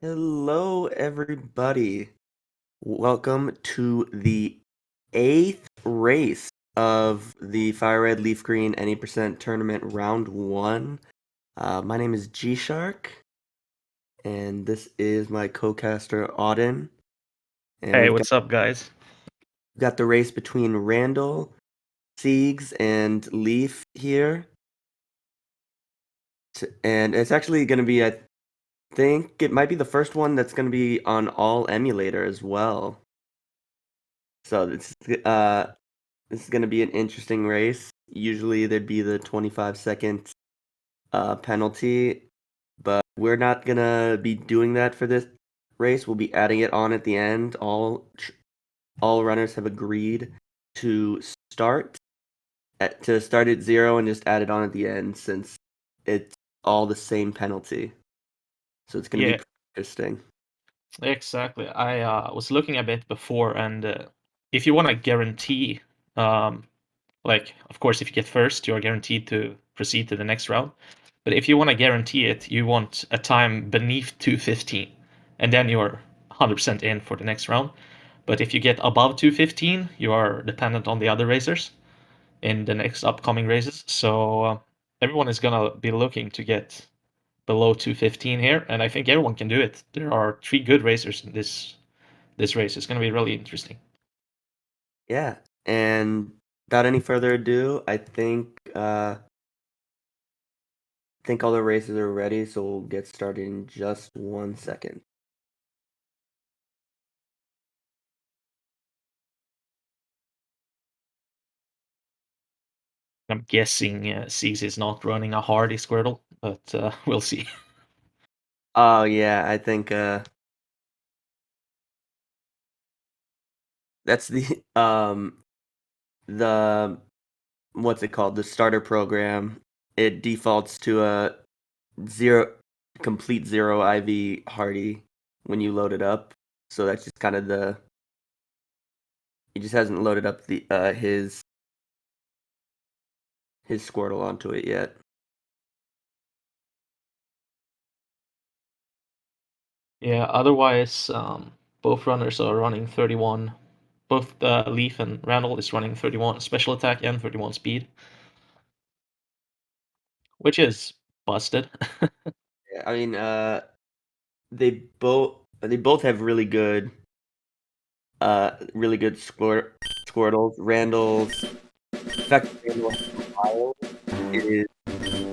Hello, everybody. Welcome to the eighth race of the FireRed LeafGreen Any Percent Tournament Round 1. My name is G Shark, and this is my co-caster Auden. And Hey, we've got, what's up, guys? got the race between Randall, Ceegs, and Leaf here. And it's actually going to be, I think, it might be the first one that's going to be on all emulator as well. So this is going to be an interesting race. Usually there'd be the 25-second penalty, but we're not going to be doing that for this race. We'll be adding it on at the end. All runners have agreed to start at 0 and just add it on at the end since it's all the same penalty. So it's going to be Yeah, pretty interesting. exactly. I was looking a bit before, and if you want to guarantee, um, like, of course, if you get first, you're guaranteed to proceed to the next round. But if you want to guarantee it, you want a time beneath 2:15, and then you're 100% in for the next round. But if you get above 2:15, you are dependent on the other racers in the next upcoming races. So everyone is gonna be looking to get below 2:15 here, and I think everyone can do it. There are three good racers in this race. It's going to be really interesting. Yeah, and without any further ado, I think all the races are ready, so we'll get started in just 1 second. I'm guessing Ceegs is not running a hardy Squirtle, but we'll see. Oh yeah, I think that's the what's it called? The starter program. It defaults to a zero complete zero IV hardy when you load it up. So that's just kind of the he just hasn't loaded up the his Squirtle onto it yet. Yeah, otherwise, both runners are running 31. Both Leaf and Randall is running 31 special attack and 31 speed, which is busted. Yeah, I mean they both have really good Squirtles. Randall's in fact Randall Wild is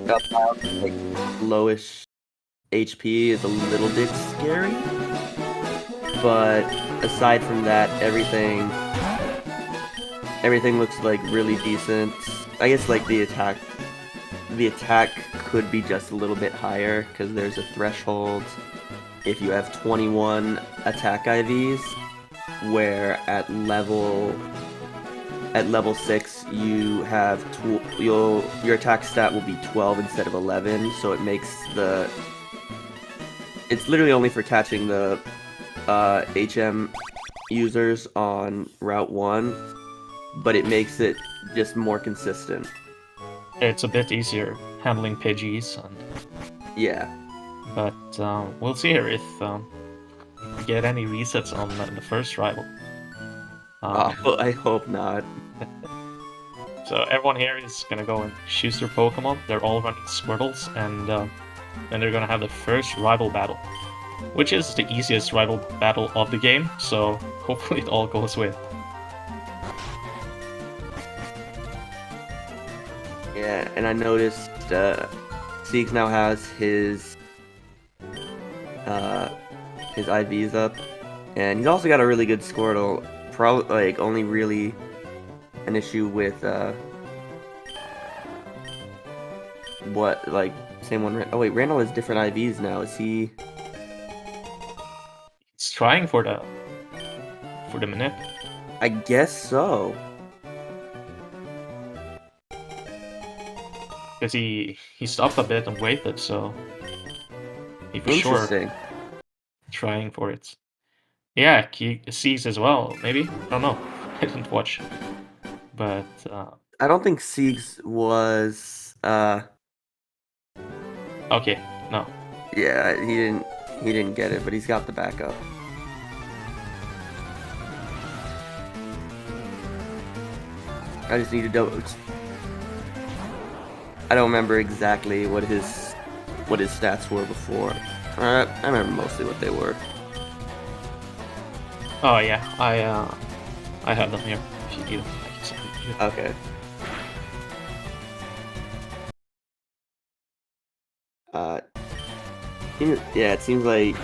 about like lowish HP is a little bit scary, but aside from that, everything looks like really decent. I guess like the attack could be just a little bit higher because there's a threshold if you have 21 attack IVs, where at level 6 your attack stat will be 12 instead of 11, so it's literally only for catching the HM users on Route 1, but it makes it just more consistent. It's a bit easier handling Pidgeys, Yeah. but we'll see here if we get any resets on the first rival. Um, I hope not. So everyone here is gonna go and choose their Pokemon. They're all running Squirtles, and then they're gonna have the first rival battle, which is the easiest rival battle of the game. So hopefully it all goes well. Yeah, and I noticed Ceegs now has his IVs up, and he's also got a really good Squirtle. Probably like only really an issue with what like same one. Oh wait, Randall has different IVs now. Is he? He's trying for the Manip. I guess so. Because he stopped a bit and waited, so he for sure Interesting. trying for it. Yeah, he sees as well, maybe? I don't know. I didn't watch. But I don't think Ceegs was. okay, no. Yeah, he didn't. He didn't get it, but he's got the backup. I just need to double. I don't remember exactly what his stats were before. I remember mostly what they were. Oh yeah, I have them here. If you need them, I can send them to you. Okay. Yeah, it seems like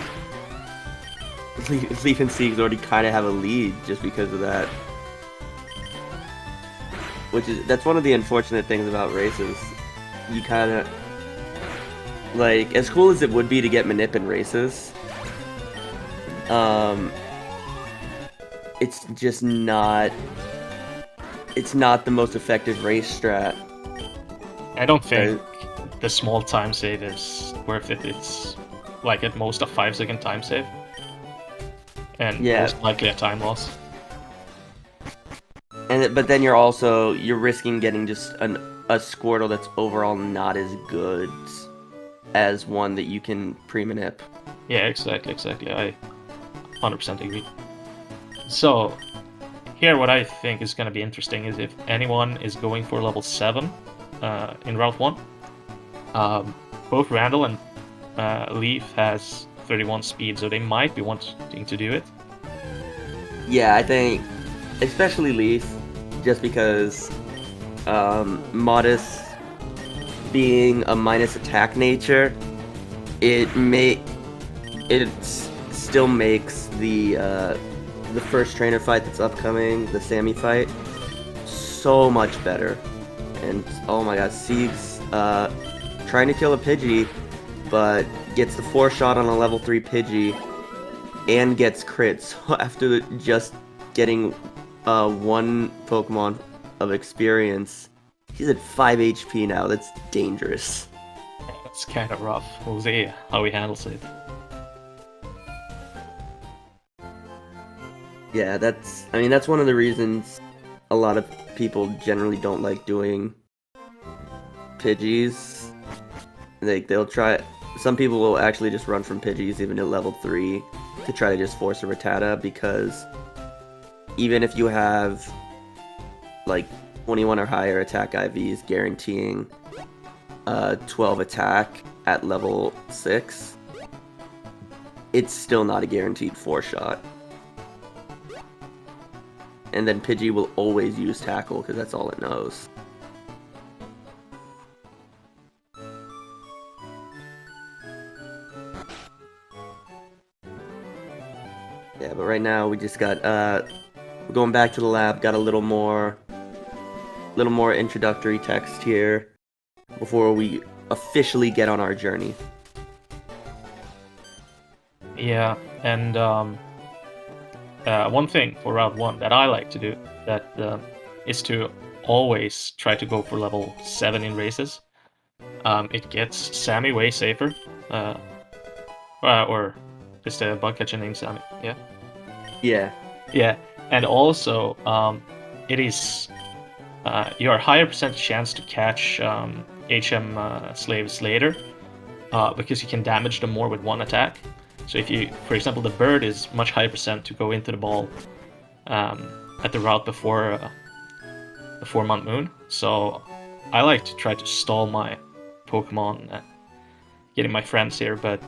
Leaf and Ceegs already kind of have a lead just because of that. That's one of the unfortunate things about races. You kind of, like, as cool as it would be to get manip in races, it's just not, it's not the most effective race strat. I don't think the small time save is worth it. It's like at most a 5-second time save. And most likely a time loss. But then you're risking getting just a Squirtle that's overall not as good as one that you can pre-manip. Yeah, exactly. I 100% agree. So, here what I think is going to be interesting is if anyone is going for level 7 in Route 1. Both Randall and Leaf has 31 speed, so they might be wanting to do it. Yeah, I think, especially Leaf, just because Modest being a minus attack nature, it still makes the first trainer fight that's upcoming, the Sammy fight, so much better. And oh my god, Ceegs trying to kill a Pidgey, but gets the 4-shot on a level 3 Pidgey and gets crits after just getting 1 Pokemon of experience. He's at 5 HP now. That's dangerous. That's kind of rough. We'll see how he handles it. Yeah, that's one of the reasons a lot of people generally don't like doing Pidgeys. Like, they'll try. Some people will actually just run from Pidgeys even at level 3 to try to just force a Rattata, because even if you have like 21 or higher attack IVs guaranteeing 12 attack at level 6, it's still not a guaranteed 4-shot. And then Pidgey will always use Tackle because that's all it knows. Yeah, but right now we just got we're going back to the lab, got a little more introductory text here before we officially get on our journey. Yeah, and one thing for Route 1 that I like to do is to always try to go for level 7 in races. It gets Sammy way safer. Or just a bug catcher named Sammy, yeah? Yeah, and also it is your higher percentage chance to catch HM slaves later because you can damage them more with 1 attack. So if you, for example, the bird is much higher percent to go into the ball at the route before the 4-month moon. So I like to try to stall my Pokemon getting my friends here, but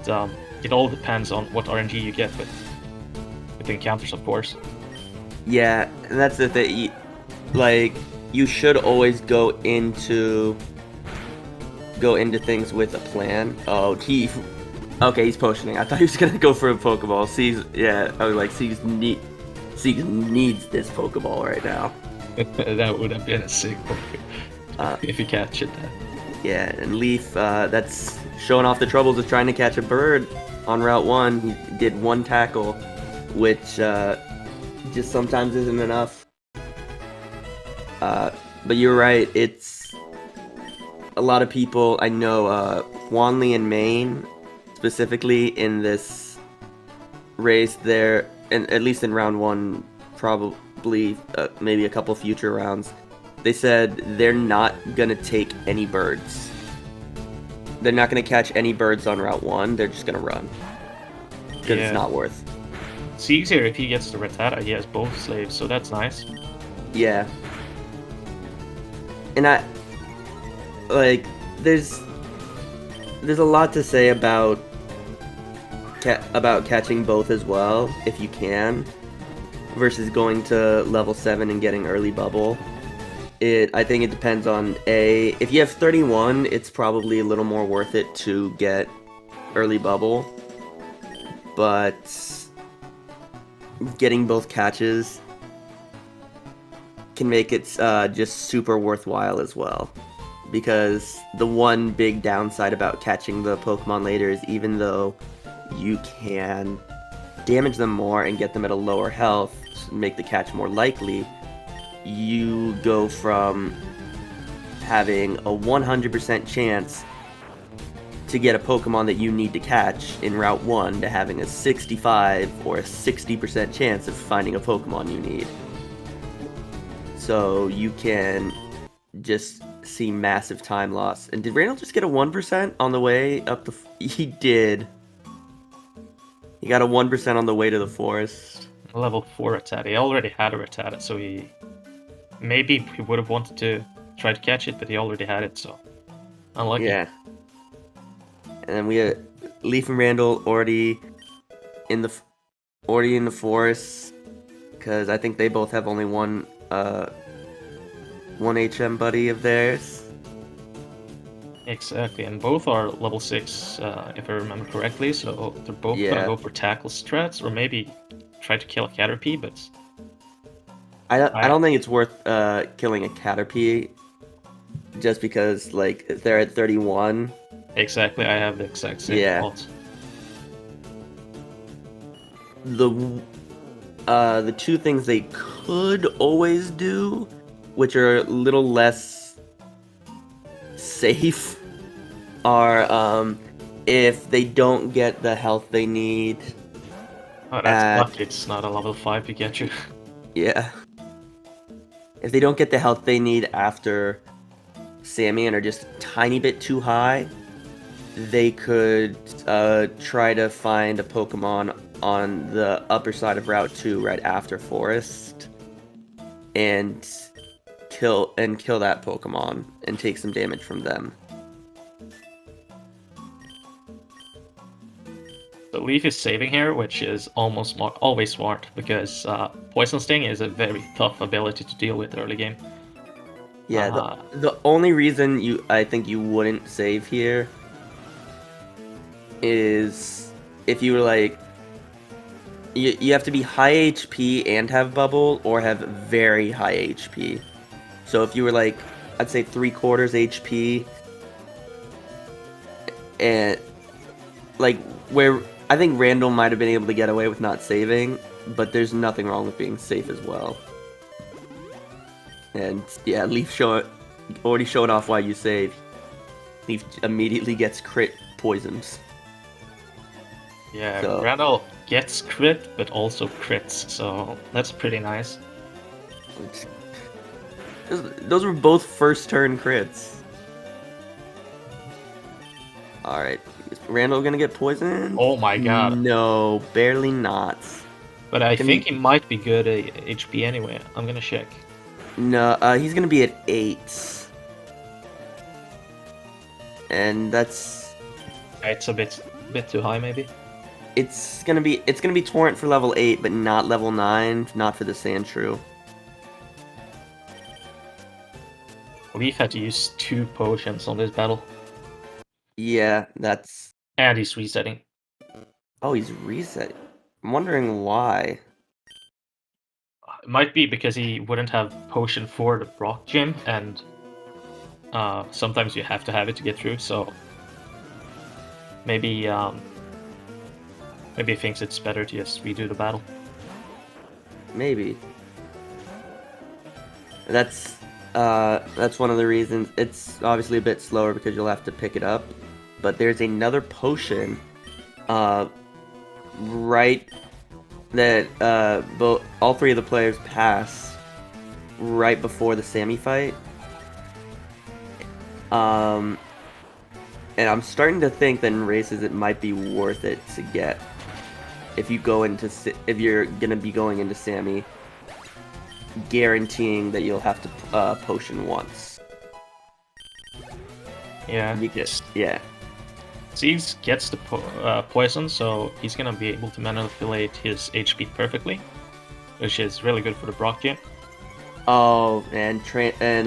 it all depends on what RNG you get with the encounters, of course. Yeah, and that's the thing. Like, you should always go into things with a plan. Oh, okay, he's potioning. I thought he was gonna go for a Pokeball. Ceegs, yeah, I was like, Ceegs needs this Pokeball right now. That would have been a sick Pokemon if you catch it. Yeah, and Leaf, that's showing off the troubles of trying to catch a bird on Route 1. He did 1 tackle, which just sometimes isn't enough. But you're right, it's a lot of people. I know Wanley and Maine, specifically in this race there, and at least in round 1, probably maybe a couple future rounds, they said they're not gonna take any birds. They're not gonna catch any birds on Route 1, they're just gonna run. because it's not worth. Ceegs here, if he gets the Rattata, he has both slaves, so that's nice. Yeah. And there's a lot to say about catching both as well, if you can, versus going to level 7 and getting early bubble. I think it depends on if you have 31, it's probably a little more worth it to get early bubble, but getting both catches can make it just super worthwhile as well. Because the one big downside about catching the Pokemon later is even though you can damage them more and get them at a lower health, make the catch more likely, you go from having a 100% chance to get a Pokemon that you need to catch in Route 1 to having a 65 or a 60% chance of finding a Pokemon you need. So you can just see massive time loss. And did Randall just get a 1% on the way up the... He did. He got a 1% on the way to the forest. Level 4 Rattata. He already had a Rattata, so he... Maybe he would have wanted to try to catch it, but he already had it, so... Unlucky. Yeah. And then we have Leaf and Randall already in the forest, because I think they both have only one HM buddy of theirs. Exactly, and both are level 6, if I remember correctly, so they're both gonna go for tackle strats, or maybe try to kill a Caterpie, but... I don't think it's worth killing a Caterpie, just because, like, if they're at 31... Exactly, I have the exact same thoughts. The two things they could always do, which are a little less safe, are if they don't get the health they need. Oh, that's lucky it's not a level 5 Pikachu. Yeah. If they don't get the health they need after Sammy and are just a tiny bit too high, they could try to find a Pokemon on the upper side of Route 2 right after Forest and kill that Pokemon and take some damage from them. The Leaf is saving here, which is always smart, because Poison Sting is a very tough ability to deal with early game. Yeah, the only reason I think you wouldn't save here is if you were like, you have to be high HP and have bubble, or have very high HP. So if you were like, I'd say 3/4 HP, and like where I think Randall might have been able to get away with not saving, but there's nothing wrong with being safe as well. And yeah, Leaf already showed off why you save. Leaf immediately gets crit poisons. Yeah, so. Randall gets crit, but also crits, so that's pretty nice. Those were both first turn crits. Alright, is Randall gonna get poisoned? Oh my god. No, barely not. But I think he might be good at HP anyway. I'm gonna check. No, he's gonna be at 8. And that's... It's a bit too high, maybe. It's gonna be Torrent for level 8, but not level 9, not for the Sandshrew. Leaf had to use 2 potions on this battle. Yeah, that's... And he's resetting. Oh, he's resetting. I'm wondering why. It might be because he wouldn't have potion for the Brock gym, and sometimes you have to have it to get through, so... Maybe he thinks it's better to just redo the battle. Maybe. That's one of the reasons. It's obviously a bit slower because you'll have to pick it up, but there's another potion, right, that all 3 of the players pass right before the Sammy fight. And I'm starting to think that in races it might be worth it to get. if you're gonna be going into Sammy, guaranteeing that you'll have to potion once. Yeah. Yeah. Ceegs gets the poison, so he's gonna be able to manipulate his HP perfectly, which is really good for the Brock game. Oh, and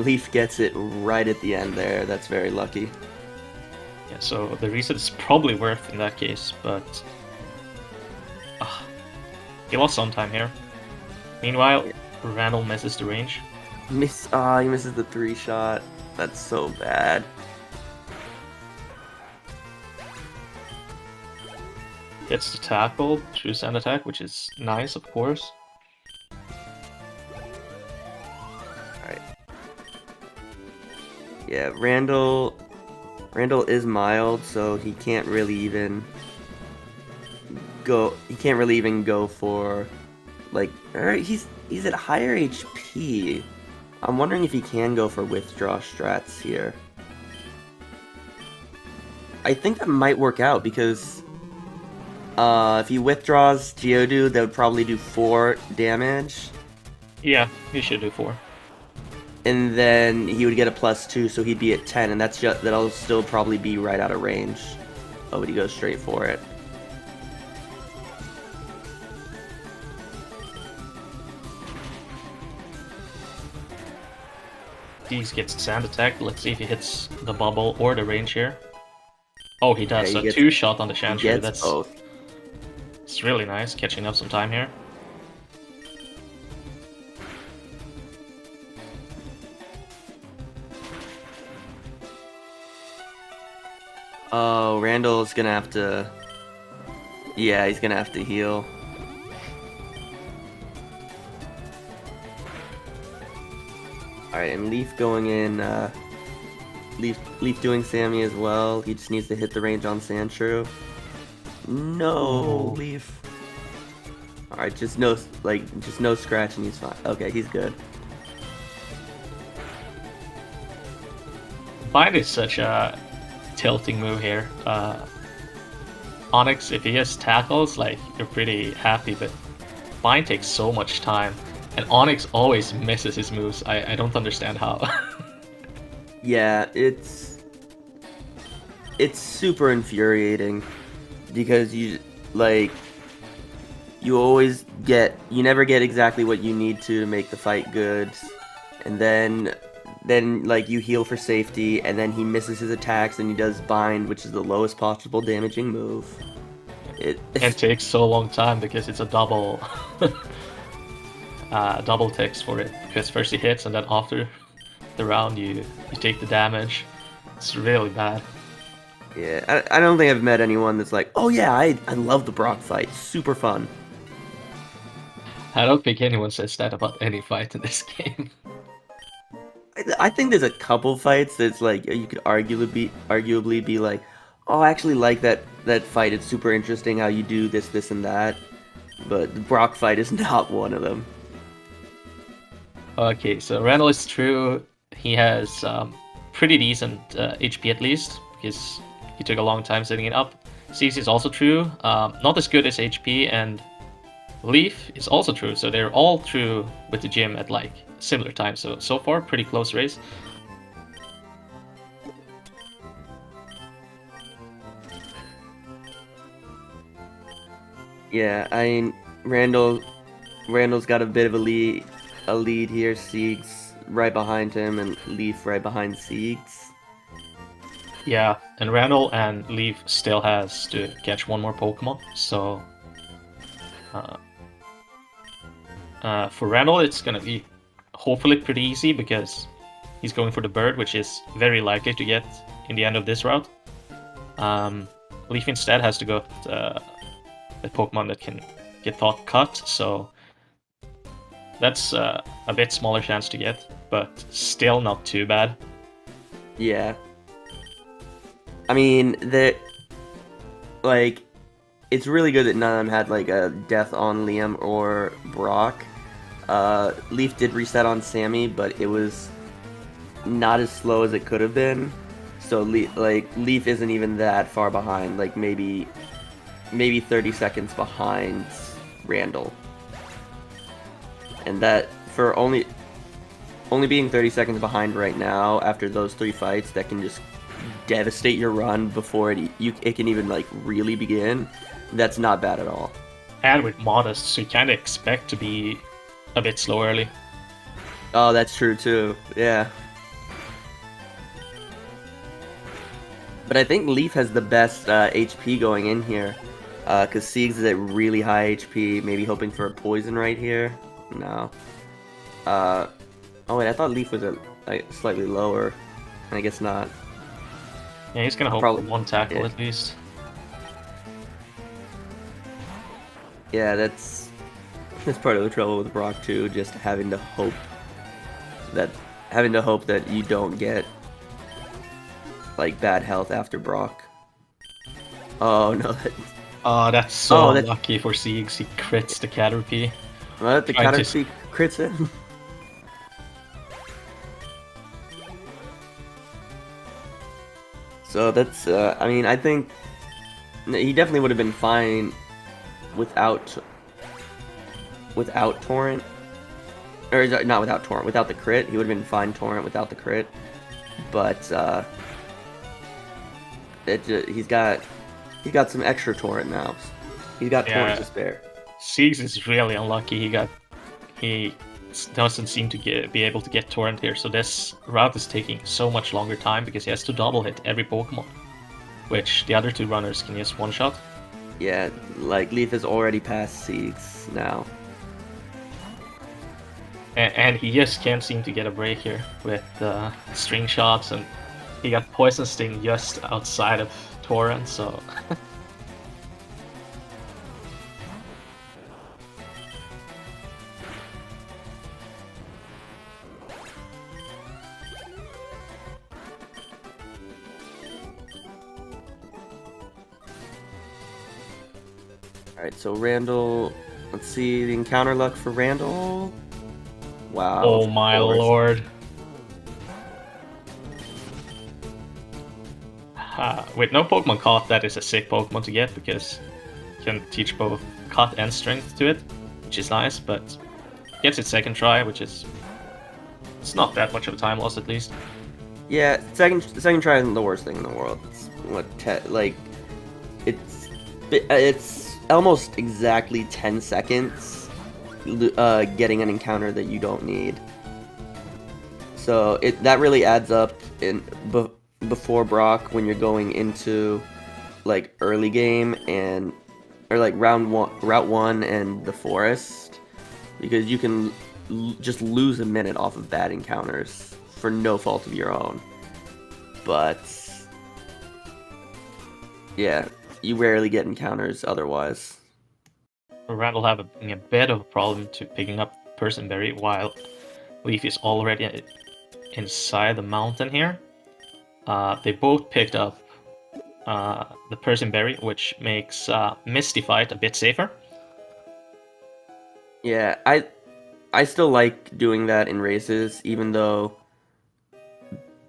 Leaf gets it right at the end there. That's very lucky. Yeah, so the reset is probably worth in that case, but he lost some time here. Meanwhile, Randall misses the range. He misses the 3-shot. That's so bad. Gets the tackle, true sand attack, which is nice, of course. Alright. Yeah, Randall is mild, so he can't really even go for, like, he's at higher HP. I'm wondering if he can go for withdraw strats here. I think that might work out because if he withdraws Geodude, that would probably do 4 damage. Yeah, he should do 4. And then he would get a +2, so he'd be at 10, and that'll still probably be right out of range. Oh, but he goes straight for it. Ceegs gets sand attack. Let's see if he hits the bubble or the range here. Oh, he does. Yeah, So 2-shot on the Shanshu. That's both. It's really nice, catching up some time here. Oh, Randall's gonna have to... Yeah, he's gonna have to heal. Alright, and Leaf going in, Leaf doing Sammy as well. He just needs to hit the range on Sandshrew. No, Leaf. Alright, just no scratch and he's fine. Okay, he's good. Bind is such a tilting move here. Onyx, if he has tackles, like, you're pretty happy, but Bind takes so much time. And Onyx always misses his moves. I don't understand how. Yeah, it's super infuriating because you never get exactly what you need to make the fight good, and then like you heal for safety, and then he misses his attacks and he does bind, which is the lowest possible damaging move. It takes so long time because it's a double double ticks for it, because first he hits and then after the round you take the damage. It's really bad. Yeah, I don't think I've met anyone that's like, oh yeah, I love the Brock fight, super fun. I don't think anyone says that about any fight in this game. I think there's a couple fights that's like you could arguably be like, oh, I actually like that fight, it's super interesting how you do this and that, but the Brock fight is not one of them. Okay, so Randall is true. He has pretty decent HP at least, because he took a long time setting it up. Ceegs is also true, not as good as HP, and Leaf is also true, so they're all true with the gym at like similar times. So far, pretty close race. Yeah, I mean, Randall's got a bit of a lead here. Ceegs right behind him, and Leaf right behind Ceegs. Yeah, and Randall and Leaf still has to catch one more Pokemon, so for Randall it's gonna be hopefully pretty easy because he's going for the bird, which is very likely to get in the end of this route. Leaf instead has to go with a Pokemon that can get thought cut, so that's a bit smaller chance to get, but still not too bad. Yeah. I mean, it's really good that none of them had like a death on Liam or Brock. Leaf did reset on Sammy, but it was not as slow as it could have been. So Leaf isn't even that far behind. Like maybe maybe 30 seconds behind Randall. And that, for only being 30 seconds behind right now, after those 3 fights, that can just devastate your run before it can even, like, really begin. That's not bad at all. And with Modest, so you kind of expect to be a bit slow early. Oh, that's true too. Yeah. But I think Leaf has the best HP going in here. Because Ceegs is at really high HP, maybe hoping for a poison right here. No. Oh wait, I thought Leaf was at like, slightly lower. I guess not. Yeah, he's gonna hope for one tackle at least. Yeah, that's part of the trouble with Brock too, just having to hope that you don't get like bad health after Brock. Oh no. Oh, that's so unlucky for Ceegs. He crits the Caterpie. Well, the Caterpie crits him. So that's, I mean, I think he definitely would have been fine without Torrent. Or not without Torrent, without the crit. He would have been fine Torrent without the crit. But, he's got some extra Torrent now. He's got Torrent to spare. Ceegs is really unlucky. He doesn't seem to be able to get Torrent here, so this route is taking so much longer time because he has to double hit every Pokemon, which the other 2 runners can just one-shot. Yeah, like Leaf has already passed Ceegs now. And he just can't seem to get a break here with string shots, and he got Poison Sting just outside of Torrent, so... Alright, so Randall... Let's see the encounter luck for Randall. Wow. Oh my lord. With no Pokemon caught, that is a sick Pokemon to get because you can teach both cut and strength to it, which is nice, but gets its second try, which is... It's not that much of a time loss, at least. Yeah, the second try isn't the worst thing in the world. It's what like it's almost exactly 10 seconds getting an encounter that you don't need. So that really adds up in before Brock when you're going into like early game or like route 1 and the forest, because you can just lose a minute off of bad encounters for no fault of your own. But yeah, you rarely get encounters otherwise. Randall having a bit of a problem to picking up Person Berry while Leaf is already inside the mountain here. They both picked up the Person Berry, which makes Misty Fight a bit safer. Yeah, I still like doing that in races, even though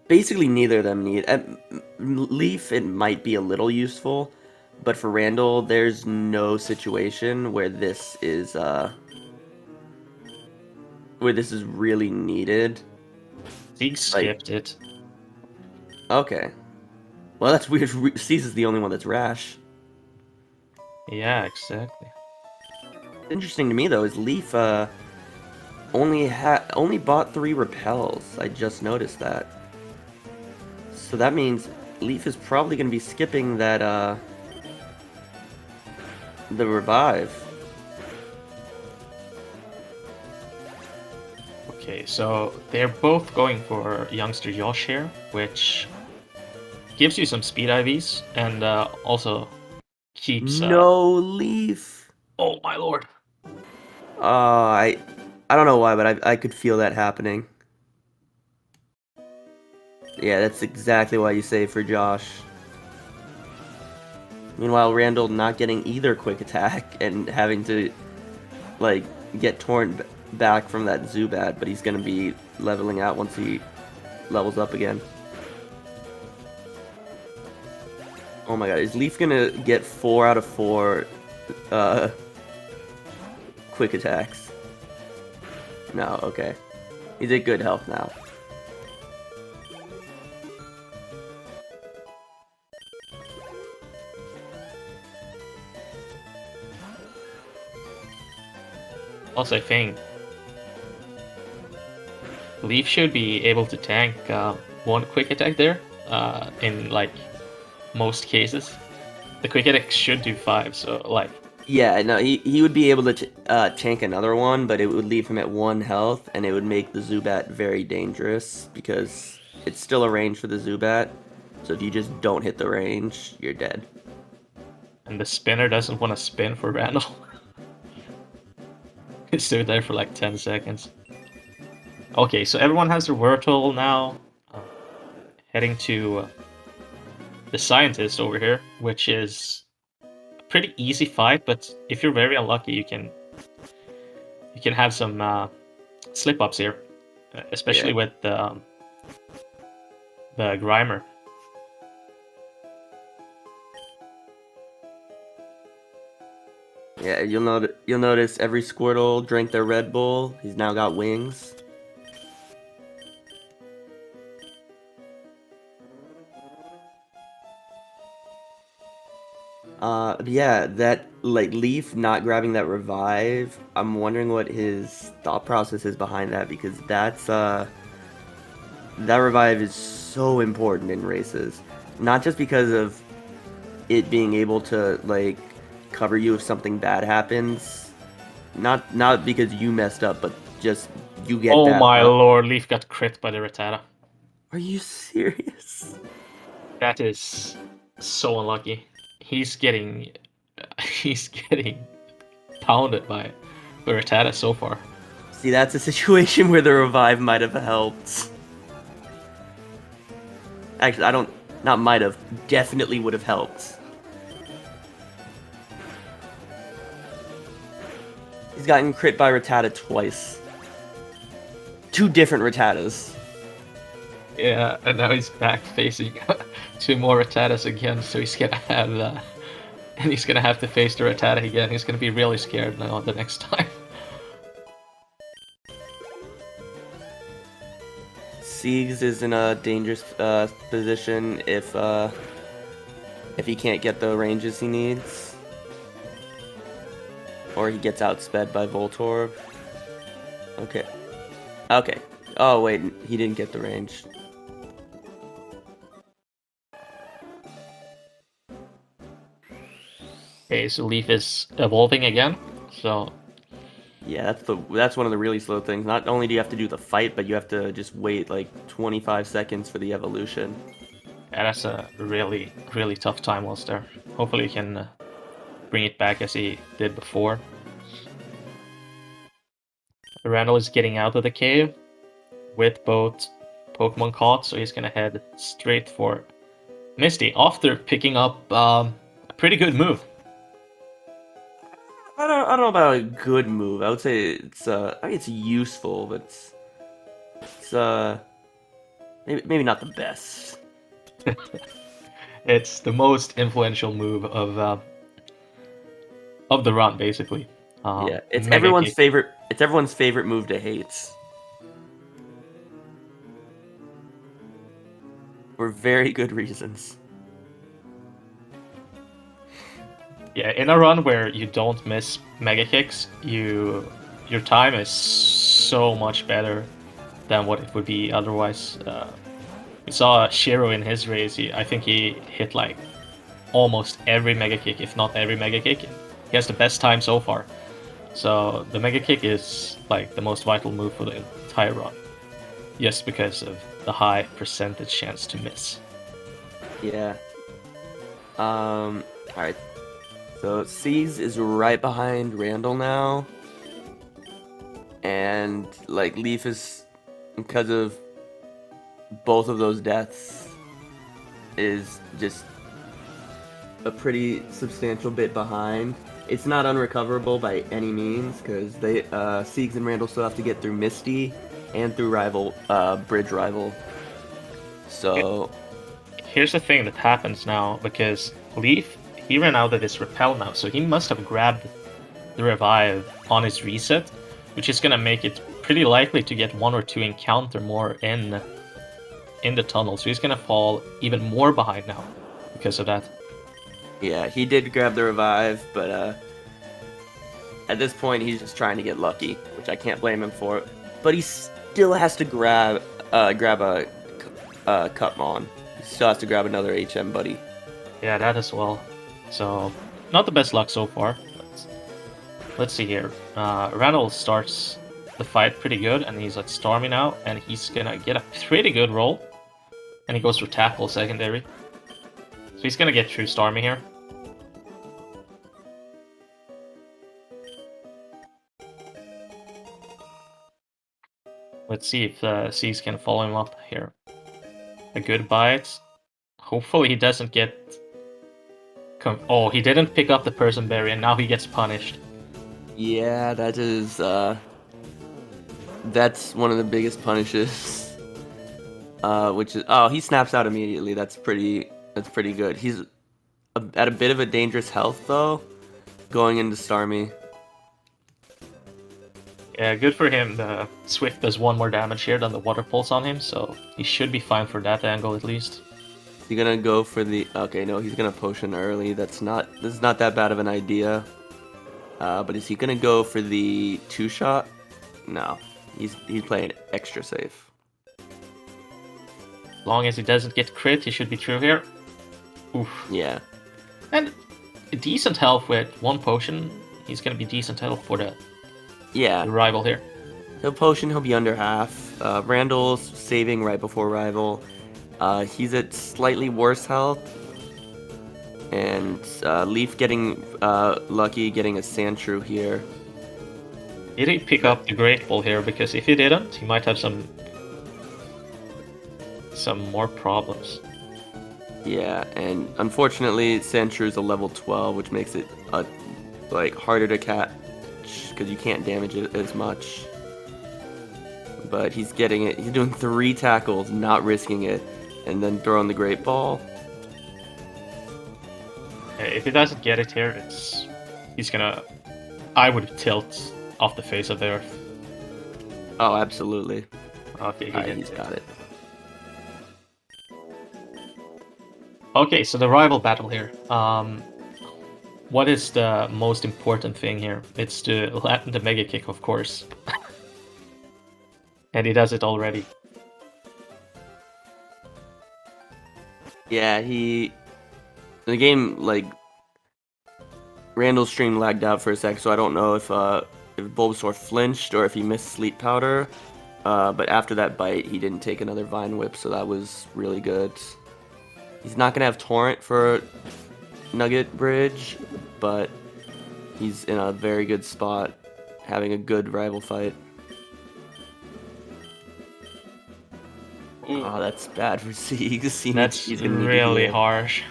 basically neither of them need... Leaf, it might be a little useful, but for Randall, there's no situation where this is really needed. Ceegs skipped it. Okay. Well, that's weird. Ceegs is the only one that's rash. Yeah, exactly. Interesting to me though is Leaf only bought 3 repels. I just noticed that. So that means Leaf is probably going to be skipping that the revive. Okay, so they're both going for Youngster Josh here, which gives you some speed IVs and also keeps... No Leaf! Oh my lord! I don't know why, but I could feel that happening. Yeah, that's exactly why you save for Josh. Meanwhile, Randall not getting either quick attack and having to, like, get Torrent back from that Zubat, but he's going to be leveling out once he levels up again. Oh my god, is Leaf gonna get 4 out of 4 quick attacks? No, okay. He's at good health now. Also, I think Leaf should be able to tank one quick attack there in like most cases. The quick attack should do 5, so like... Yeah, no, he would be able to tank another one, but it would leave him at 1 health, and it would make the Zubat very dangerous, because it's still a range for the Zubat, so if you just don't hit the range, you're dead. And the spinner doesn't want to spin for Randall. He stood there for like 10 seconds. Okay, so everyone has their Wurtle now. Heading to the Scientist over here, which is a pretty easy fight, but if you're very unlucky, you can have some slip-ups here, especially with the Grimer. Yeah, you'll notice every Squirtle drank their Red Bull. He's now got wings. Yeah, that, like, Leaf not grabbing that revive, I'm wondering what his thought process is behind that, because that revive is so important in races. Not just because of it being able to, like, cover you if something bad happens. Not because you messed up, but just you get Oh that my luck. lord, Leaf got crit by the Rattata. Are you serious? That is so unlucky. He's getting pounded by Rattata so far. See, that's a situation where the revive might have helped. Actually, not might have, definitely would have helped. He's gotten crit by Rattata twice. 2 different Rattatas. Yeah, and now he's back facing 2 more Rattatas again, so he's gonna have and he's gonna have to face the Rattata again. He's gonna be really scared now the next time. Ceegs is in a dangerous position if he can't get the ranges he needs. Or he gets outsped by Voltorb. Okay. Okay. Oh, wait, he didn't get the range. Okay, so Leaf is evolving again, so... Yeah, that's one of the really slow things. Not only do you have to do the fight, but you have to just wait like 25 seconds for the evolution. Yeah, that's a really, really tough time loss there. Hopefully he can bring it back as he did before. Randall is getting out of the cave with both Pokemon caught, so he's gonna head straight for Misty after picking up a pretty good move. I don't know about a good move. I would say it's I mean it's useful, but it's maybe not the best. It's the most influential move of the run, basically. Yeah, it's Mega everyone's Kick. favorite. It's everyone's favorite move to hate. For very good reasons. Yeah, in a run where you don't miss Mega Kicks, your time is so much better than what it would be otherwise. We saw Shiro in his race. I think he hit like almost every Mega Kick, if not every Mega Kick. He has the best time so far. So the Mega Kick is like the most vital move for the entire run, just because of the high percentage chance to miss. Yeah. Alright. So Ceegs is right behind Randall now. And like Leaf is, because of both of those deaths, is just a pretty substantial bit behind. It's not unrecoverable by any means, because they Ceegs and Randall still have to get through Misty and through Bridge Rival. So here's the thing that happens now, because Leaf, he ran out of his repel now, so he must have grabbed the revive on his reset, which is gonna make it pretty likely to get 1 or 2 encounter more in the tunnel, so he's gonna fall even more behind now because of that. Yeah, he did grab the revive, but at this point he's just trying to get lucky, which I can't blame him for. But he still has to grab a Cutmon. He still has to grab another HM buddy. Yeah, that as well. So, not the best luck so far. Let's see here. Randall starts the fight pretty good, and he's at Stormy now, and he's gonna get a pretty good roll. And he goes for tackle secondary. So he's gonna get through Stormy here. Let's see if Ceegs can follow him up here. A good bite. Hopefully he doesn't get... Oh, he didn't pick up the person berry, and now he gets punished. Yeah, that is, that's one of the biggest punishes. Which is, oh, he snaps out immediately. That's pretty good. He's at a bit of a dangerous health, though, going into Stormy. Yeah, good for him. The Swift does 1 more damage here than the Water Pulse on him, so he should be fine for that angle at least. Is he gonna go for the... Okay, no, he's gonna potion early. This is not that bad of an idea. But is he gonna go for the 2-shot? No, he's playing extra safe. As long as he doesn't get crit, he should be through here. Oof. Yeah. And decent health with 1 potion. He's gonna be decent health for the rival here. He'll potion, he'll be under half. Randall's saving right before rival. He's at slightly worse health. And Leaf getting lucky, getting a Sandshrew here. He didn't pick up the Great Ball here, because if he didn't, he might have some more problems. Yeah, and unfortunately, Sandshrew is a level 12, which makes it like harder to catch because you can't damage it as much. But he's getting it. He's doing 3 tackles, not risking it, and then throwing the Great Ball. If he doesn't get it here, he's gonna... I would tilt off the face of the earth. Oh, absolutely. Okay, he's got it. Okay, so the rival battle here. What is the most important thing here? It's to land the Mega Kick, of course. And he does it already. Yeah, the game, like, Randall's stream lagged out for a sec, so I don't know if Bulbasaur flinched or if he missed Sleep Powder. But after that bite, he didn't take another Vine Whip, so that was really good. He's not going to have Torrent for Nugget Bridge, but he's in a very good spot, having a good rival fight. Oh, that's bad for Ceegs. That's really harsh.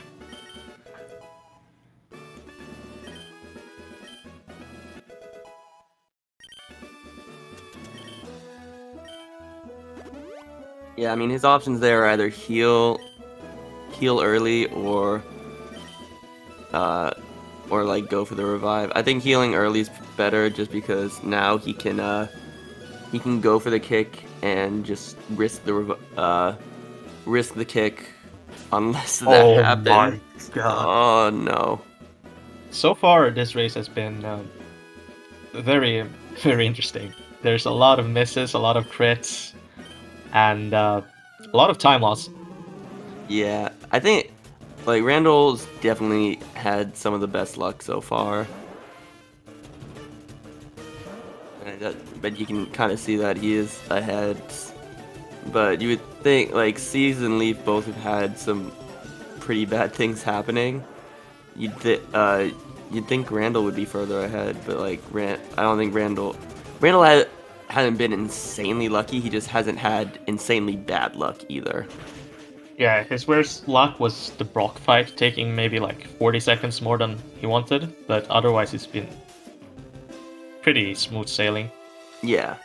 Yeah, I mean, his options there are either heal early or like go for the revive. I think healing early is better just because now he can go for the kick and just risk the kick unless that happens. My God. Oh no. So far this race has been very, very interesting. There's a lot of misses, a lot of crits, and a lot of time loss. Yeah, I think like Randall's definitely had some of the best luck so far. But you can kind of see that he is ahead. But you would think like Ceegs and Leaf both have had some pretty bad things happening. You'd think Randall would be further ahead, but like I don't think Randall hasn't been insanely lucky. He just hasn't had insanely bad luck either. Yeah, his worst luck was the Brock fight, taking maybe like 40 seconds more than he wanted, but otherwise it's been pretty smooth sailing. Yeah.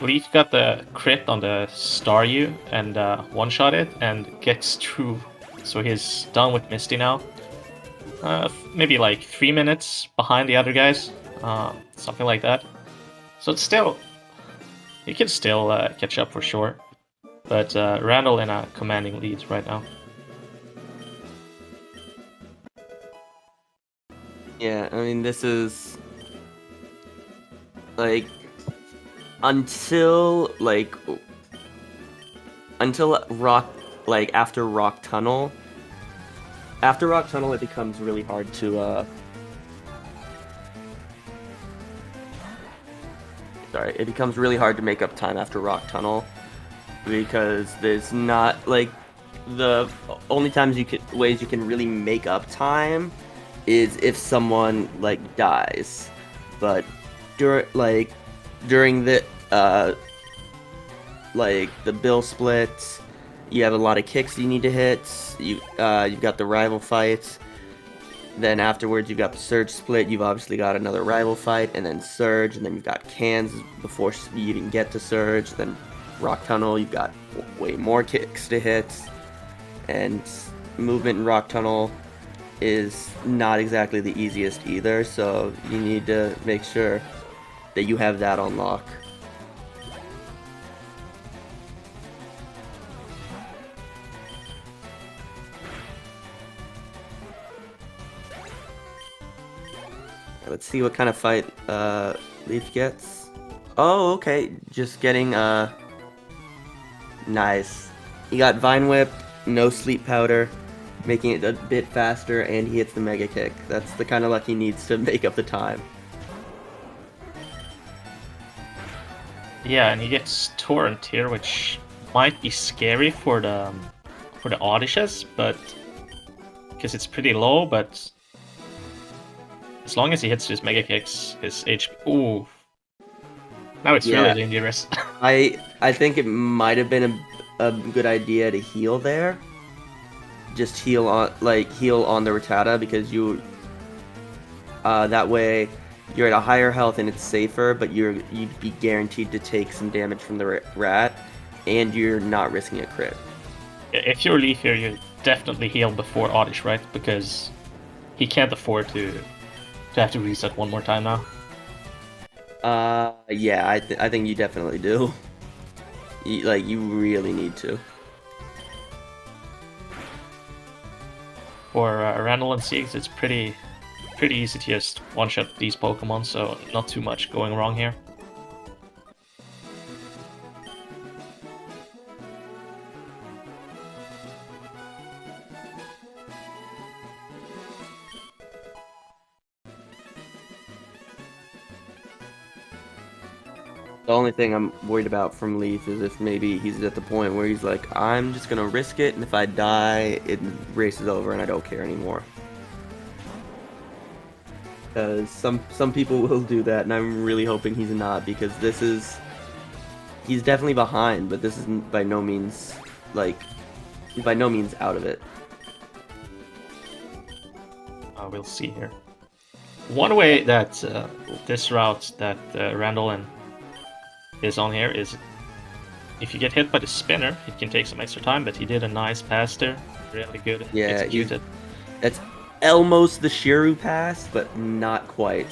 Leaf got the crit on the Staryu and one-shot it and gets through. So he's done with Misty now. Maybe like 3 minutes behind the other guys, something like that. So it's still, he can still catch up for sure. But Randall in a commanding lead right now. Yeah, I mean, this is like until Rock, like after Rock Tunnel. After Rock Tunnel, it becomes really hard to sorry, it becomes really hard to make up time after Rock Tunnel because there's not like the only times ways you can really make up time is if someone like dies, but during the like the bill split, you have a lot of kicks you need to hit. You've got the rival fights. Then afterwards, you've got the Surge split. You've obviously got another rival fight, and then Surge, and then you've got cans before you even get to Surge. Then Rock Tunnel, you've got way more kicks to hit, and movement in Rock Tunnel is not exactly the easiest either. So you need to make sure that you have that on lock. Let's see what kind of fight Leaf gets. Oh, okay. Just getting nice. He got Vine Whip, no Sleep Powder, making it a bit faster, and he hits the Mega Kick. That's the kind of luck he needs to make up the time. Yeah, and he gets Torrent here, which might be scary for the Odysseus, but because it's pretty low, but as long as he hits his Mega Kicks, his HP... Ooh. Now it's really dangerous. I think it might have been a good idea to heal there. Just heal on the Rattata because you that way you're at a higher health and it's safer, but you'd be guaranteed to take some damage from the rat, and you're not risking a crit. If you're Leaf here, you definitely heal before Oddish, right? Because he can't afford to have to reset one more time now. Yeah, I think you definitely do. You really need to. For Randall and Ceegs, it's pretty easy to just one-shot these Pokemon, so not too much going wrong here. The only thing I'm worried about from Leaf is if maybe he's at the point where he's like, I'm just gonna risk it, and if I die, it races over and I don't care anymore. Because some people will do that, and I'm really hoping he's not, because he's definitely behind, but this is by no means out of it. We'll see here. One way that this route that Randall is on here is if you get hit by the spinner, it can take some extra time, but he did a nice pass there. Really good executed. That's almost the Shiru pass, but not quite.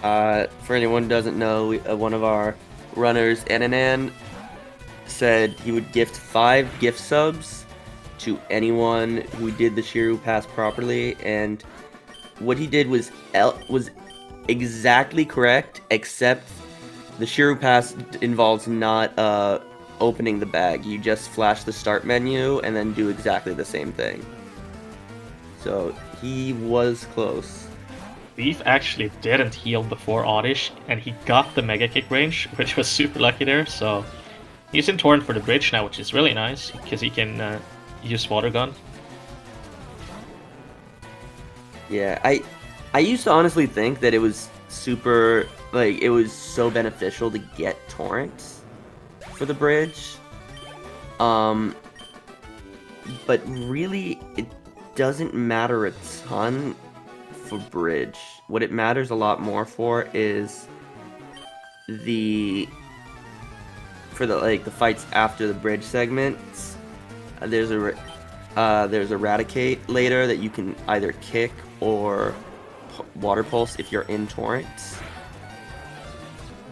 For anyone who doesn't know, one of our runners, Ananan, said he would gift 5 gift subs to anyone who did the Shiru pass properly, and what he did was exactly correct, except the Shiru pass involves not opening the bag. You just flash the start menu and then do exactly the same thing. So he was close. Leaf actually didn't heal before Oddish, and he got the Mega Kick range, which was super lucky there, so he's in Torrent for the bridge now, which is really nice, because he can use Water Gun. Yeah, I used to honestly think that it was super, it was so beneficial to get Torrents for the bridge. But really, it doesn't matter a ton off of bridge. What it matters a lot more for is the fights after the bridge segments. There's Eradicate later that you can either kick or water pulse if you're in torrents.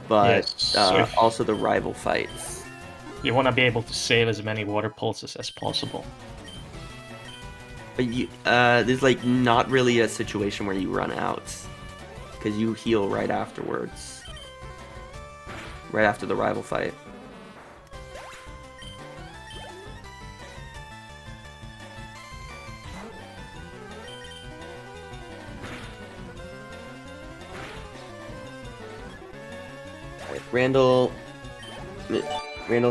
But Yes, so also the rival fights. You want to be able to save as many water pulses as possible. But there's like not really a situation where you run out, because you heal right afterwards, right after the rival fight. Right, Randall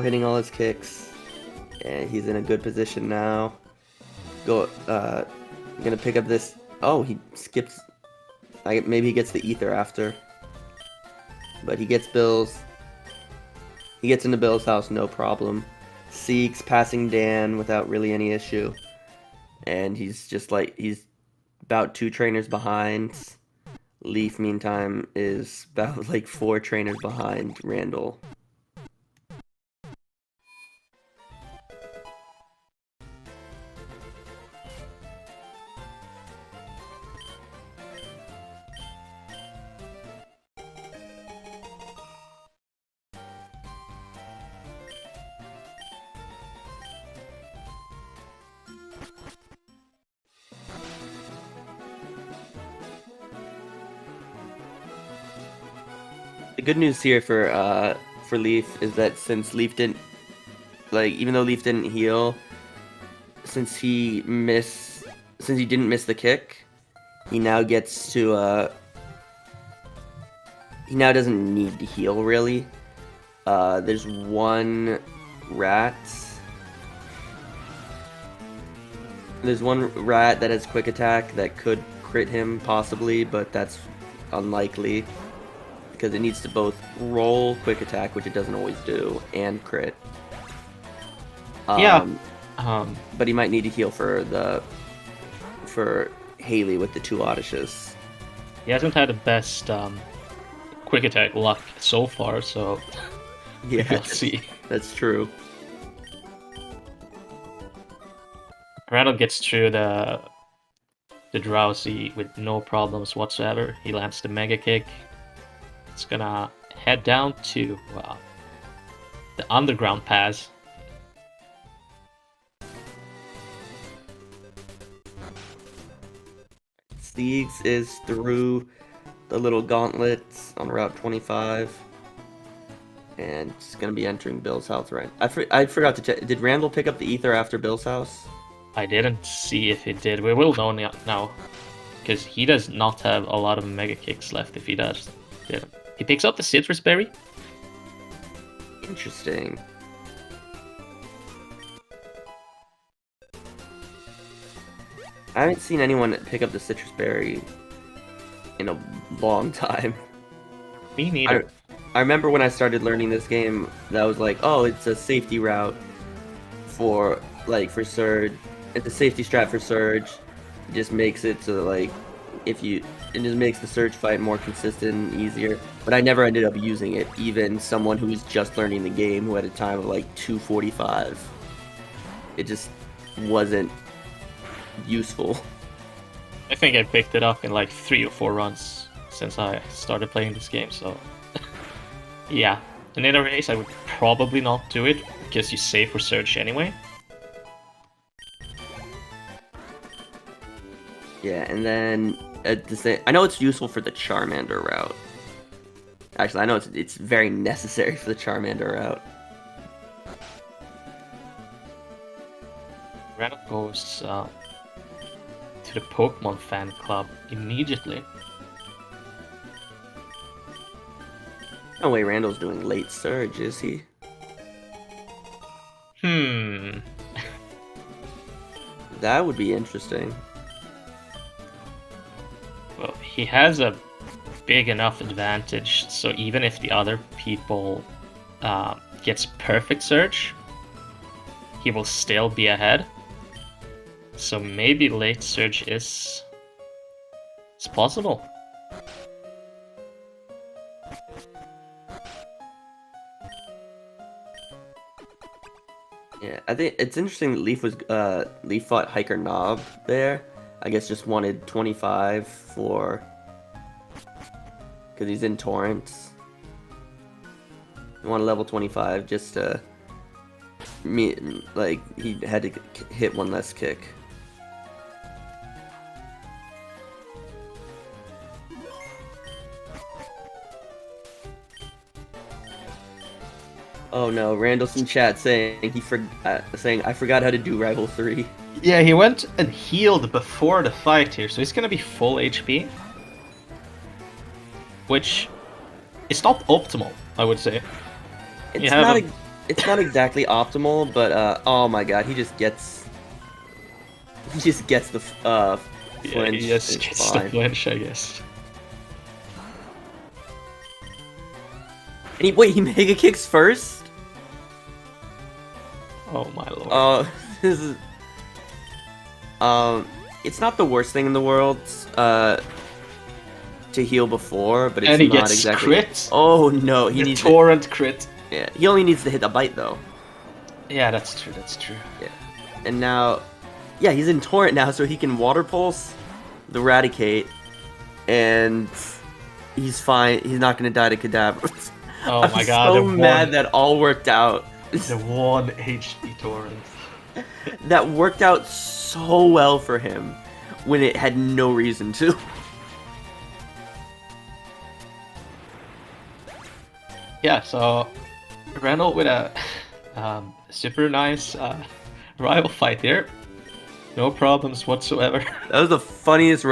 hitting all his kicks, and he's in a good position now. Gonna pick up this. Oh, he skips. Maybe he gets the ether after, but he gets Bill's. He gets into Bill's house, no problem. Ceegs passing Dan without really any issue, and he's about 2 trainers behind. Leaf, meantime, is about like 4 trainers behind Randall. The good news here for Leaf is that since Leaf didn't even though Leaf didn't heal, since he didn't miss the kick, he now gets to he now doesn't need to heal really. There's one rat. There's one rat that has quick attack that could crit him possibly, but that's unlikely, because it needs to both roll quick attack, which it doesn't always do, and crit. But he might need to heal for Haley with the 2 Odysseus. He hasn't had the best quick attack luck so far, so yeah, we'll see. That's true. Randall gets through the drowsy with no problems whatsoever. He lands the mega kick. It's gonna head down to the underground pass. Ceegs is through the little gauntlets on Route 25, and it's gonna be entering Bill's house, right? I forgot to check. Did Randall pick up the ether after Bill's house? I didn't see if he did. We will know now, because he does not have a lot of mega kicks left if he does. Yeah. He picks up the citrus berry. Interesting. I haven't seen anyone pick up the citrus berry in a long time. Me neither. I remember when I started learning this game, that was like, oh, it's a safety route for Surge. It's a safety strat for Surge. It just makes it so that, it just makes the Surge fight more consistent and easier. But I never ended up using it, even someone who was just learning the game, who had a time of 2:45. It just wasn't useful. I think I picked it up in 3 or 4 runs since I started playing this game, so yeah. In a race I would probably not do it, because you save for Surge anyway. Yeah, and then I know it's useful for the Charmander route. Actually, I know it's very necessary for the Charmander route. Randall goes to the Pokemon fan club immediately. No way Randall's doing late Surge, is he? That would be interesting. Well, he has a big enough advantage, so even if the other people gets perfect Surge, he will still be ahead. So maybe late Surge is It's possible. Yeah, I think it's interesting that Leaf fought Hiker Knob there. I guess just wanted 25 for because he's in Torrents. He wanted level 25 just to like he had to hit one less kick. Oh no, Randall's in chat saying I forgot how to do Rival 3. Yeah, he went and healed before the fight here, so he's gonna be full HP. Which is not optimal, I would say. It's not exactly optimal, but oh my god, he just gets the flinch. Yeah, he just gets the flinch, I guess. And he mega kicks first? Oh my lord. This is it's not the worst thing in the world to heal before, but it's and he not gets exactly crit. Oh no, he needs torrent crit. Yeah, he only needs to hit the bite though. Yeah, that's true, Yeah. And now yeah, he's in torrent now, so he can water pulse the Eradicate and he's fine. He's not gonna die to Cadaver. Oh I'm my god, so mad that all worked out. The 1 HP torrent. That worked out so well for him when it had no reason to. Yeah, so Randall with a super nice rival fight here. No problems whatsoever. That was the funniest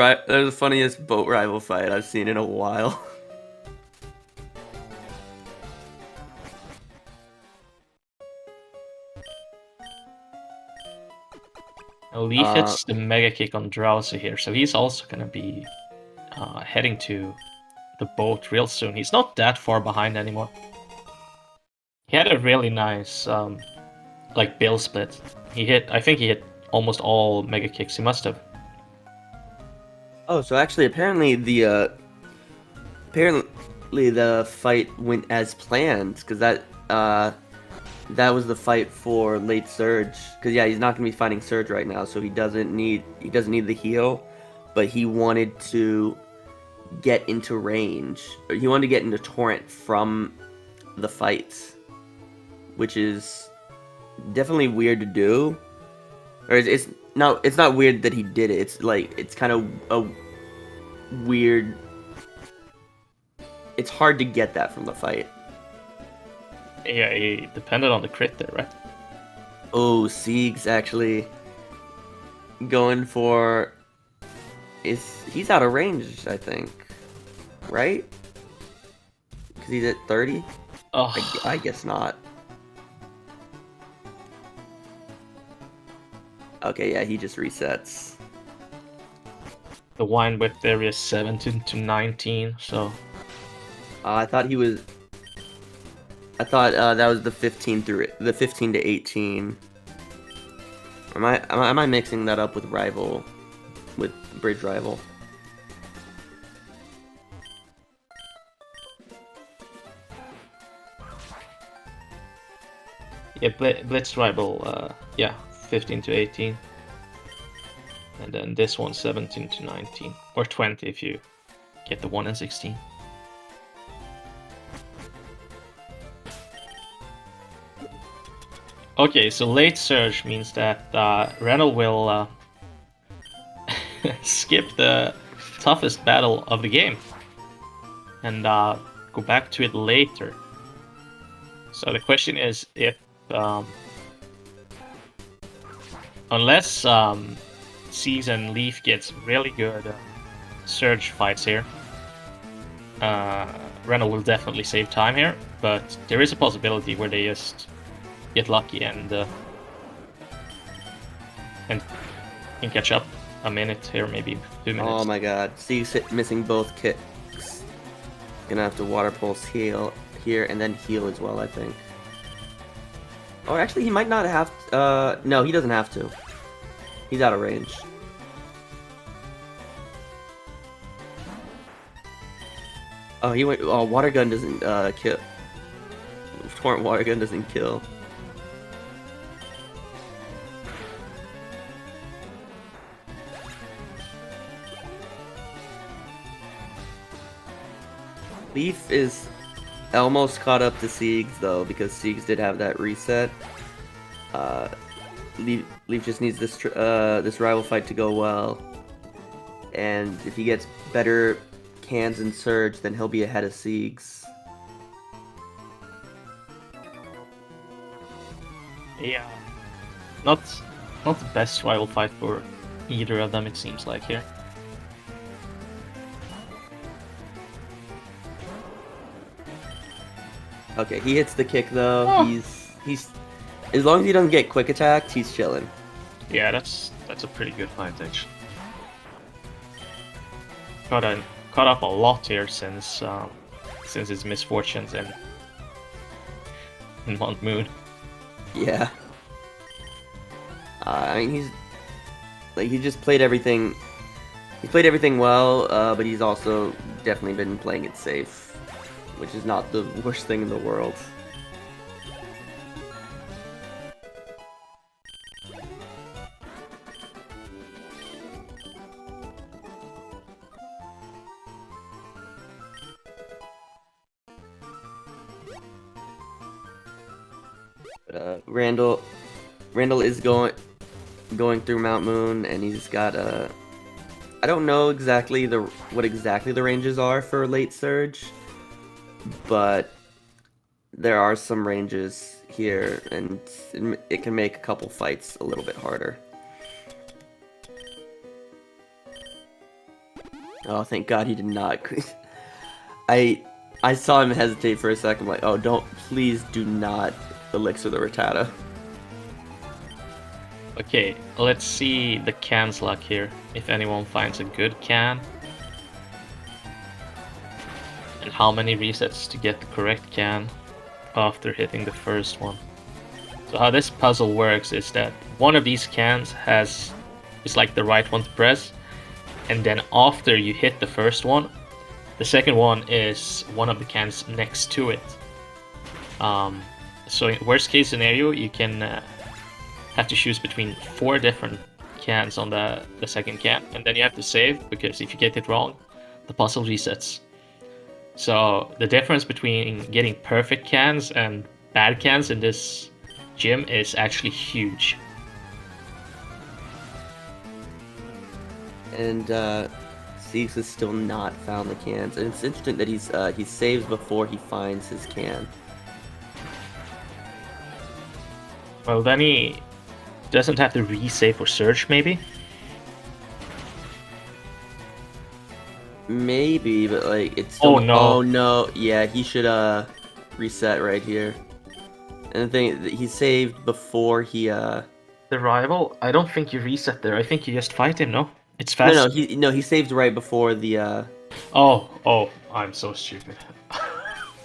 boat rival fight I've seen in a while. Leaf hits the Mega Kick on Drowsy here, so he's also gonna be heading to the boat real soon. He's not that far behind anymore. He had a really nice like bill split. I think he hit almost all Mega Kicks. He must have. Oh, so actually, apparently the fight went as planned, because that was the fight for late Surge. Because yeah, he's not gonna be fighting Surge right now, so he doesn't need the heal, but he wanted to get into range, or he wanted to get into Torrent from the fights, which is definitely weird to do. Or it's not weird that he did it. It's like it's kind of a weird. It's hard to get that from the fight. Yeah, he depended on the crit there, right? Oh, Ceegs actually going for he's out of range, I think, right? Because he's at 30. Oh, I guess not. Okay, yeah, he just resets. The wine whip there is 17 to 19, so. I thought that was the 15 to 18. Am I mixing that up with Bridge Rival? Yeah, Blitz Rival, yeah, 15 to 18. And then this one 17 to 19. Or 20 if you get the 1 and 16. Okay, so late surge means that Randall will skip the toughest battle of the game and go back to it later. So the question is if unless Ceegs and Leaf gets really good surge fights here, Randall will definitely save time here, but there is a possibility where they just get lucky and can catch up a minute here, maybe 2 minutes. Oh my god, Ceegs missing both kicks. Gonna have to water pulse heal here and then heal as well, I think. Or actually, he might not have to, no, he doesn't have to. He's out of range. Oh, he went. Oh, water gun doesn't kill. Torrent water gun doesn't kill. Leaf is almost caught up to Ceegs though, because Ceegs did have that reset. Leaf just needs this this rival fight to go well, and if he gets better cans and Surge, then he'll be ahead of Ceegs. Yeah, not the best rival fight for either of them, it seems like here. Okay, he hits the kick though. Oh. He's as long as he doesn't get quick attacked, he's chilling. Yeah, that's a pretty good fight actually. Caught up a lot here since his misfortunes in Mount Moon. Yeah. I mean, he just played everything. He's played everything well, but he's also definitely been playing it safe, which is not the worst thing in the world. Randall is going through Mount Moon, and he's got I don't know exactly what exactly the ranges are for late surge, but there are some ranges here, and it can make a couple fights a little bit harder. Oh, thank God he did not. I saw him hesitate for a second, like, oh, please do not elixir the Rattata. Okay, let's see the can's luck here, if anyone finds a good can. And how many resets to get the correct can after hitting the first one. So how this puzzle works is that one of these cans is like the right one to press, and then after you hit the first one, the second one is one of the cans next to it. So in worst case scenario, you can have to choose between 4 different cans on the second can, and then you have to save, because if you get it wrong, the puzzle resets. So the difference between getting perfect cans and bad cans in this gym is actually huge. And Ceegs has still not found the cans, and it's interesting that he saves before he finds his can. Well, then he doesn't have to resave or search, maybe? Maybe, but like it's still. Oh no! Oh no! Yeah, he should reset right here. And the thing, he saved before he The rival? I don't think you reset there. I think you just fight him. No, it's fast. he saved right before the Oh, I'm so stupid.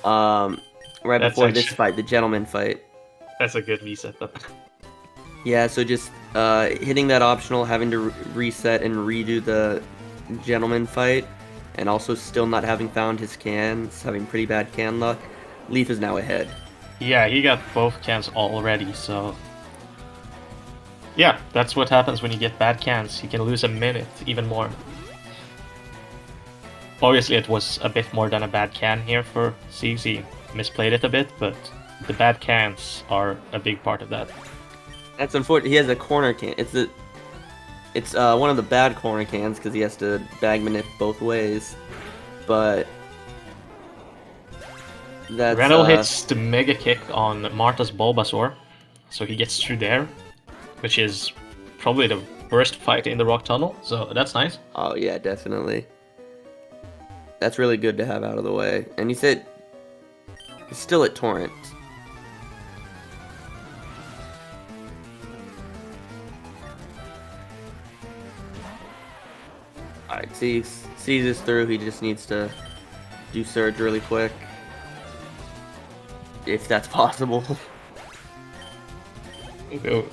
right before this fight, the gentleman fight. That's a good reset though. Yeah, so just hitting that optional, having to reset and redo the gentleman fight, and also still not having found his cans, having pretty bad can luck. Leaf is now ahead. Yeah, he got both cans already, so... Yeah, that's what happens when you get bad cans. You can lose a minute, even more. Obviously, it was a bit more than a bad can here for Ceegs. He misplayed it a bit, but the bad cans are a big part of that. That's unfortunate. He has a corner can. It's one of the bad corner cans because he has to bag manip both ways. But that's Randall hits the mega kick on Marta's Bulbasaur, so he gets through there, which is probably the worst fight in the rock tunnel. So that's nice. Oh yeah, definitely. That's really good to have out of the way. And he said he's still at Torrent. Alright, sees this through. He just needs to do Surge really quick. If that's possible.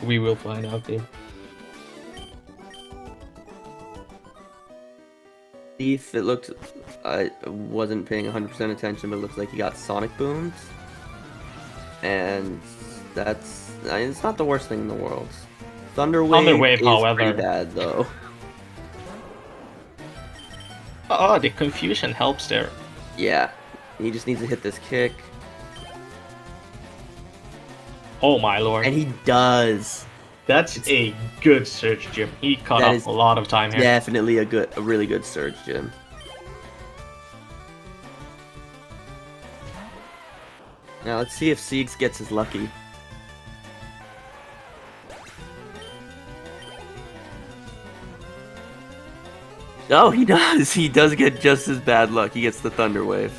We will find out, dude. Leaf, it looked, I wasn't paying 100% attention, but it looks like he got Sonic Booms. And that's, I mean, it's not the worst thing in the world. Thunder Wave Wave, is pretty however. bad, though. Oh, the confusion helps there. Yeah, he just needs to hit this kick. Oh my lord. And he does. That's a good surge, Jim. He cut That off is a lot of time here. definitely a really good surge, Jim. Now let's see if Ceegs gets his lucky. Oh, he does. He does get just as bad luck. He gets the Thunder Wave.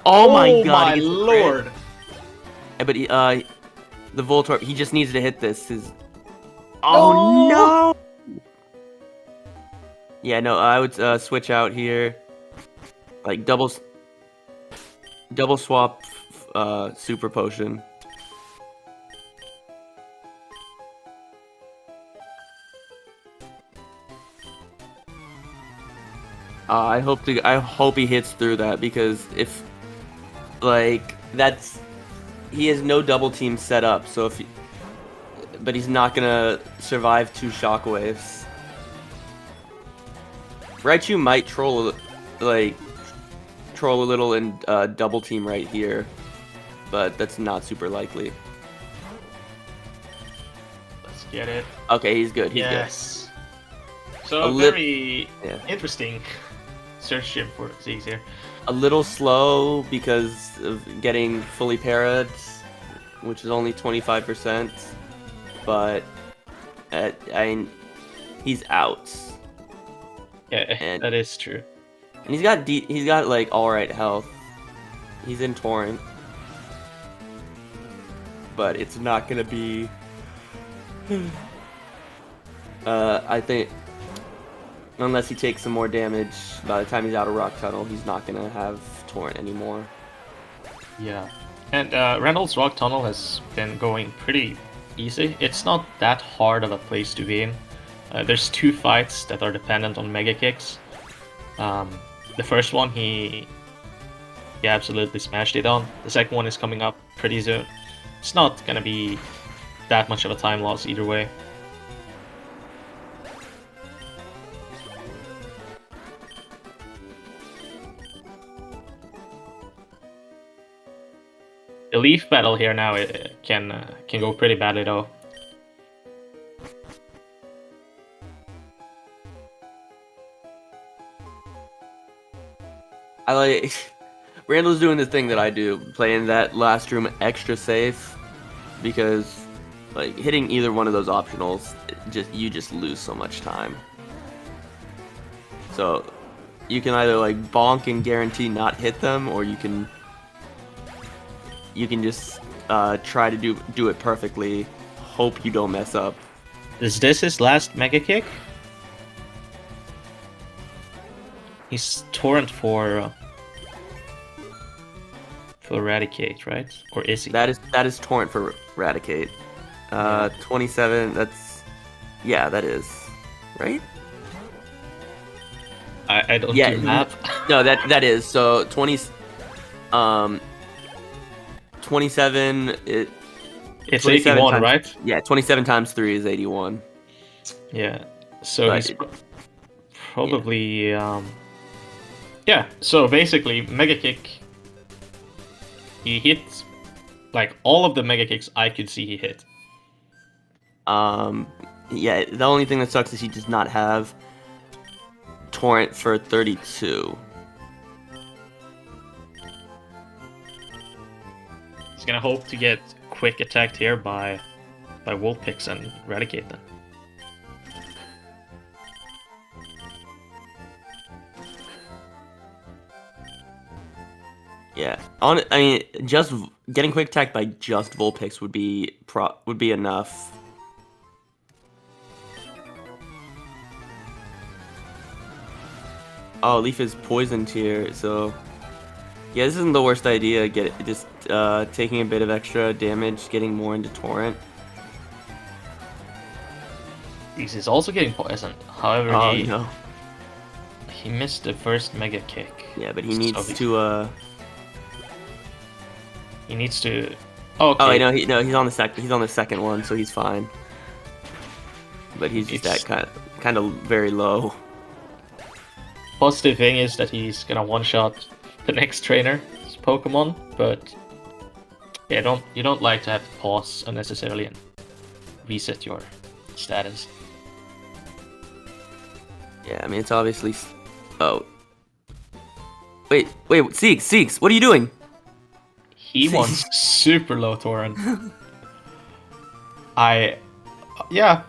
Oh my god, my he gets the lord. crit. But he, the Voltorb, he just needs to hit this. Oh no! Yeah, no, I would switch out here. Like double swap Super Potion. I hope he hits through that, because if like he has no double team set up, so but he's not gonna survive 2 shockwaves. Raichu might troll a little and double team right here, but that's not super likely. Let's get it. Okay, he's good. He's yes. Good. So very yeah. interesting search Jim for Ceegs here. A little slow because of getting fully parried, which is only 25%, but he's out. Yeah, and, that is true. And he's got like alright health. He's in Torrent, but it's not gonna be. I think unless he takes some more damage, by the time he's out of Rock Tunnel, he's not gonna have Torrent anymore. Yeah, and Randall's Rock Tunnel has been going pretty easy. It's not that hard of a place to be in. There's 2 fights that are dependent on Mega Kicks. The first one he absolutely smashed it on. The second one is coming up pretty soon. It's not gonna be that much of a time loss either way. The Leaf battle here now can go pretty badly though. I like Randall's doing the thing that I do, playing that last room extra safe, because like hitting either one of those optionals, you just lose so much time. So you can either like bonk and guarantee not hit them, or you can just try to do it perfectly, hope you don't mess up. Is this his last Mega Kick? He's Torrent for Eradicate, right? Or is he? That is Torrent for Eradicate. 27. Yeah, that is right. I don't do math. No, that is so 20. 27. It's 81, times, right? Yeah, 27 times 3 is 81. Yeah. So he's probably yeah. So basically, Mega Kick. He hit like all of the Mega Kicks I could see he hit. Yeah. The only thing that sucks is he does not have Torrent for 32. He's gonna hope to get quick attacked here by Vulpix and Eradicate them. Yeah, I mean, just getting quick attack by just Vulpix would be enough. Oh, Leaf is poisoned here, so yeah, this isn't the worst idea. Just taking a bit of extra damage, getting more into Torrent. He's also getting poisoned. However, oh no, He missed the first mega kick. Yeah, but he needs to. He needs to. Okay. Oh, no, he's on the second. He's on the second one, so he's fine. But he's just that kind of very low. Positive thing is that he's gonna one-shot the next trainer's Pokemon, but yeah, you don't like to have to pause unnecessarily and reset your status. Yeah, I mean it's obviously. Oh. Wait, Ceegs, what are you doing? He wants super low torrent. Yeah.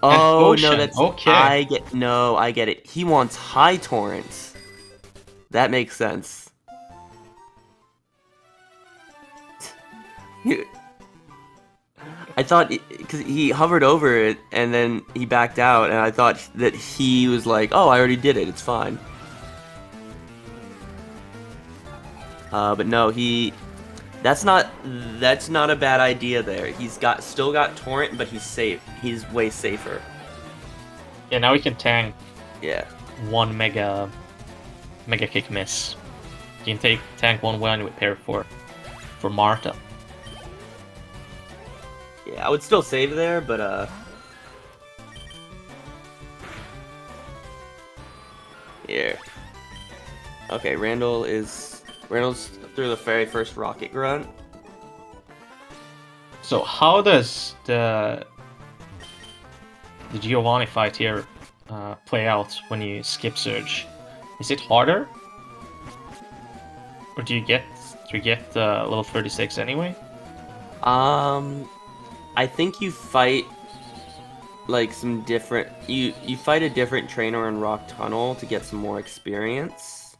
Oh no, that's okay. I get it. He wants high torrents. That makes sense. I thought because he hovered over it and then he backed out, and I thought that he was like, "Oh, I already did it. It's fine." But no, that's not a bad idea there. He's still got torrent, but he's safe. He's way safer. Yeah, now we can tank. Yeah. One mega kick miss. You can tank one when we pair for Marta. Yeah, I would still save there, but here. Okay, Randall's through the very first rocket grunt. So how does the Giovanni fight here play out when you skip Surge? Is it harder, or do you get level 36 anyway? I think you fight like some different. You fight a different trainer in Rock Tunnel to get some more experience.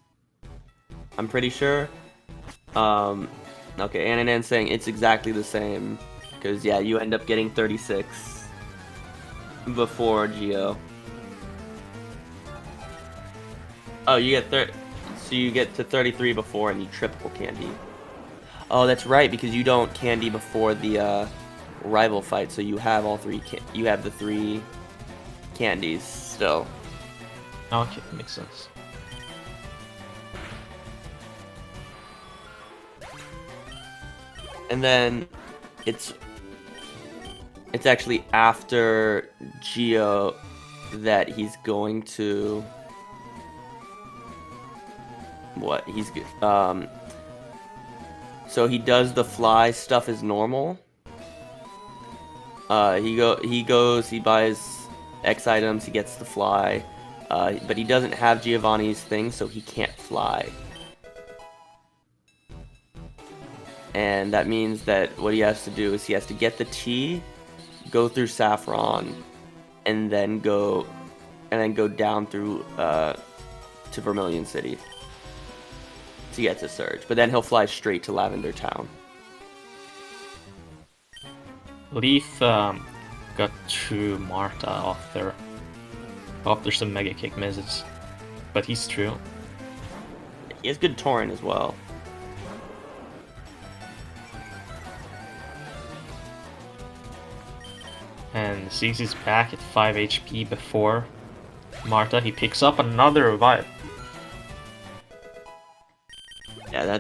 I'm pretty sure. Okay, Ananan's saying it's exactly the same, because yeah, you end up getting 36 before Geo. Oh, you get so you get to 33 before, and you triple candy. Oh, that's right, because you don't candy before the rival fight, so you have all three. You have the 3 candies still. Okay, makes sense. And then it's actually after Geo that he's going to what he's so he does the fly stuff as normal. He buys X items, he gets the fly, but he doesn't have Giovanni's thing, so he can't fly. And that means that what he has to do is he has to get the T, go through Saffron, and then go down through to Vermilion City to get to Surge. But then he'll fly straight to Lavender Town. Leaf got through Marta after some mega kick misses, but he's true. He has good torrent as well. And Ceegs is back at 5 HP before Marta. He picks up another revive. Yeah,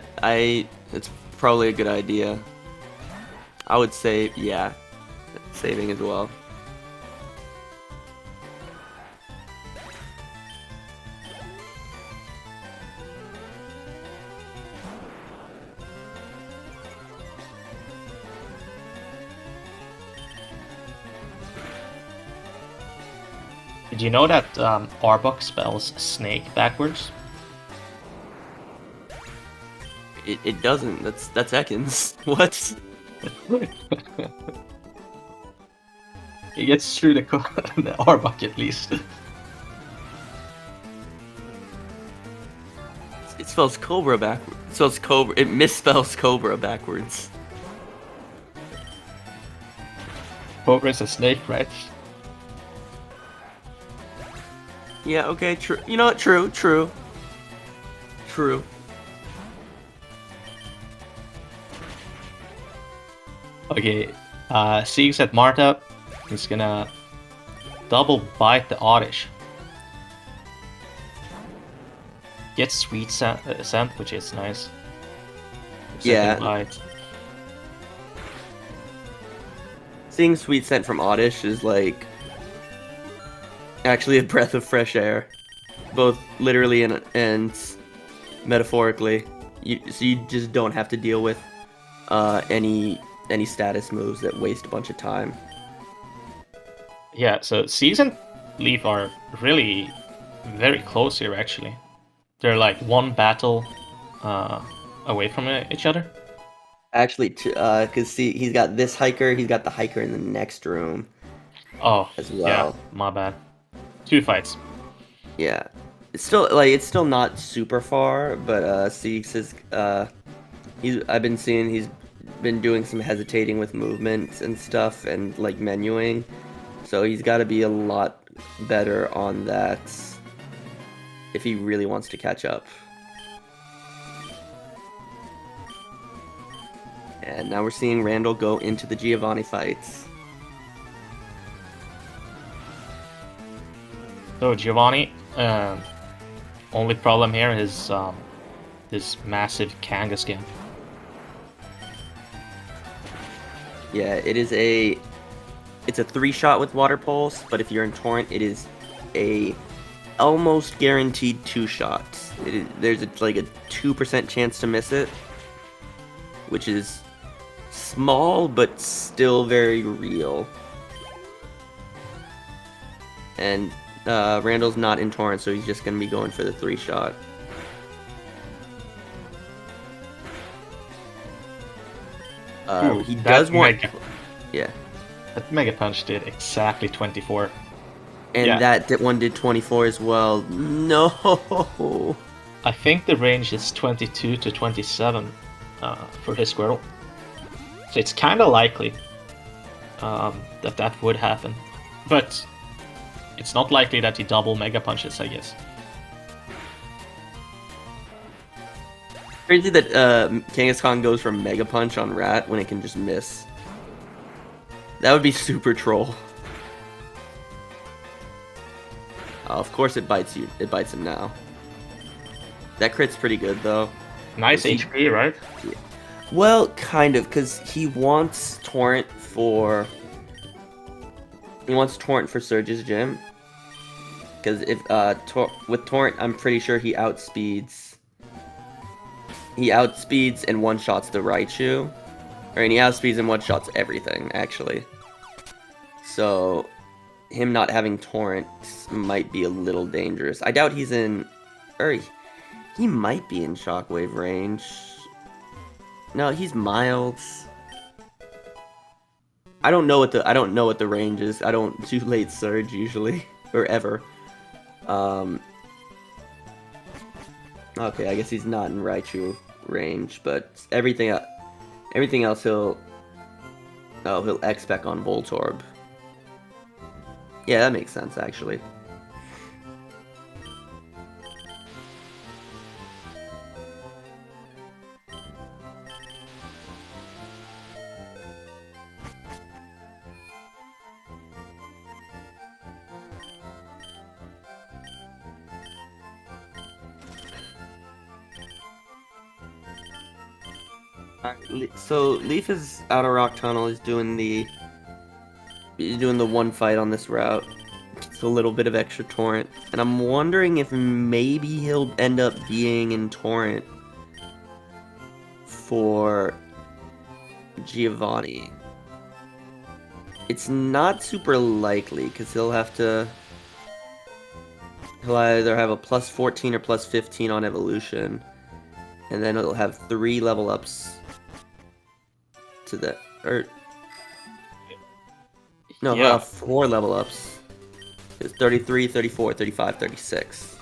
it's probably a good idea. I would say, yeah, saving as well. Did you know that Arbok spells snake backwards? It doesn't. That's Ekans. What? He gets through the Arbok at least. It spells Cobra backwards. It spells Cobra. It misspells Cobra backwards. Cobra is a snake, right? Yeah. Okay. True. You know what? True. Okay. Ceegs at Marta. He's gonna double bite the Oddish. gets sweet scent, which is nice. Yeah. Second bite. Seeing sweet scent from Oddish is like actually a breath of fresh air, both literally and metaphorically. So you just don't have to deal with any status moves that waste a bunch of time. Yeah, so Ceegs and Leaf are really very close here, actually. They're like one battle away from each other. Actually, because see, he's got this hiker, he's got the hiker in the next room Oh, as yeah, well. my bad. 2 fights. Yeah, it's still not super far, but Ceegs is I've been seeing he's been doing some hesitating with movements and stuff and like menuing, so he's got to be a lot better on that if he really wants to catch up. And now we're seeing Randall go into the Giovanni fights. So Giovanni, only problem here is this massive Kangaskhan. Game. Yeah, it's a 3-shot with Water Pulse, but if you're in Torrent, it is a almost guaranteed 2 shots. There's like a 2% chance to miss it, which is small but still very real. And Randall's not in Torrent, so he's just going to be going for the 3-shot. He does want... Yeah. That Mega Punch did exactly 24. And yeah. that one did 24 as well. No! I think the range is 22 to 27 for his Squirtle. So it's kind of likely that would happen. But it's not likely that he double Mega Punches, I guess. Crazy that Kangaskhan goes for Mega Punch on Rat when it can just miss. That would be super troll. Of course it bites you. It bites him now. That crit's pretty good though. Nice HP, right? Yeah. Well, kind of, because he wants Torrent for... He wants Torrent for Surge's Gym. Because if with Torrent, I'm pretty sure he outspeeds... He outspeeds and one-shots the Raichu. And he outspeeds and one-shots everything, actually. So, him not having Torrent might be a little dangerous. I doubt he's in... Or he might be in Shockwave range. No, he's miles. I don't know what the range is. I don't do late surge usually or ever. Okay, I guess he's not in Raichu range, but everything else he'll X-Spec on Voltorb. Yeah, that makes sense actually. So Leaf is out of Rock Tunnel. He's doing the one fight on this route. It's a little bit of extra Torrent, and I'm wondering if maybe he'll end up being in Torrent for Giovanni. It's not super likely because he'll either have a plus 14 or plus 15 on evolution, and then he'll have 3 level ups to that, or no, yeah. 4 level ups. It's 33, 34, 35, 36.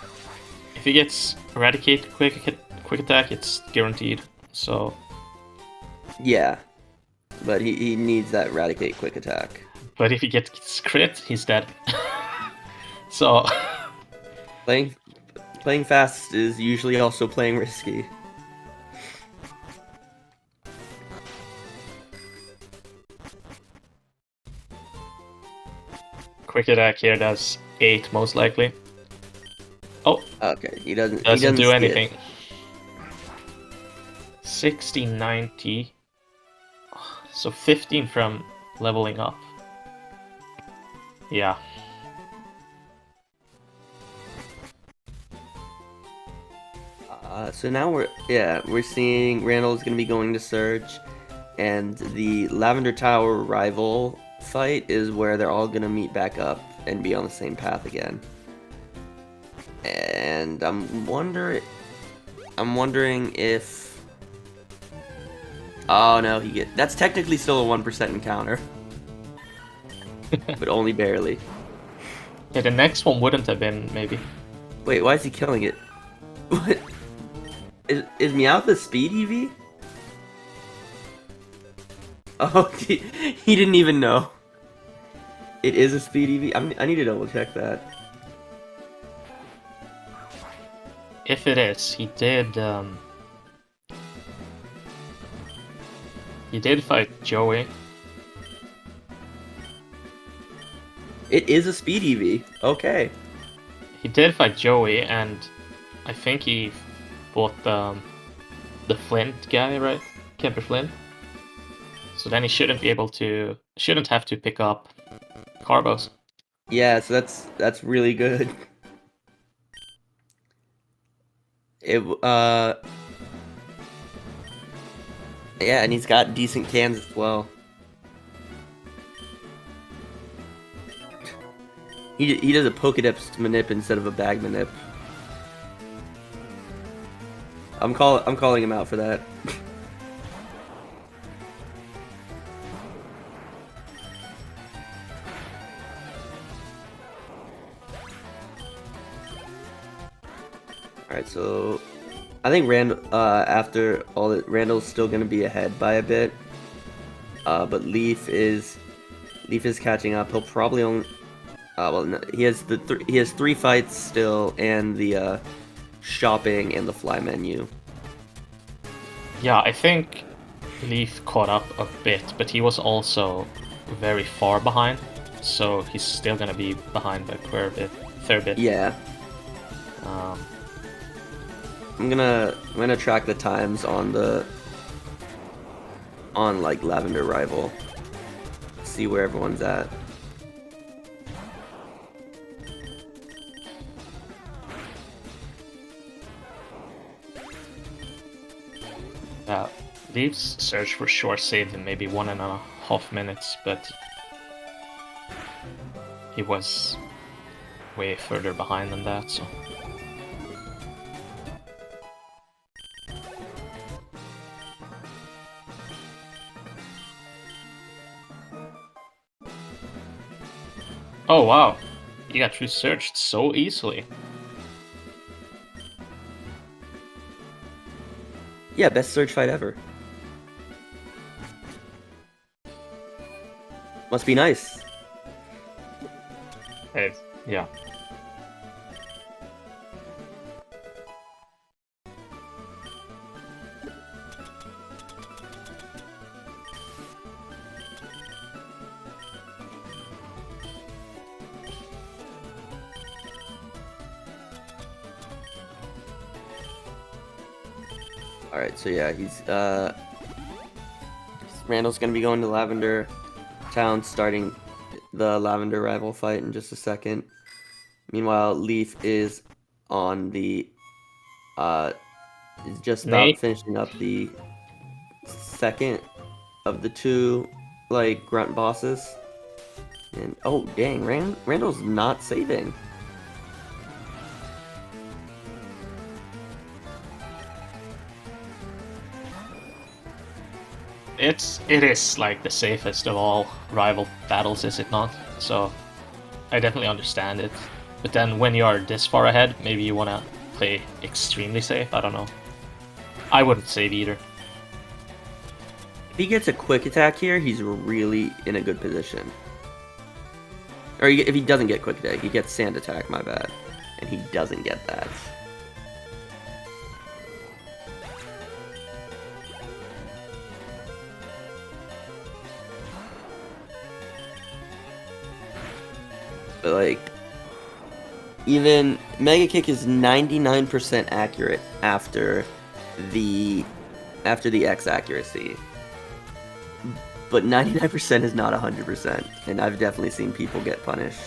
If he gets Eradicate quick attack, it's guaranteed. So yeah, but he needs that Eradicate quick attack. But if he gets crit, he's dead. So playing fast is usually also playing risky. quick attack here does 8 most likely. Oh, Okay, he doesn't Doesn't do see it. anything. 1690. So 15 from leveling up. Yeah. So now we're seeing Randall's gonna be going to Surge, and the Lavender Tower rival fight is where they're all gonna meet back up and be on the same path again. And I'm wondering if, oh no, that's technically still a 1% encounter, but only barely. Yeah, the next one wouldn't have been, maybe. Wait, why is he killing it? What? Is Meowth a speed EV? Oh, he didn't even know. It is a speed EV? I need to double check that. If it is, he did fight Joey. It is a speed EV. Okay. He did fight Joey, and I think he fought the Flint guy, right? Kemper Flint. So then he shouldn't have to pick up Carbos. Yeah, so that's really good. It yeah, and he's got decent cans as well. He does a Pokédex manip instead of a bag manip. I'm calling him out for that. Alright, so I think after all that, Randall's still gonna be ahead by a bit. But Leaf is catching up. He'll probably only well, no, he has he has 3 fights still, and the shopping and the fly menu. Yeah, I think Leaf caught up a bit, but he was also very far behind, so he's still gonna be behind by a fair bit. Yeah. I'm gonna track the times on like Lavender Rival. See where everyone's at. Leaf's search for sure saved him maybe 1.5 minutes, but he was way further behind than that, so. Oh wow, you got through searched so easily. Yeah, best search fight ever. Must be nice. Hey, yeah. Alright, so yeah, Randall's gonna be going to Lavender Town, starting the Lavender rival fight in just a second. Meanwhile, Leaf is on the is just about finishing up the second of the 2 like grunt bosses. And oh dang, Randall's not saving. It is like the safest of all rival battles, is it not? So I definitely understand it. But then when you are this far ahead, maybe you want to play extremely safe. I don't know. I wouldn't save either. If he gets a quick attack here, he's really in a good position. Or if he doesn't get quick attack, he gets sand attack, my bad. And he doesn't get that. But like, Even Mega Kick is 99% accurate after the X accuracy. But 99% is not 100%, and I've definitely seen people get punished.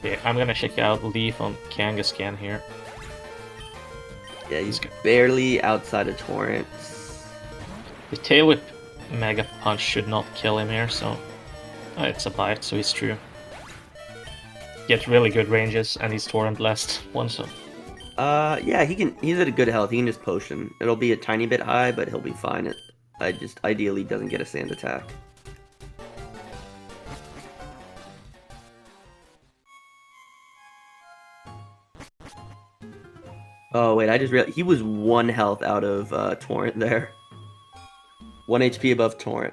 Okay, I'm gonna check out Leaf on Kangaskhan here. Yeah, he's barely outside of Torrents. The Tail Whip Mega Punch should not kill him here, so... it's a bite, so he's true. Gets really good ranges, and he's Torrent last one, so... yeah, he's at a good health. He can just potion. It'll be a tiny bit high, but he'll be fine. I just ideally doesn't get a sand attack. Oh wait, I just realized he was 1 health out of Torrent there. 1 HP above Torrent.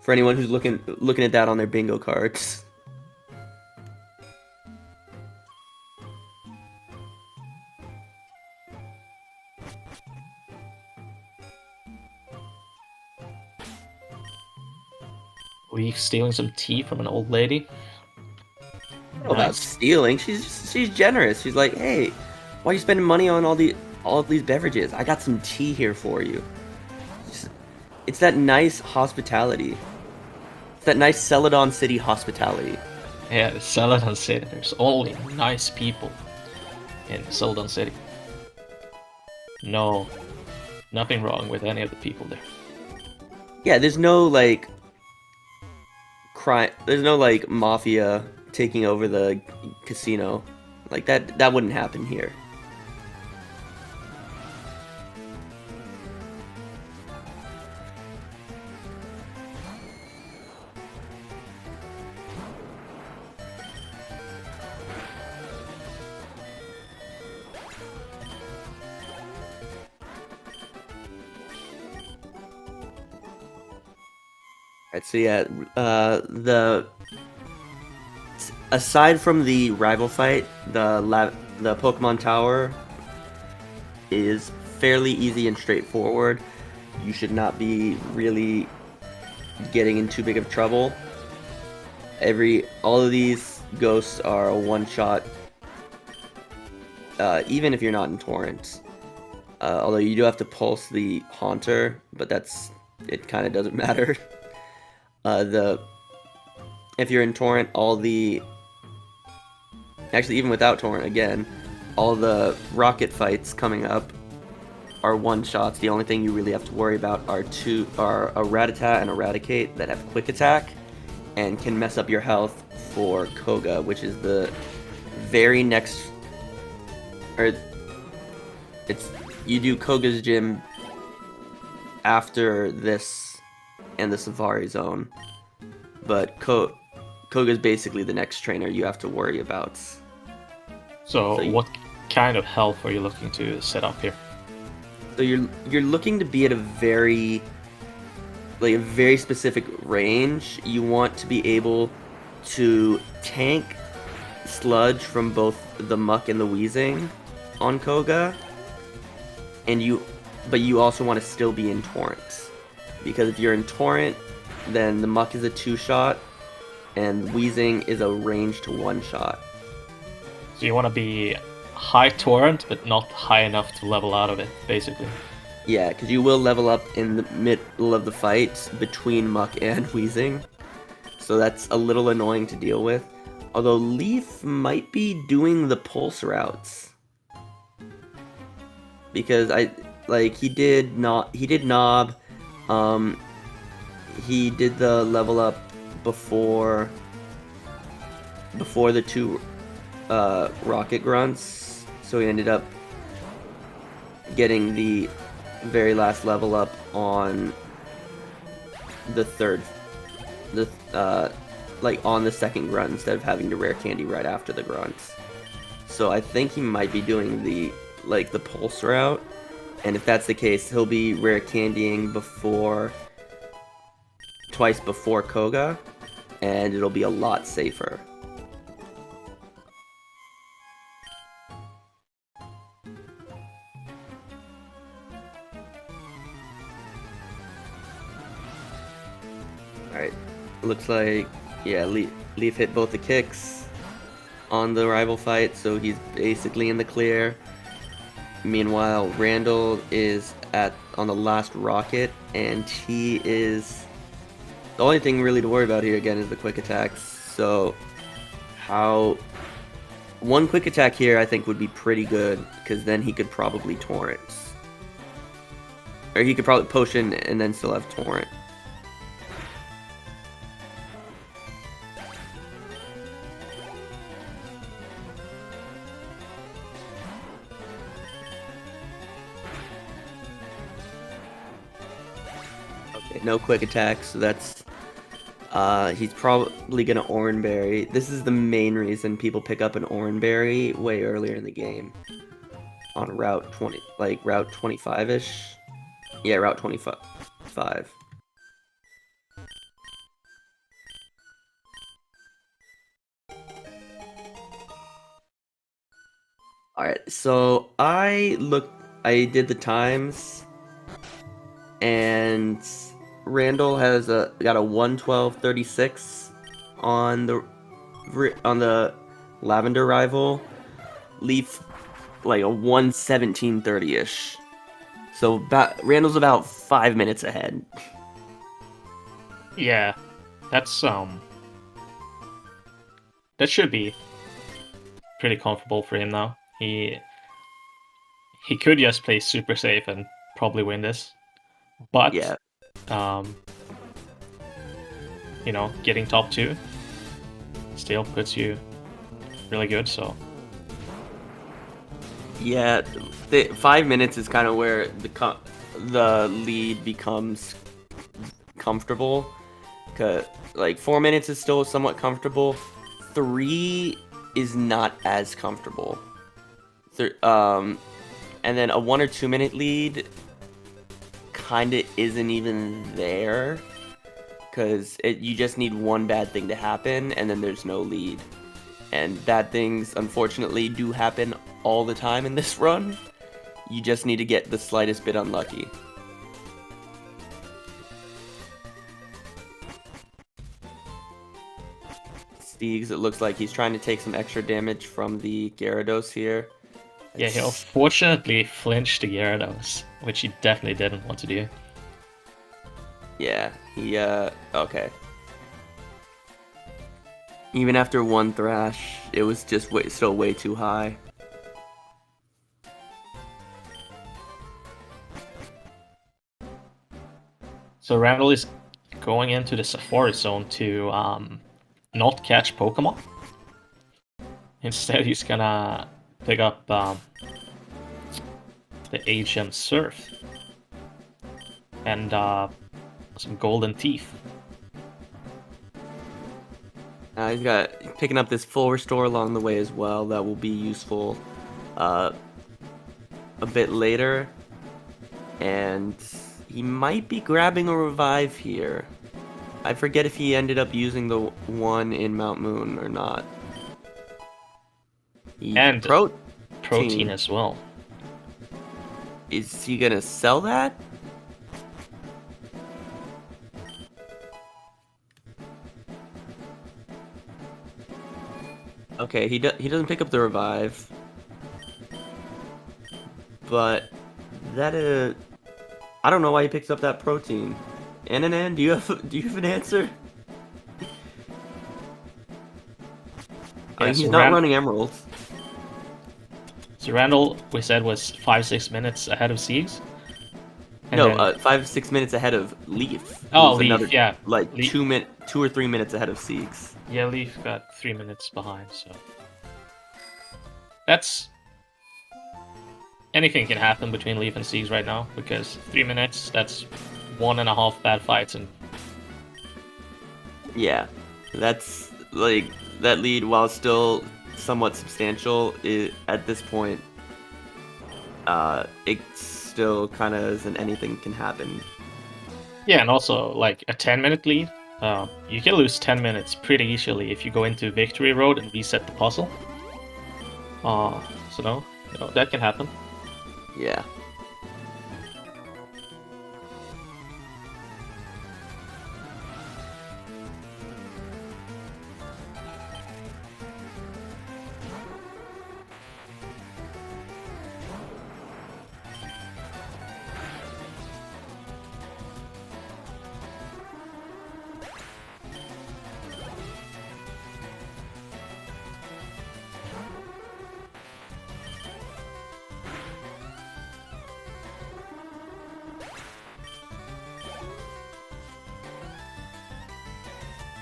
For anyone who's looking at that on their bingo cards. Leaf stealing some tea from an old lady. About Nice. stealing, she's generous. She's like, hey, why are you spending money on all of these beverages? I got some tea here for you. It's that nice hospitality. It's that nice Celadon City hospitality. Yeah, Celadon City. There's only nice people in Celadon City. No, nothing wrong with any of the people there. Yeah, there's no like crime. There's no like mafia taking over the casino. Like that wouldn't happen here. Alright, so yeah, aside from the rival fight, the Pokemon Tower is fairly easy and straightforward. You should not be really getting in too big of trouble. All of these ghosts are a one-shot, even if you're not in Torrent. Although you do have to pulse the Haunter, but it kind of doesn't matter. If you're in Torrent, actually even without Torrent, again, all the rocket fights coming up are one-shots. The only thing you really have to worry about are a Rattata and Eradicate that have quick attack and can mess up your health for Koga, which is the very next, you do Koga's gym after this and the Safari Zone, but Koga's basically the next trainer you have to worry about. So what kind of health are you looking to set up here? So you're looking to be at a very specific range. You want to be able to tank Sludge from both the Muck and the Weezing on Koga, but you also want to still be in Torrent, because if you're in Torrent, then the Muck is a 2-shot, and Weezing is a range to 1-shot. So you want to be high Torrent, but not high enough to level out of it, basically. Yeah, because you will level up in the middle of the fight between Muck and Weezing, so that's a little annoying to deal with. Although Leaf might be doing the pulse routes, because he did Knob, he did the level up before the 2 rocket grunts, so he ended up getting the very last level up on the on the second grunt instead of having to rare candy right after the grunts. So I think he might be doing the pulse route, and if that's the case, he'll be rare candying twice before Koga, and it'll be a lot safer. looks like, yeah, Leaf hit both the kicks on the rival fight, so he's basically in the clear. Meanwhile, Randall is on the last rocket, and he is... The only thing really to worry about here, again, is the quick attacks. So, one quick attack here, I think, would be pretty good, because then he could probably torrent. Or he could probably potion and then still have torrent. Okay, no quick attack, so that's... he's probably gonna Oranberry. This is the main reason people pick up an Oranberry way earlier in the game. On Route 20, like Route 25-ish. Yeah, Route 25. Alright, so I did the times, and Randall has got a 1:12:36 on the Lavender rival. Leaf like a 1:17:30-ish. So Randall's about 5 minutes ahead. Yeah, that's that should be pretty comfortable for him now. He could just play super safe and probably win this, but Yeah. You know, getting top 2 still puts you really good. So yeah, 5 minutes is kind of where the lead becomes comfortable. Cause like 4 minutes is still somewhat comfortable. 3 is not as comfortable. And then a 1 or 2 minute lead kind of isn't even there, because you just need one bad thing to happen, and then there's no lead. And bad things, unfortunately, do happen all the time in this run. You just need to get the slightest bit unlucky. Ceegs, it looks like he's trying to take some extra damage from the Gyarados here. yeah, he unfortunately flinched the Gyarados, which he definitely didn't want to do. Yeah, okay. Even after one thrash, it was just still way too high. So Randall is going into the Safari Zone to not catch Pokemon. Instead, he's gonna pick up the HM Surf and some Golden Teeth. He's picking up this full restore along the way as well. That will be useful a bit later. And he might be grabbing a revive here. I forget if he ended up using the one in Mount Moon or not. And protein as well. Is he gonna sell that? Okay, he doesn't pick up the revive, but that I don't know why he picks up that protein. Ananan, do you have an answer? I mean, he's not running emeralds. So Randall, we said, was 5-6 minutes ahead of Ceegs. No, 5-6 minutes ahead of Leaf. Oh, Leaf, yeah. Like Leaf. 2 or 3 minutes ahead of Ceegs. Yeah, Leaf got 3 minutes behind, so that's... Anything can happen between Leaf and Ceegs right now, because 3 minutes, that's 1.5 bad fights, and... Yeah, that's, like, that lead, while still somewhat substantial, at this point, it still kind of isn't anything can happen. Yeah, and also, like, a 10-minute lead, you can lose 10 minutes pretty easily if you go into Victory Road and reset the puzzle. So no, that can happen. Yeah.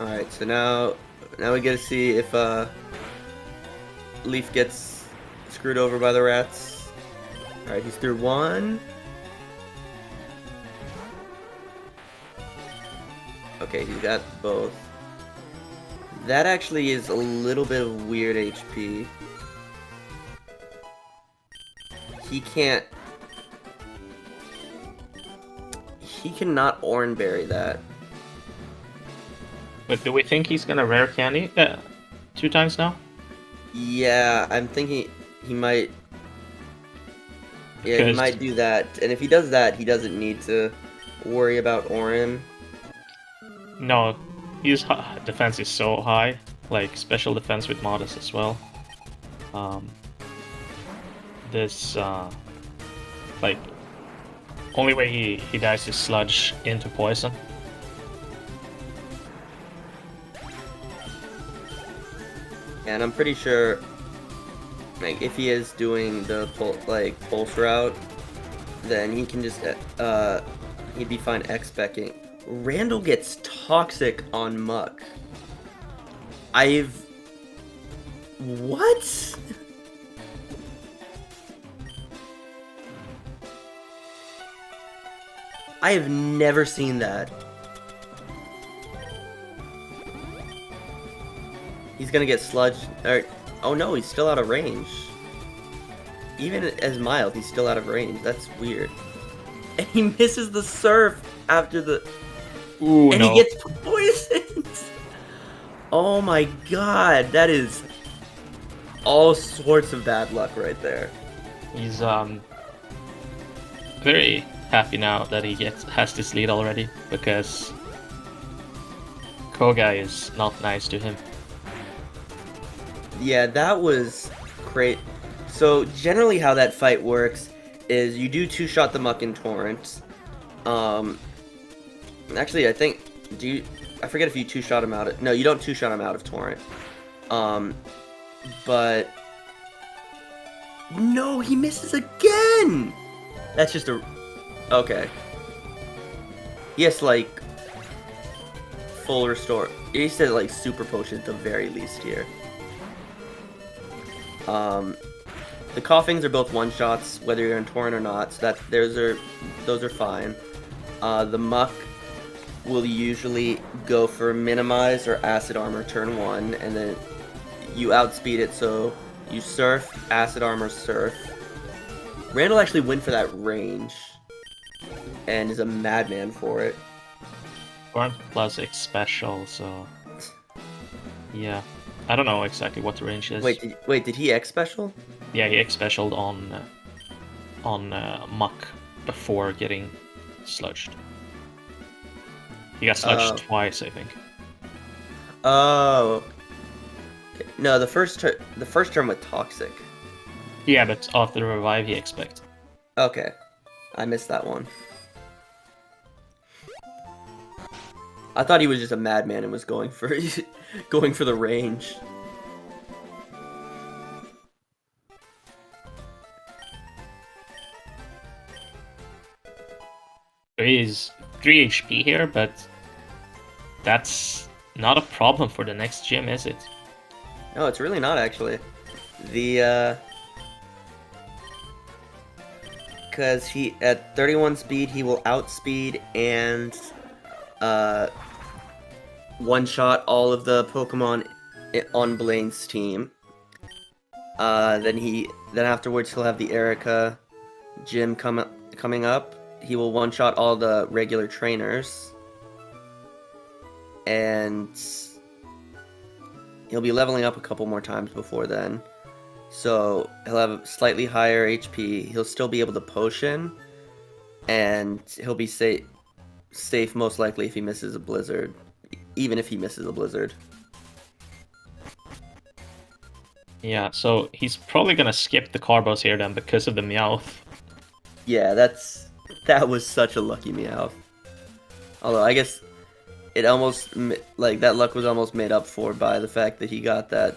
Alright, so now we get to see if Leaf gets screwed over by the rats. Alright, he's through one. Okay, he got both. That actually is a little bit of weird HP. He can't... He cannot Oranberry that. But do we think he's gonna rare candy 2 times now? Yeah, I'm thinking he might... Yeah, he Because- might do that. And if he does that, he doesn't need to worry about Orin. No, his defense is so high, like special defense with Modest as well. This, like, only way he dies is sludge into poison. And I'm pretty sure, like, if he is doing the pulse route, then he can just he'd be fine X-specking. Randall gets toxic on Muck. What? I have never seen that. He's gonna get sludged. Oh no, he's still out of range. Even as mild, he's still out of range. That's weird. And he misses the surf after the... Ooh, and no. he gets poisoned! Oh my god, that is all sorts of bad luck right there. He's very happy now that he has this lead already, because Koga is not nice to him. Yeah, that was great. So generally how that fight works is you do two-shot the Muck in Torrent. Actually, I think, I forget if you two-shot him out of... No, you don't two-shot him out of Torrent. But... No, he misses again! That's just a... Okay. Yes, like... Full restore. He said, like, super potion at the very least here. The coughings are both one-shots, whether you're in Torrent or not, so those are fine. The Muck will usually go for Minimize or Acid Armor turn 1, and then you outspeed it, so you Surf, Acid Armor, Surf. Randall actually went for that range, and is a madman for it. Torrent plus X special, so... Yeah. I don't know exactly what the range is. Wait, did he X special? Yeah, he X specialed on Muck before getting sludged. He got sludged twice, I think. Oh. Okay. No, the first turn with Toxic. Yeah, but after the revive, he expect. Okay, I missed that one. I thought he was just a madman and was going for the range. There is 3 HP here, but that's not a problem for the next gym, is it? No, it's really not actually. Because he at 31 speed he will outspeed and one-shot all of the Pokemon on Blaine's team. Then afterwards he'll have the Erica gym coming up. He will one-shot all the regular trainers. And he'll be leveling up a couple more times before then. So he'll have slightly higher HP. He'll still be able to potion. And he'll be safe most likely if he misses a blizzard. Even if he misses a blizzard. Yeah, so he's probably gonna skip the Carbos here then because of the Meowth. Yeah, that was such a lucky Meowth. Although I guess it almost, like, that luck was almost made up for by the fact that he got that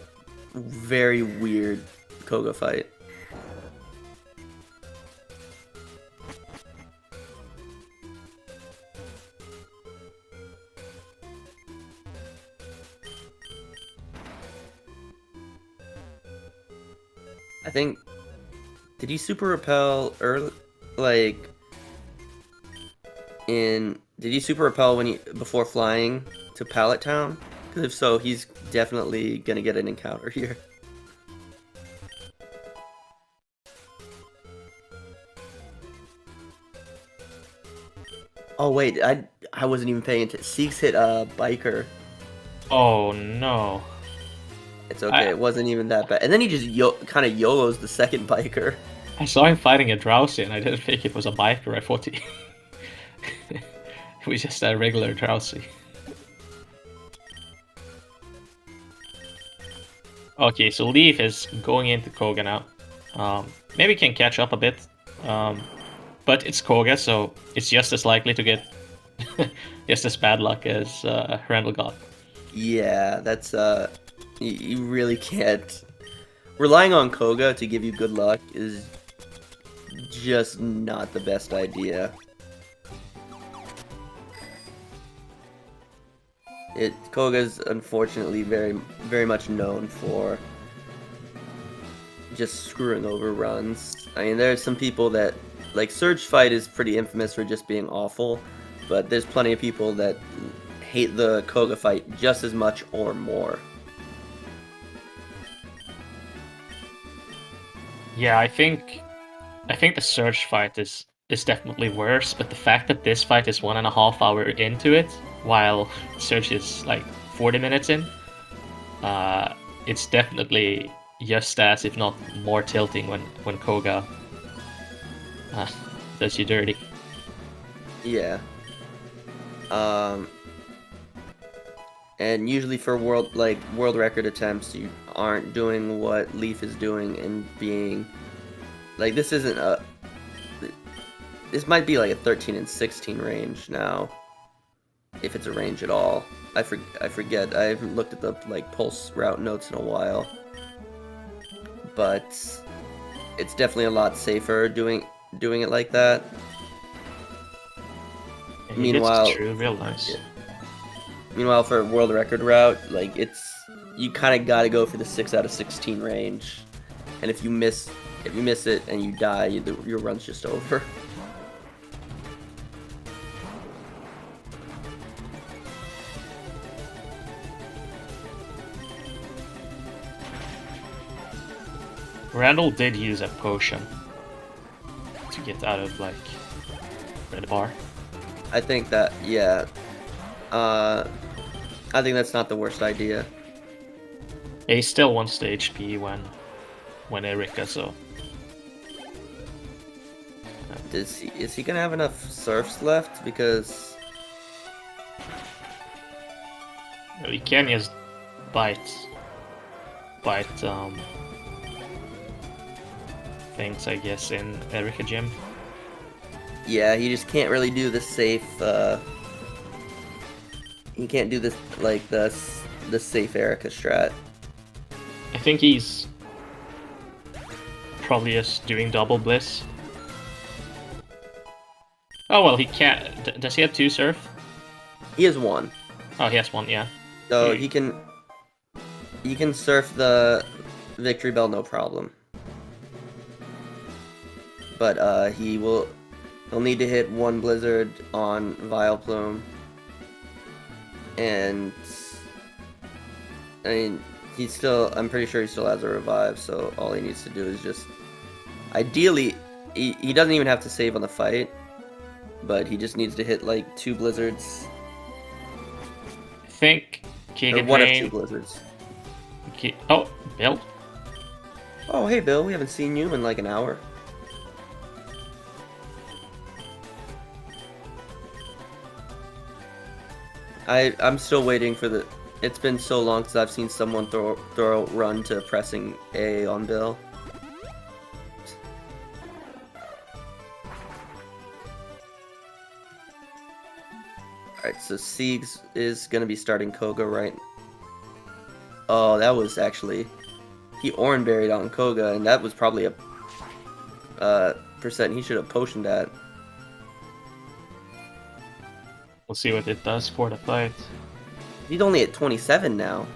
very weird Koga fight. I think... Did he super repel early? Like... Did he super repel before flying to Pallet Town? Because if so, he's definitely gonna get an encounter here. Oh wait, I wasn't even paying attention. Ceegs hit a biker. Oh no. It's okay, it wasn't even that bad. And then he just kind of YOLOs the second biker. I saw him fighting a Drowsy and I didn't think it was a biker. I thought he... it was just a regular Drowsy. Okay, so Leaf is going into Koga now. Maybe can catch up a bit. But it's Koga, so it's just as likely to get just as bad luck as Randall got. Yeah, that's you really can't. Relying on Koga to give you good luck is just not the best idea. Koga's unfortunately very much known for just screwing over runs. I mean, there's some people that, like, Surge Fight is pretty infamous for just being awful, but there's plenty of people that hate the Koga fight just as much or more. Yeah, I think the Surge fight is definitely worse, but the fact that this fight is 1.5 hours into it, while Surge is like 40 minutes in, it's definitely just as, if not more, tilting when Koga does you dirty. Yeah. And usually for world record attempts, you aren't doing what Leaf is doing and being like, this isn't a... This might be like a 13 and 16 range now, if it's a range at all. I forget. I haven't looked at the pulse route notes in a while, but it's definitely a lot safer doing it like that. And Meanwhile, it's true, real nice. Yeah. Meanwhile, for a world record route, like, you kind of got to go for the 6 out of 16 range, and if you miss it and you die, your run's just over. Randall did use a potion to get out of, like, red bar. I think that, yeah. I think that's not the worst idea. He still wants the HP when Erika, so... Is he gonna have enough surfs left? Because... He can just bite things, I guess, in Erika Gym. Yeah, he just can't really do the safe, he can't do this, like, the safe Erika strat. I think he's probably just doing double bliss. Oh well, he can't. Does he have 2 surf? He has 1. Oh, he has 1, yeah. So he can surf the Victory Bell no problem. But he'll need to hit 1 Blizzard on Vileplume. And I mean, I'm pretty sure he still has a revive, so all he needs to do is just, ideally, he doesn't even have to save on the fight, but he just needs to hit like 2 Blizzards. I think Or 1 of 2 Blizzards. Oh, Bill. Oh, hey Bill, we haven't seen you in like an hour. I'm still waiting for the... It's been so long since I've seen someone throw run to pressing A on Bill. Alright, so Ceegs is going to be starting Koga right... Oh, that was actually... He Oran Berried on Koga, and that was probably a percent he should have potioned at. We'll see what it does for the fight. He's only at 27 now.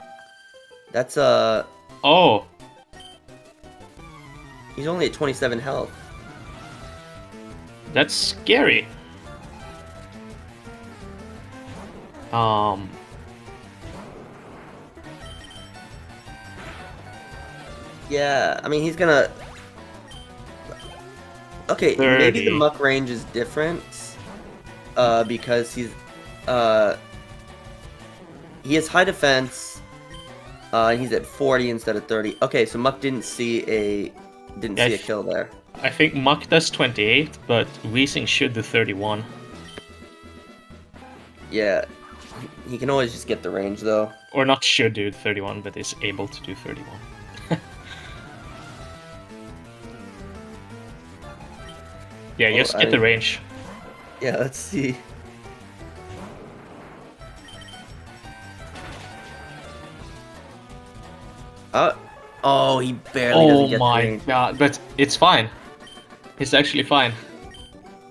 That's Oh! He's only at 27 health. That's scary. Yeah, I mean, he's gonna... Okay, 30. maybe the muck range is different, because he has high defense, he's at 40 instead of 30. Okay, so muck didn't see a kill there. I think Muck does 28, but Weezing should do 31. Yeah, he can always just get the range, though. Or not should do 31, but is able to do 31. Yeah, just get the range. Yeah, let's see. Oh, he barely doesn't get the range. Oh my god, but it's fine. It's actually fine.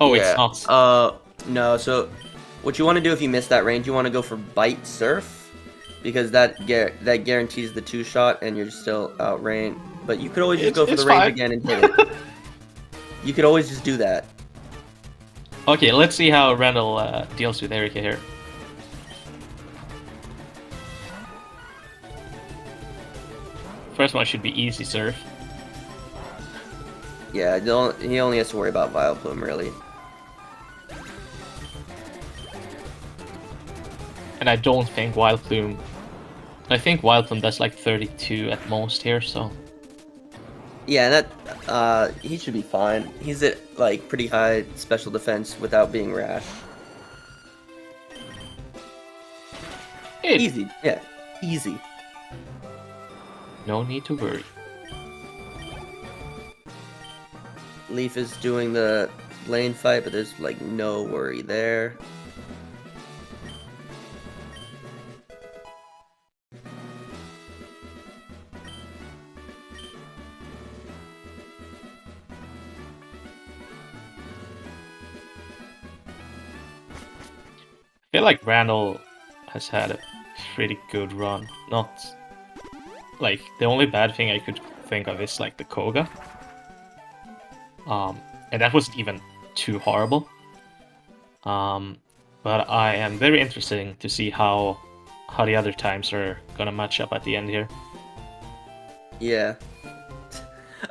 Oh, Yeah. it's not. No, so what you want to do if you miss that range, you want to go for Bite Surf, because that guarantees the 2-shot and you're still outrange. But you could always just go for the range again and hit it. You could always just do that. Okay, let's see how Randall deals with Erika here. First one should be easy surf. Yeah, he only has to worry about Vileplume, really. And I don't think Vileplume... I think Vileplume does like 32 at most here, so... Yeah, that he should be fine. He's at like pretty high special defense without being rash. Easy, yeah, easy. No need to worry. Leaf is doing the lane fight, but there's like no worry there. I feel like Randall has had a pretty good run. Not... Like, the only bad thing I could think of is like the Koga. And that wasn't even too horrible. But I am very interested to see how the other times are gonna match up at the end here. Yeah.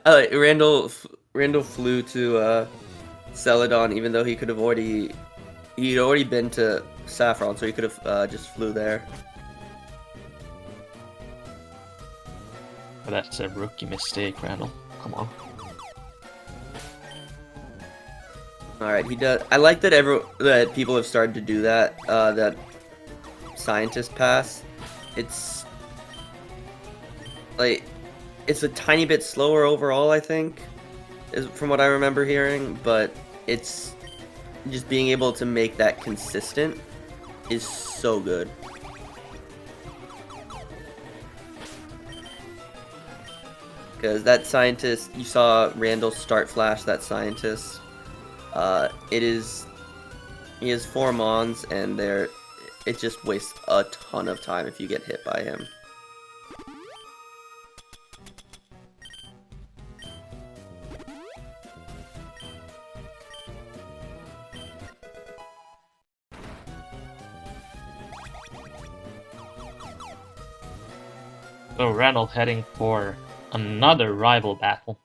Randall flew to Celadon, even though he could have he'd already been to Saffron, so he could have just flew there. But that's a rookie mistake, Randall. Come on. Alright, he does. I like that that people have started to do that, that scientist pass. It's like, it's a tiny bit slower overall, I think, from what I remember hearing, but it's just being able to make that consistent is so good. Because that scientist, you saw Randall start flash that scientist. He has 4 Mons, and it just wastes a ton of time if you get hit by him. So Randall heading for another rival battle.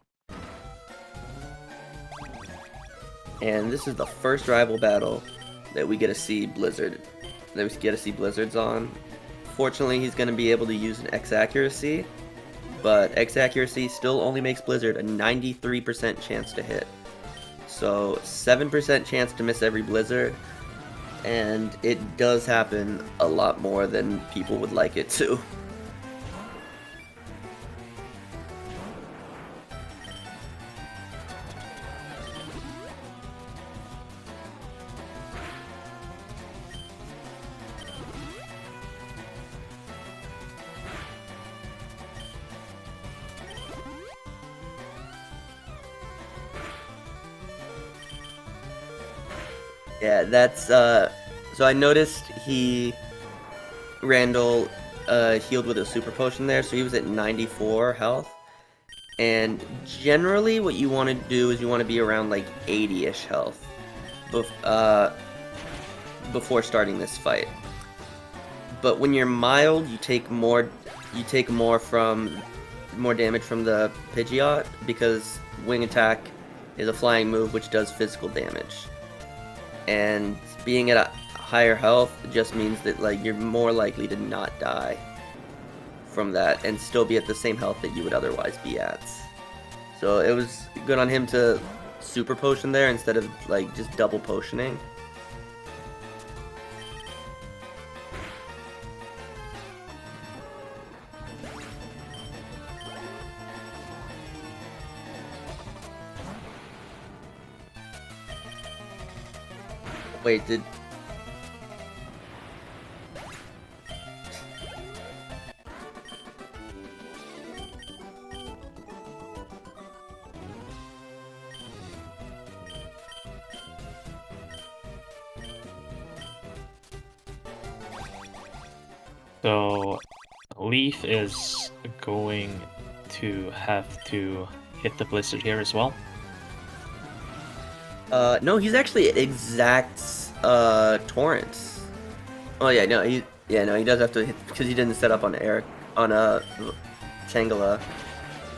And this is the first rival battle that we get to see Blizzards on. Fortunately, he's going to be able to use an X accuracy, but X accuracy still only makes Blizzard a 93% chance to hit. So 7% chance to miss every Blizzard, and it does happen a lot more than people would like it to. Yeah, that's, so I noticed Randall, healed with a super potion there, so he was at 94 health. And generally what you want to do is you want to be around like 80-ish health before starting this fight. But when you're mild, you take more damage from the Pidgeot because Wing Attack is a flying move which does physical damage. And being at a higher health just means that like you're more likely to not die from that and still be at the same health that you would otherwise be at. So it was good on him to super potion there instead of like just double potioning. Wait, did... So Leaf is going to have to hit the Blizzard here as well. No, he's actually at exact torrents. Oh yeah, no, he does have to hit because he didn't set up on Tangela,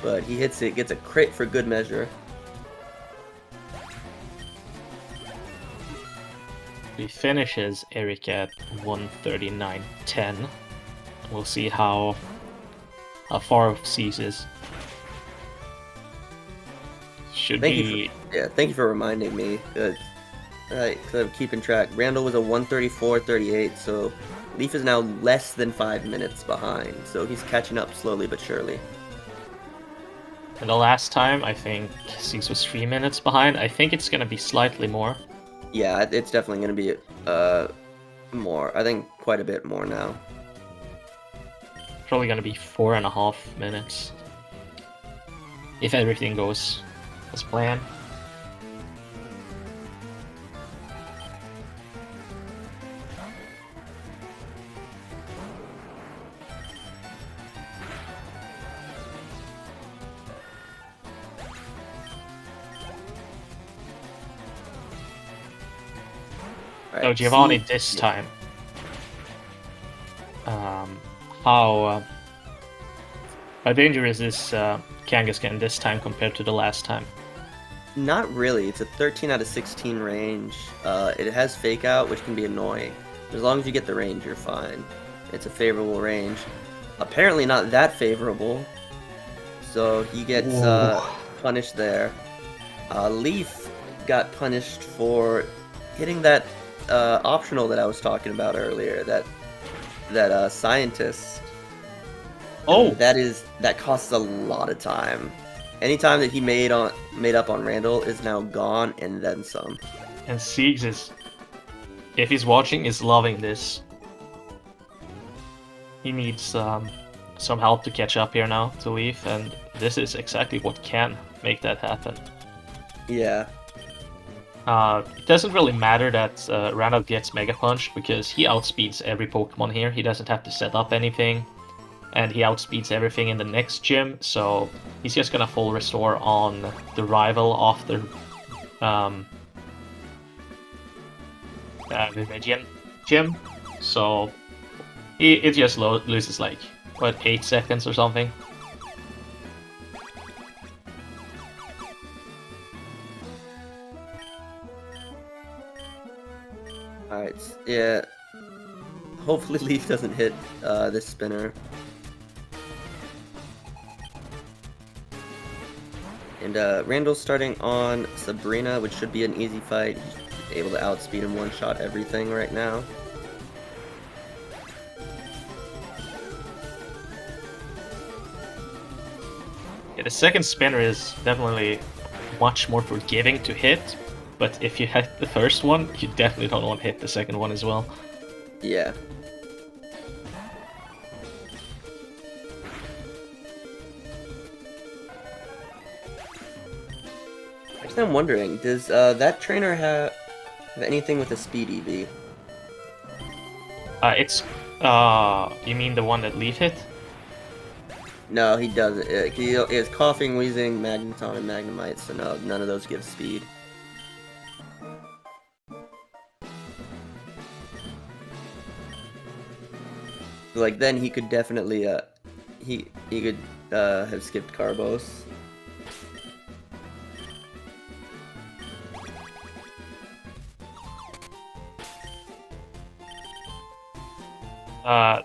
but he hits it, gets a crit for good measure. He finishes Eric at 139.10. We'll see how far Ceegs is. Thank you for reminding me. Right, because I'm keeping track. Randall was a 134.38, so Leaf is now less than 5 minutes behind. So he's catching up slowly but surely. And the last time, I think Ceegs was 3 minutes behind. I think it's gonna be slightly more. Yeah, it's definitely gonna be more. I think quite a bit more now. Probably gonna be 4.5 minutes. If everything goes as planned. Right, So Giovanni this time. How dangerous is Kangaskhan this time compared to the last time? Not really. It's a 13 out of 16 range. It has Fake Out, which can be annoying. As long as you get the range, you're fine. It's a favorable range. Apparently not that favorable. So he gets punished there. Leaf got punished for hitting that optional that I was talking about earlier. That scientist. Oh, that costs a lot of time. Any time that he made up on Randall is now gone and then some. and Ceegs is, if he's watching, is loving this. He needs some help to catch up here now to Leaf, and this is exactly what can make that happen. Yeah. It doesn't really matter that Randall gets Mega Punch because he outspeeds every Pokemon here. He doesn't have to set up anything, and he outspeeds everything in the next gym, so he's just gonna full restore on the rival after the Viridian gym. So it just loses like, what, 8 seconds or something? Alright, yeah. Hopefully Leaf doesn't hit this spinner. And Randall's starting on Sabrina, which should be an easy fight. He's able to outspeed and one-shot everything right now. Yeah, the second spinner is definitely much more forgiving to hit, but if you hit the first one, you definitely don't want to hit the second one as well. Yeah. Actually, I'm wondering, does that trainer have anything with a speed EV? It's you mean the one that Leaf hit? No, he doesn't. He is coughing, wheezing, magneton, and magnemite. So no, none of those give speed. Like then he could definitely he could have skipped Carbos.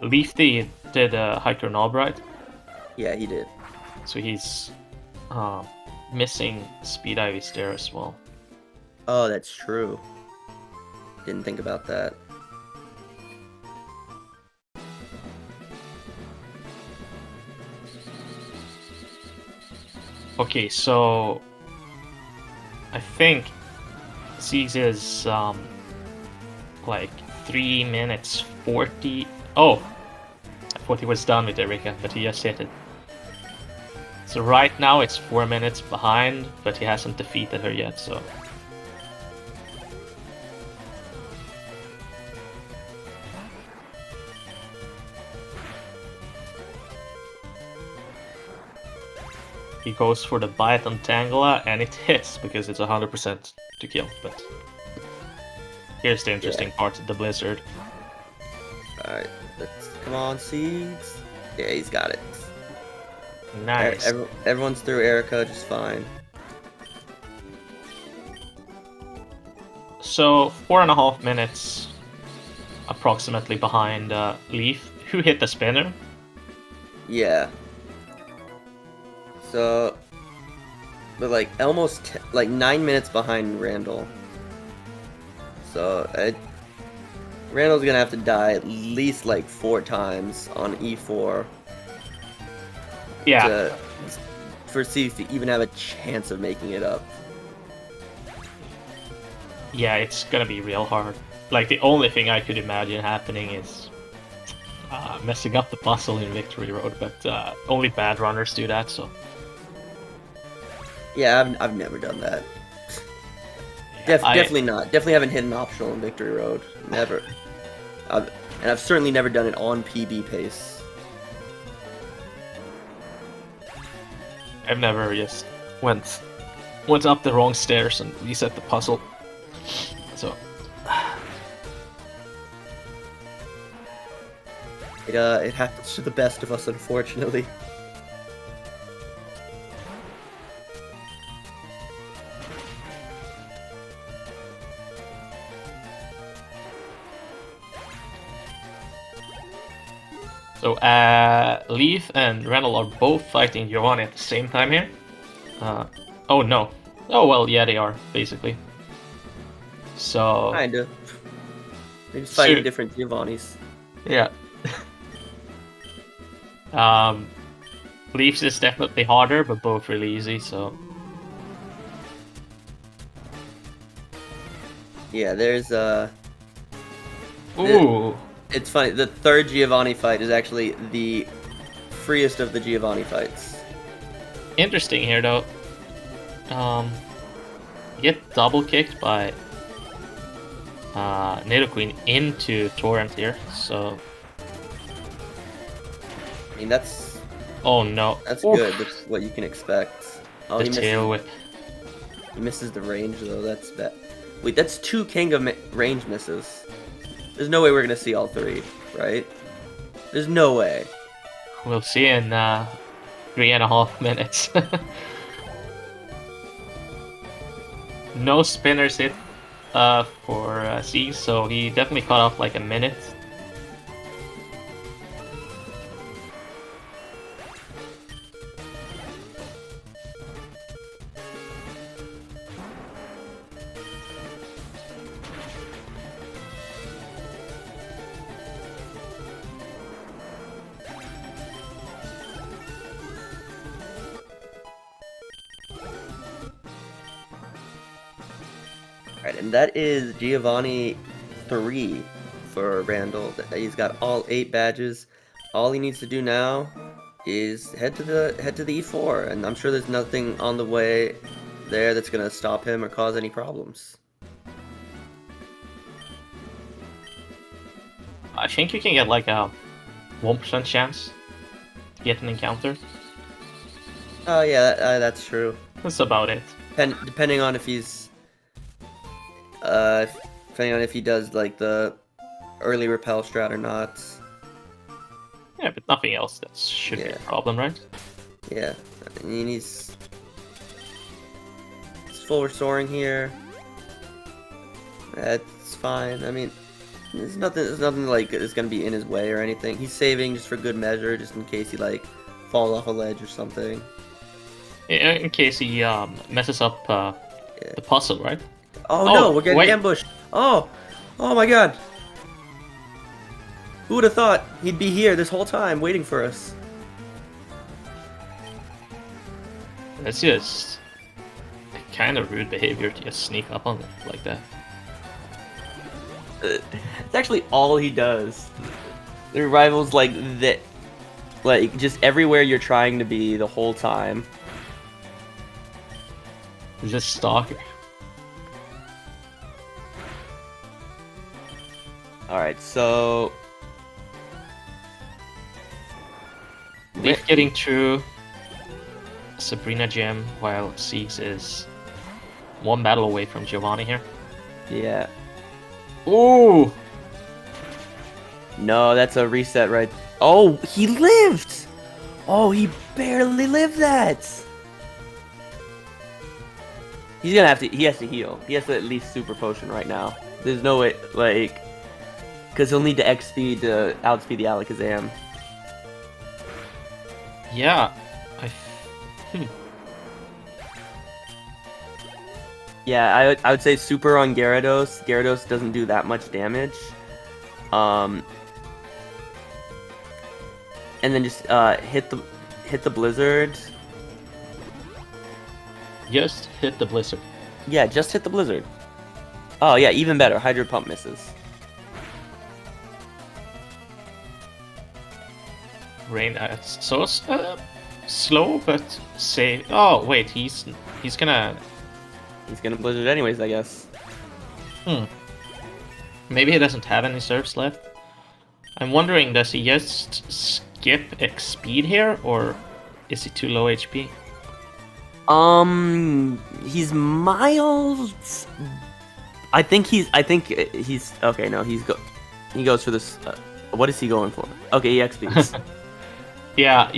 Leaf did Hiker Knob, right? Yeah, he did. So he's missing Speed Ivy's there as well. Oh, that's true. Didn't think about that. Okay, so I think Ceegs is like 3 minutes 40. Oh, I thought he was done with Erika, but he just hit it. So right now it's 4 minutes behind, but he hasn't defeated her yet, so. He goes for the bite on Tangela, and it hits because it's 100% to kill, but here's the interesting part, the Blizzard. Alright, come on, Seeds. Yeah, he's got it. Nice. Everyone's through Erika just fine. So 4.5 minutes approximately behind Leaf, who hit the spinner. Yeah. So, but like almost like 9 minutes behind Randall. So Randall's gonna have to die at least like 4 times on E4. Yeah. For Ceegs to even have a chance of making it up. Yeah, it's gonna be real hard. Like, the only thing I could imagine happening is messing up the puzzle in Victory Road, but only bad runners do that, so. Yeah, I've never done that. Yeah, definitely not. Definitely haven't hit an optional in Victory Road. Never. And I've certainly never done it on PB pace. I've never just went up the wrong stairs and reset the puzzle. So it happens to the best of us, unfortunately. So Leaf and Randall are both fighting Giovanni at the same time here. Oh no. Oh well, yeah, they are basically. So Kinda. They're just fighting different Giovannis. Yeah. Leaf's is definitely harder, but both really easy. So yeah, there's Ooh. It's funny, the third Giovanni fight is actually the freest of the Giovanni fights. Interesting here though. Get double kicked by Nidoqueen into Torrent here, so. I mean, that's. Oh no. That's good. That's what you can expect. Oh, the tail whip. He misses the range though. That's bad. Wait, that's 2 King of range misses. There's no way we're gonna see all 3, right? There's no way. We'll see in 3.5 minutes. No spinners hit for Ceegs, so he definitely cut off like a minute. Alright, and that is Giovanni 3 for Randall. He's got all 8 badges. All he needs to do now is head to the E4, and I'm sure there's nothing on the way there that's gonna stop him or cause any problems. I think you can get like a 1% chance get an encounter. Oh yeah, that's true. That's about it. Depending on if he's, depending on if he does like the early repel strat or not. Yeah, but nothing else that should be a problem, right? Yeah, I mean, he's full restoring here. That's fine. I mean, there's nothing like is gonna be in his way or anything. He's saving just for good measure, just in case he like falls off a ledge or something. In case he messes up the puzzle, right? Oh no, we're getting ambushed. Oh my god. Who would have thought he'd be here this whole time waiting for us? That's just kind of rude behavior to just sneak up on it like that. It's actually all he does. The rival's like that, like just everywhere you're trying to be the whole time. He's just stalker. Alright, so Leaf getting through Sabrina Gem while Ceegs is one battle away from Giovanni here. yeah. Ooh! No, that's a reset right. Oh, he lived! Oh, he barely lived that! He's gonna have to, he has to heal. He has to at least super potion right now. There's no way, like, because he'll need to X speed to outspeed the Alakazam. Yeah. Yeah, I would say super on Gyarados. Gyarados doesn't do that much damage. And then just hit the Blizzard. Just hit the Blizzard. Yeah, just hit the Blizzard. Oh yeah, even better. Hydro Pump misses. Rain, so slow, but safe. Oh wait, he's gonna. He's gonna Blizzard anyways, I guess. Maybe he doesn't have any serves left. I'm wondering, does he just skip X speed here, or is he too low HP? He's miles. I think he's okay. No, he goes for this. What is he going for? Okay, he XPs. yeah.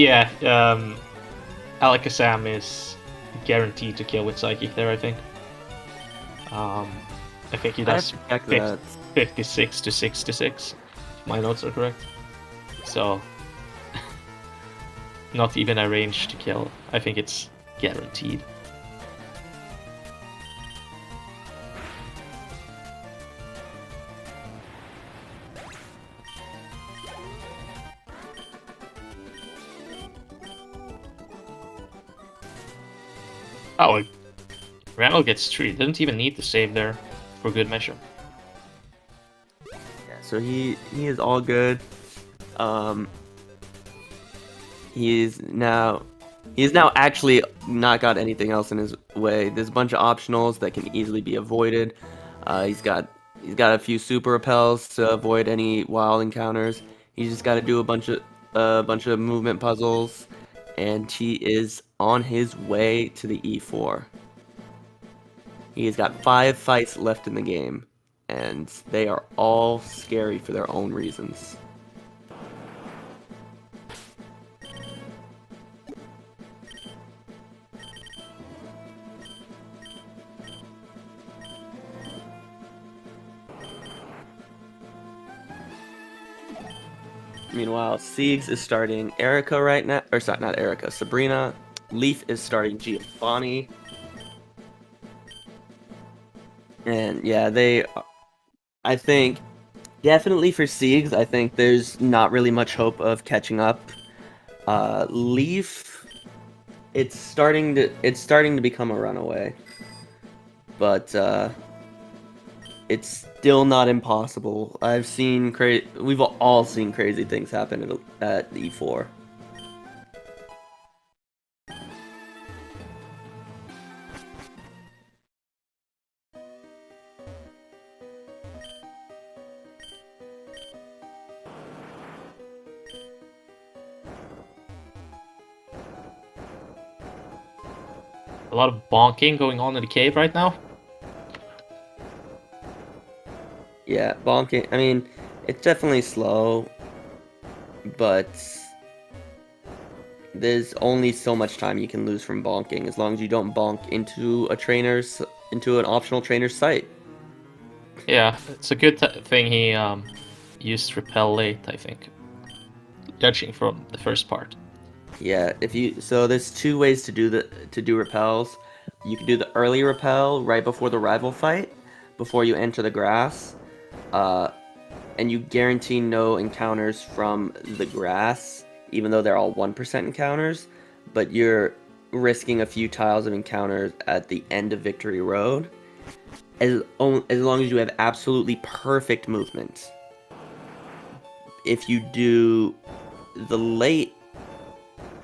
Alakazam is guaranteed to kill with Psychic there, I think. I think he does 56 to 66, if my notes are correct. So, not even a range to kill. I think it's guaranteed. Oh, Randall gets 3. Doesn't even need to save there for good measure. Yeah, so he is all good. He's now actually not got anything else in his way. There's a bunch of optionals that can easily be avoided. He's got a few super repels to avoid any wild encounters. He's just got to do a bunch of movement puzzles, and he is on his way to the E4. He's got 5 fights left in the game, and they are all scary for their own reasons. Meanwhile, Ceegs is starting Erica right now, or sorry, not Erica, Sabrina. Leaf is starting Giovanni. And yeah, I think, definitely for Ceegs, I think there's not really much hope of catching up. Leaf, it's starting to become a runaway. But, it's still not impossible. We've all seen crazy things happen at E4. A lot of bonking going on in the cave right now. Yeah, bonking. I mean, it's definitely slow, but there's only so much time you can lose from bonking as long as you don't bonk into an optional trainer's site. Yeah, it's a good thing he used repel late, I think. Judging from the first part. Yeah, so there's two ways to do repels. You can do the early repel right before the rival fight, before you enter the grass, and you guarantee no encounters from the grass, even though they're all 1% encounters, but you're risking a few tiles of encounters at the end of Victory Road, as long as you have absolutely perfect movement. If you do the late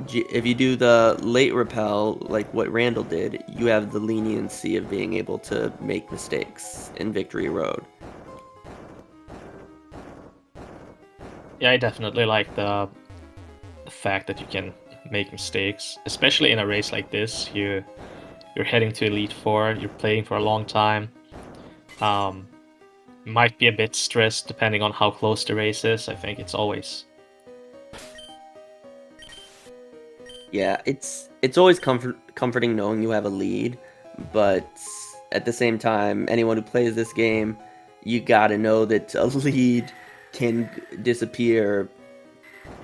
if you do the late repel, like what Randall did, you have the leniency of being able to make mistakes in Victory Road. Yeah, I definitely like the fact that you can make mistakes, especially in a race like this. You're heading to Elite Four. You're playing for a long time. Might be a bit stressed depending on how close the race is. I think it's always. Yeah, it's always comforting knowing you have a lead, but at the same time, anyone who plays this game, you gotta know that a lead can disappear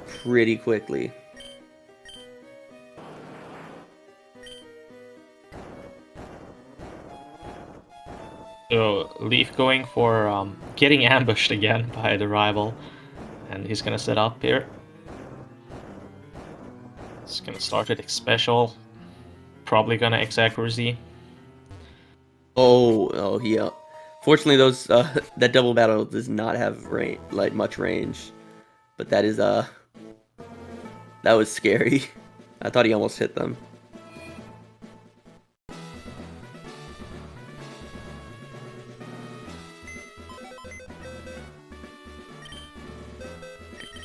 pretty quickly. So Leaf going for getting ambushed again by the rival, and he's gonna set up here. He's gonna start with X special, probably gonna X accuracy. Oh, yeah. Fortunately, those that double battle does not have much range, but that was scary. I thought he almost hit them.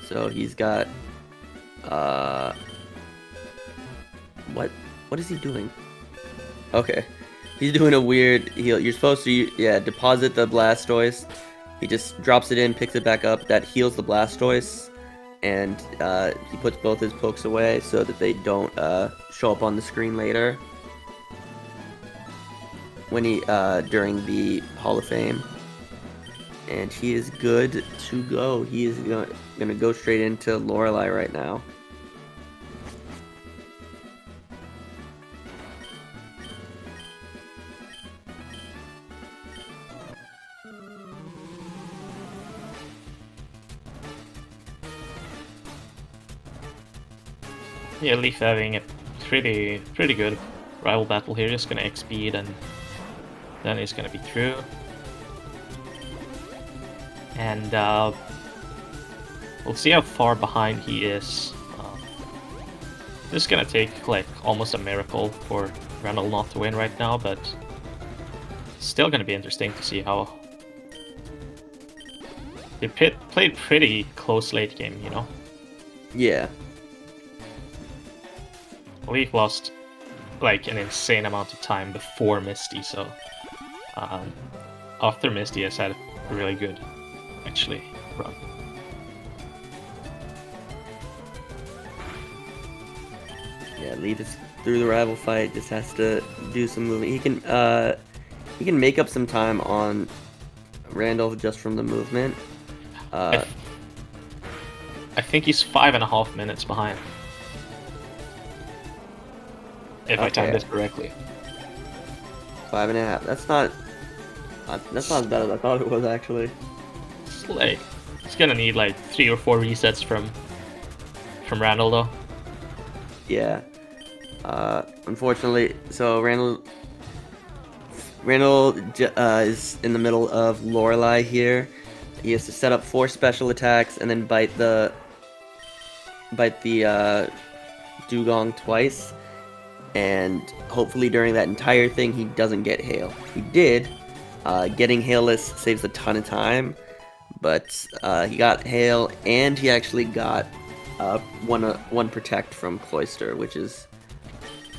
So he's got what is he doing? Okay. He's doing a weird heal. You're supposed to deposit the Blastoise. He just drops it in, picks it back up. That heals the Blastoise, and he puts both his pokes away so that they don't show up on the screen later when he during the Hall of Fame. And he is good to go. He is gonna go straight into Lorelei right now. Yeah, Leaf having a pretty good rival battle here. Just gonna X speed and then he's gonna be through. And we'll see how far behind he is. This is gonna take like almost a miracle for Randall not to win right now, but still gonna be interesting to see how they played pretty close late game, you know? Yeah. Leaf lost like an insane amount of time before Misty, so after Misty has had a really good, actually, run. Yeah, Leaf is through the rival fight, just has to do some moving. He can make up some time on Randall just from the movement. I think he's 5.5 minutes behind. If I timed it correctly. 5.5. That's not as bad as I thought it was, actually. It's like it's gonna need like 3 or 4 resets from Randall though. Yeah. Unfortunately, so Randall is in the middle of Lorelei here. He has to set up 4 special attacks and then bite the Dugong twice. And hopefully during that entire thing he doesn't get hail. He did. Getting hailless saves a ton of time, but he got hail and he actually got one protect from Cloyster, which is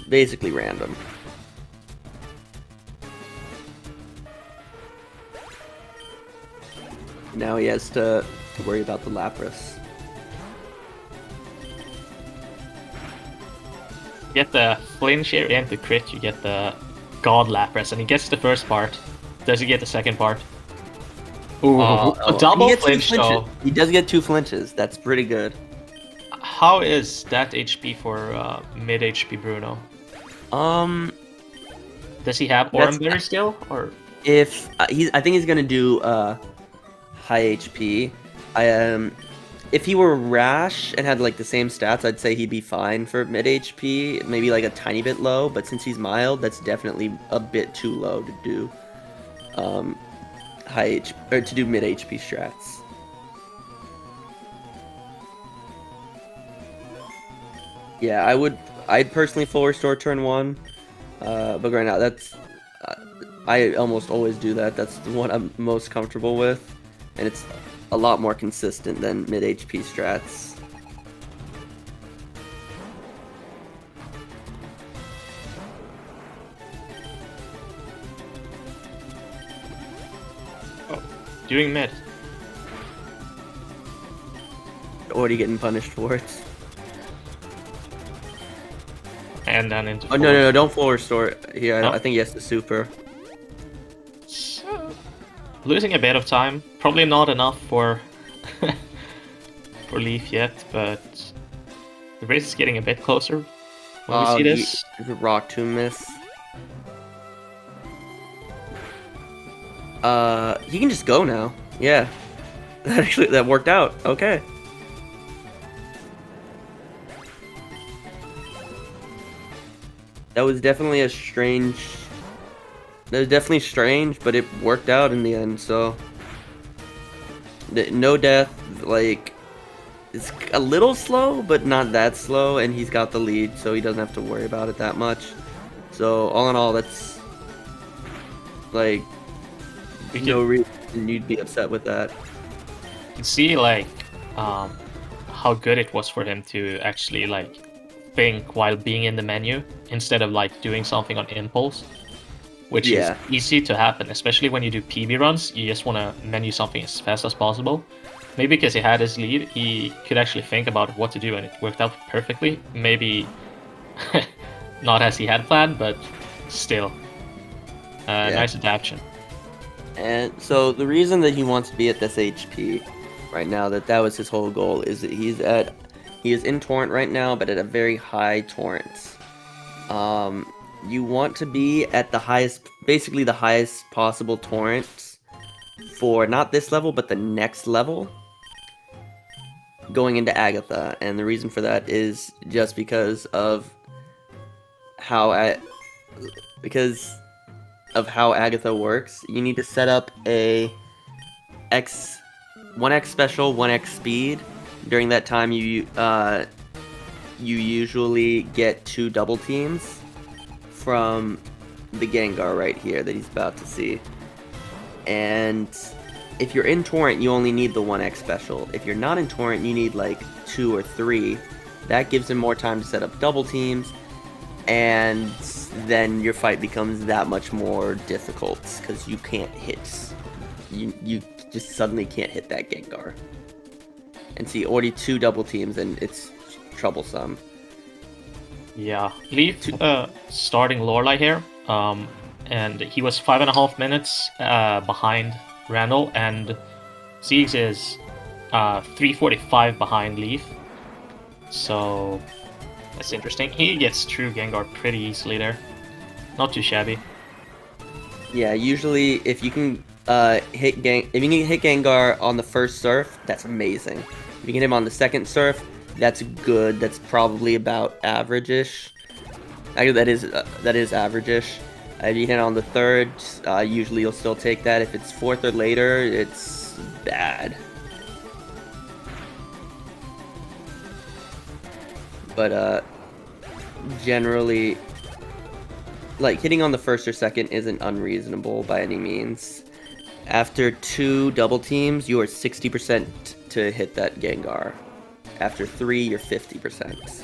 basically random. Now he has to worry about the Lapras. You get the flinch here and the crit, you get the God Lapras, and he gets the first part. Does he get the second part? Ooh, a double flinch though. He does get 2 flinches. That's pretty good. How is that HP for mid HP Bruno? Does he have Aurum Berry still, or if I think he's gonna do high HP. If he were Rash and had like the same stats, I'd say he'd be fine for mid HP, maybe like a tiny bit low. But since he's mild, that's definitely a bit too low to do high HP or to do mid HP strats. Yeah, I'd personally full restore turn 1, but right now that's I almost always do that. That's what I'm most comfortable with, and it's a lot more consistent than mid HP strats. oh, doing mid? Already getting punished for it. And then into. Oh no, don't full restore here. No? I think he has to super. So, losing a bit of time, probably not enough for for Leaf yet, but the race is getting a bit closer. When we see this, Rock Tomb miss. He can just go now. Yeah, that worked out. Okay. That was definitely strange, but it worked out in the end, so... No death, like... It's a little slow, but not that slow, and he's got the lead, so he doesn't have to worry about it that much. So, all in all, that's... Like... No reason you'd be upset with that. You can see, like, how good it was for him to actually, like, think while being in the menu instead of like doing something on impulse, which is easy to happen, especially when you do PB runs. You just want to menu something as fast as possible. Maybe because he had his lead, he could actually think about what to do, and it worked out perfectly. Maybe not as he had planned, but still, nice adaptation. And so the reason that he wants to be at this HP right now, that was his whole goal, is that he is in Torrent right now, but at a very high Torrent. You want to be at the highest, basically the highest possible Torrent for not this level, but the next level, going into Agatha. And the reason for that is just because of how Agatha works. You need to set up a 1x special, 1x speed. During that time, you usually get 2 double teams from the Gengar right here that he's about to see. And if you're in Torrent, you only need the 1x special. If you're not in Torrent, you need like 2 or 3. That gives him more time to set up double teams, and then your fight becomes that much more difficult because you can't hit. You just suddenly can't hit that Gengar. And see, already 2 double teams, and it's troublesome. Yeah, Leaf starting Lorelei here, and he was 5.5 minutes behind Randall, and Ceegs is 3:45 behind Leaf. So that's interesting. He gets through Gengar pretty easily there. Not too shabby. Yeah, usually if you can hit Gengar on the first surf, that's amazing. If you can hit him on the second surf, that's good. That's probably about average-ish. Actually, that is average-ish. If you hit on the third, usually you'll still take that. If it's fourth or later, it's bad. But generally, like, hitting on the first or second isn't unreasonable by any means. After 2 double teams, you are 60% to hit that Gengar. After 3, you're 50%.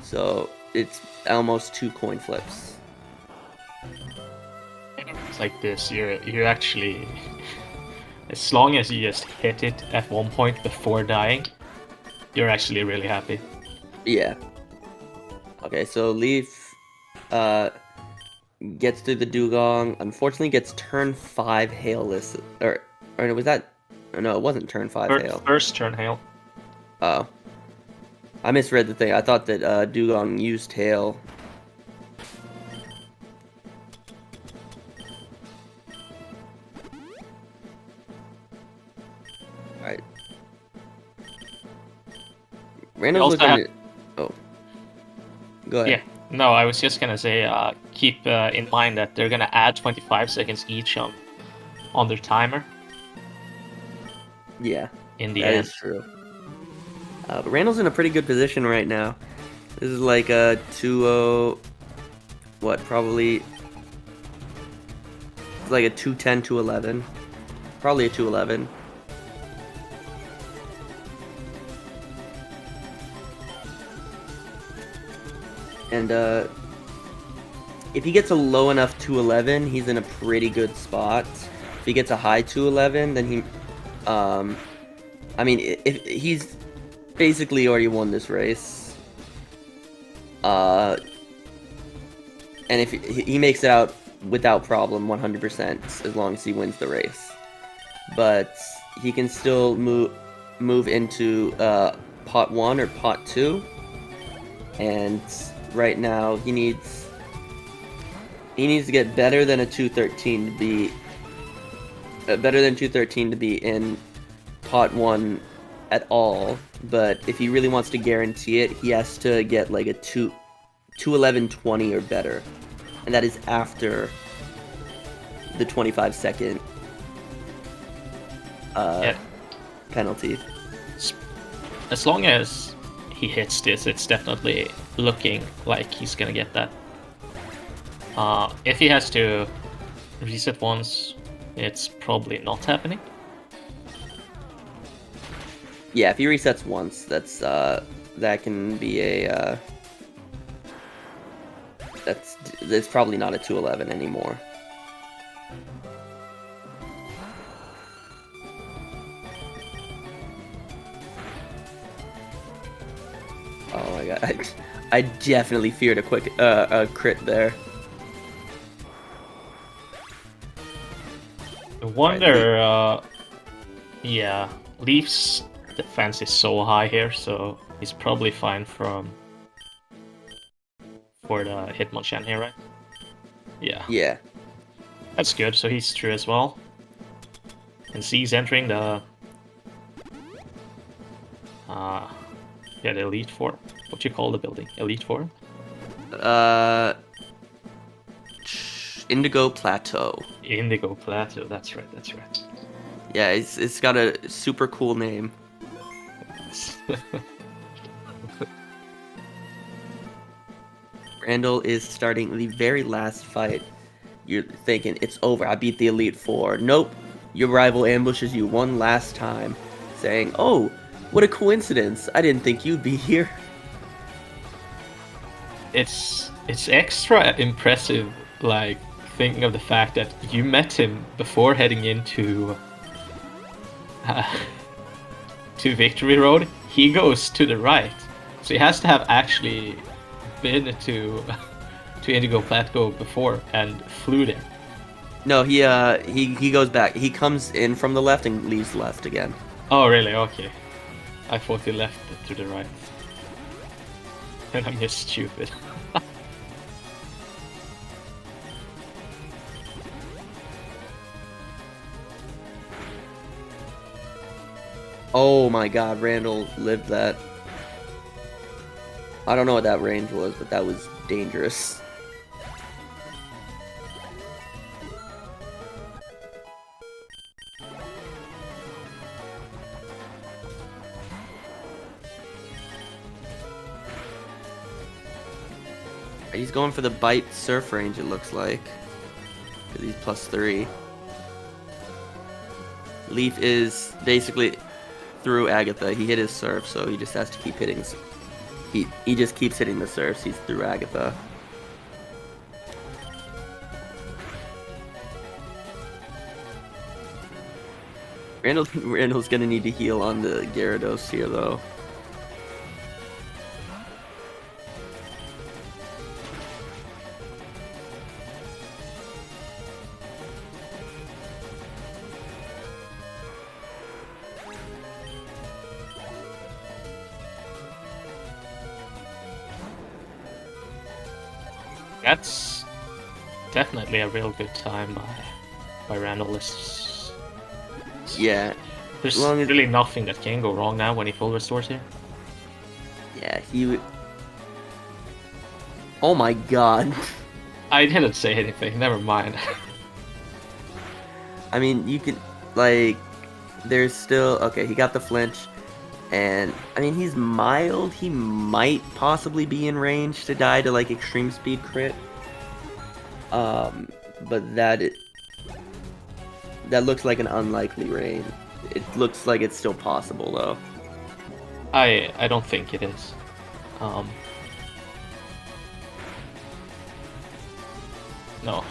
So it's almost 2 coin flips. It's like this, you're actually As long as you just hit it at one point before dying, you're actually really happy. Yeah. Okay, so Leaf gets through the dugong. Unfortunately, gets turn 5 hailless. Or was that? No, it wasn't turn 5 hail. First turn hail. Oh. I misread the thing. I thought that dugong used hail. Alright. Randall's looking at... Oh. Go ahead. Yeah. No, I was just gonna say, keep in mind that they're gonna add 25 seconds each on their timer. Yeah. In the end. end. That is true. But Randall's in a pretty good position right now. This is like a 2-0... What, probably... It's like a 2-10, 2-11. Probably a 2-11. And if he gets a low enough 2-11, he's in a pretty good spot. If he gets a high 2-11, then he, I mean, if he's basically already won this race. And if he makes it out without problem, 100%, as long as he wins the race. But he can still move into pot 1 or pot 2, and right now he needs to get better than a 213 to be in pot 1 at all. But if he really wants to guarantee it, he has to get like a 211.20 or better, and that is after the 25-second penalty. As long as he hits this, it's definitely looking like he's gonna get that. If he has to reset once, it's probably not happening. Yeah, if he resets once, that's that can be a that's probably not a 211 anymore. Oh my god, I definitely feared a quick a crit there. I wonder, yeah, Leaf's defense is so high here, so he's probably fine for the Hitmonchan here, right? Yeah. Yeah. That's good, so he's through as well. And Ceegs entering the the Elite Four. What do you call the building? Elite Four? Indigo Plateau. Indigo Plateau, that's right, that's right. Yeah, it's got a super cool name. Randall is starting the very last fight. You're thinking, it's over, I beat the Elite Four. Nope, your rival ambushes you one last time, saying, oh, what a coincidence, I didn't think you'd be here. It's extra impressive, like, thinking of the fact that you met him before heading into to Victory Road. He goes to the right, so he has to have actually been to Indigo Plateau before and flew there. No, he goes back. He comes in from the left and leaves left again. Oh, really? Okay. I thought he left to the right. And I'm just stupid. Oh my god, Randall lived that. I don't know what that range was, but that was dangerous. He's going for the bite surf range, it looks like. Because he's +3. Leaf is basically through Agatha. He hit his surf, so he just has to keep hitting. He just keeps hitting the surfs. He's through Agatha. Randall's gonna need to heal on the Gyarados here, though. That's definitely a real good time by Randall. Yeah. There's As long as- really nothing that can go wrong now when he full restores here. Yeah, he would. Oh my god. I didn't say anything, never mind. I mean, you could, like, there's still, okay, he got the flinch, and, I mean, he's mild, he might possibly be in range to die to, like, extreme speed crit, but that looks like an unlikely range. It looks like it's still possible, though. I don't think it is. No.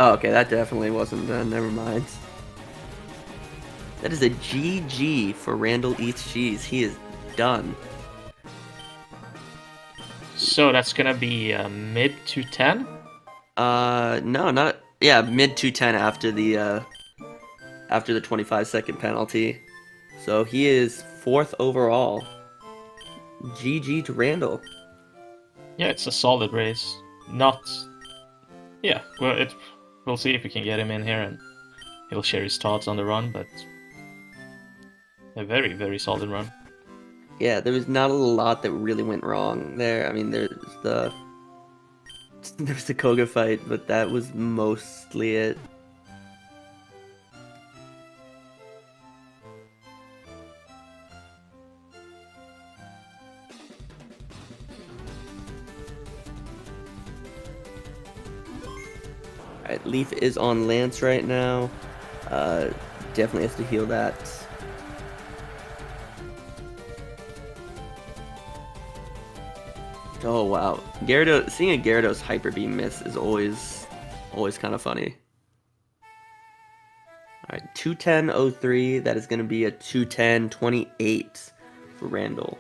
Oh, okay, that definitely wasn't done, never mind. That is a GG for Randalleatscheese. He is done. So that's gonna be mid 210? No, not, yeah, mid 210 after the 25-second penalty. So he is 4th overall. GG to Randall. Yeah, it's a solid race. Not... Yeah, well, we'll see if we can get him in here and he'll share his thoughts on the run, but... A very, very solid run. Yeah, there was not a lot that really went wrong there. I mean, there's the Koga fight, but that was mostly it. Alright, Leaf is on Lance right now. Definitely has to heal that. Oh wow, Gyarados, seeing a Gyarados Hyper Beam miss is always kind of funny. Alright, 210.03, that is going to be a 210.28 for Randall.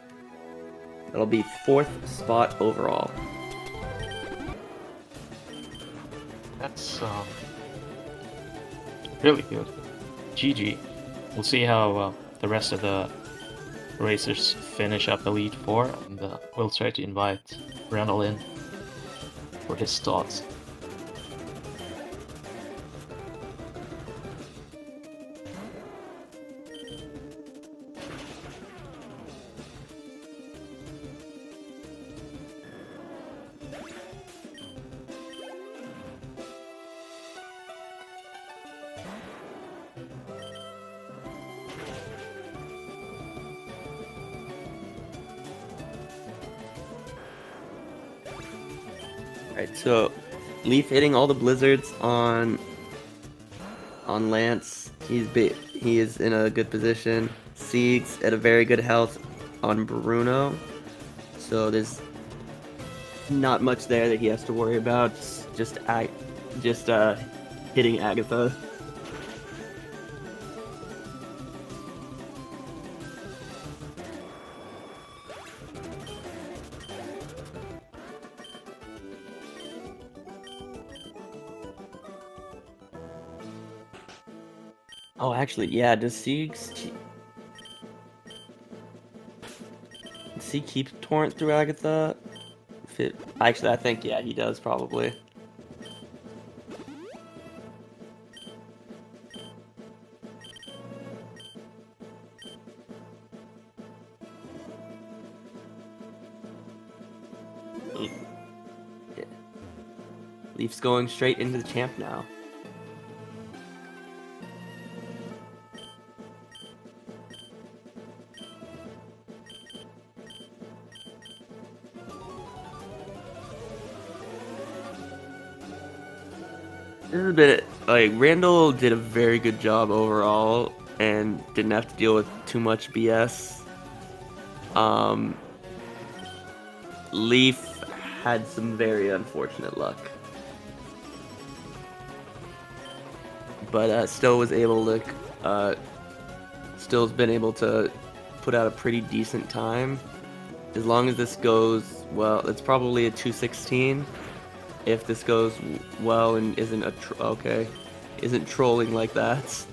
That'll be 4th spot overall. That's really good. GG. We'll see how the rest of the racers finish up Elite 4, and we'll try to invite Randall in for his thoughts. Alright, so Leaf hitting all the blizzards on Lance. He is in a good position. Ceegs at a very good health on Bruno. So there's not much there that he has to worry about. Just hitting Agatha. Oh, actually, yeah, does Ceegs keep Torrent through Agatha? Actually, I think, yeah, he does, probably. Yeah. Leaf's going straight into the champ now. This is a bit like Randall did a very good job overall and didn't have to deal with too much BS. Leaf had some very unfortunate luck, but still was able to still has been able to put out a pretty decent time. As long as this goes well, it's probably a 2:16. If this goes well and isn't isn't trolling like that.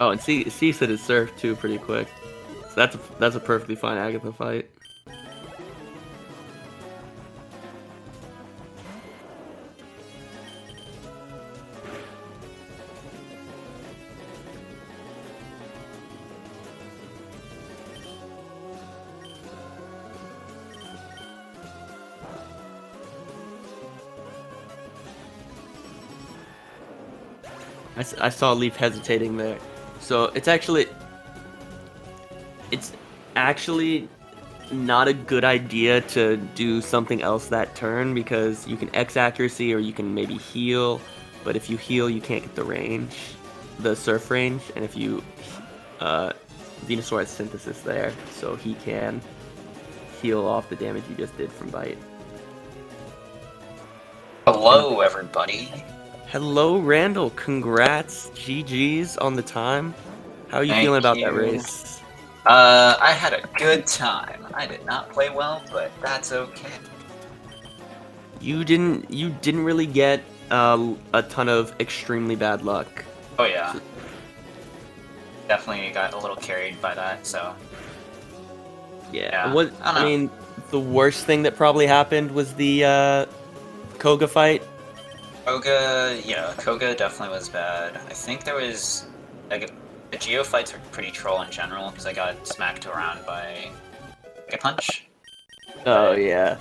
Oh, and Ceegs hit his surf too pretty quick. So that's a perfectly fine Agatha fight. I saw Leaf hesitating there. So it's actually not a good idea to do something else that turn because you can X accuracy or you can maybe heal, but if you heal you can't get the range, the surf range, and if you Venusaur has synthesis there, so he can heal off the damage you just did from bite. Hello everybody. Hello Randall, congrats, GG's on the time. How are you Thank feeling about you. that race? I had a good time. I did not play well, but that's okay. You didn't really get a ton of extremely bad luck. Oh yeah. Definitely got a little carried by that, so. Yeah. Yeah, I mean, the worst thing that probably happened was the Koga fight. Koga definitely was bad. I think there was, like, the Geo fights are pretty troll in general, because I got smacked around by a punch. Oh, yeah.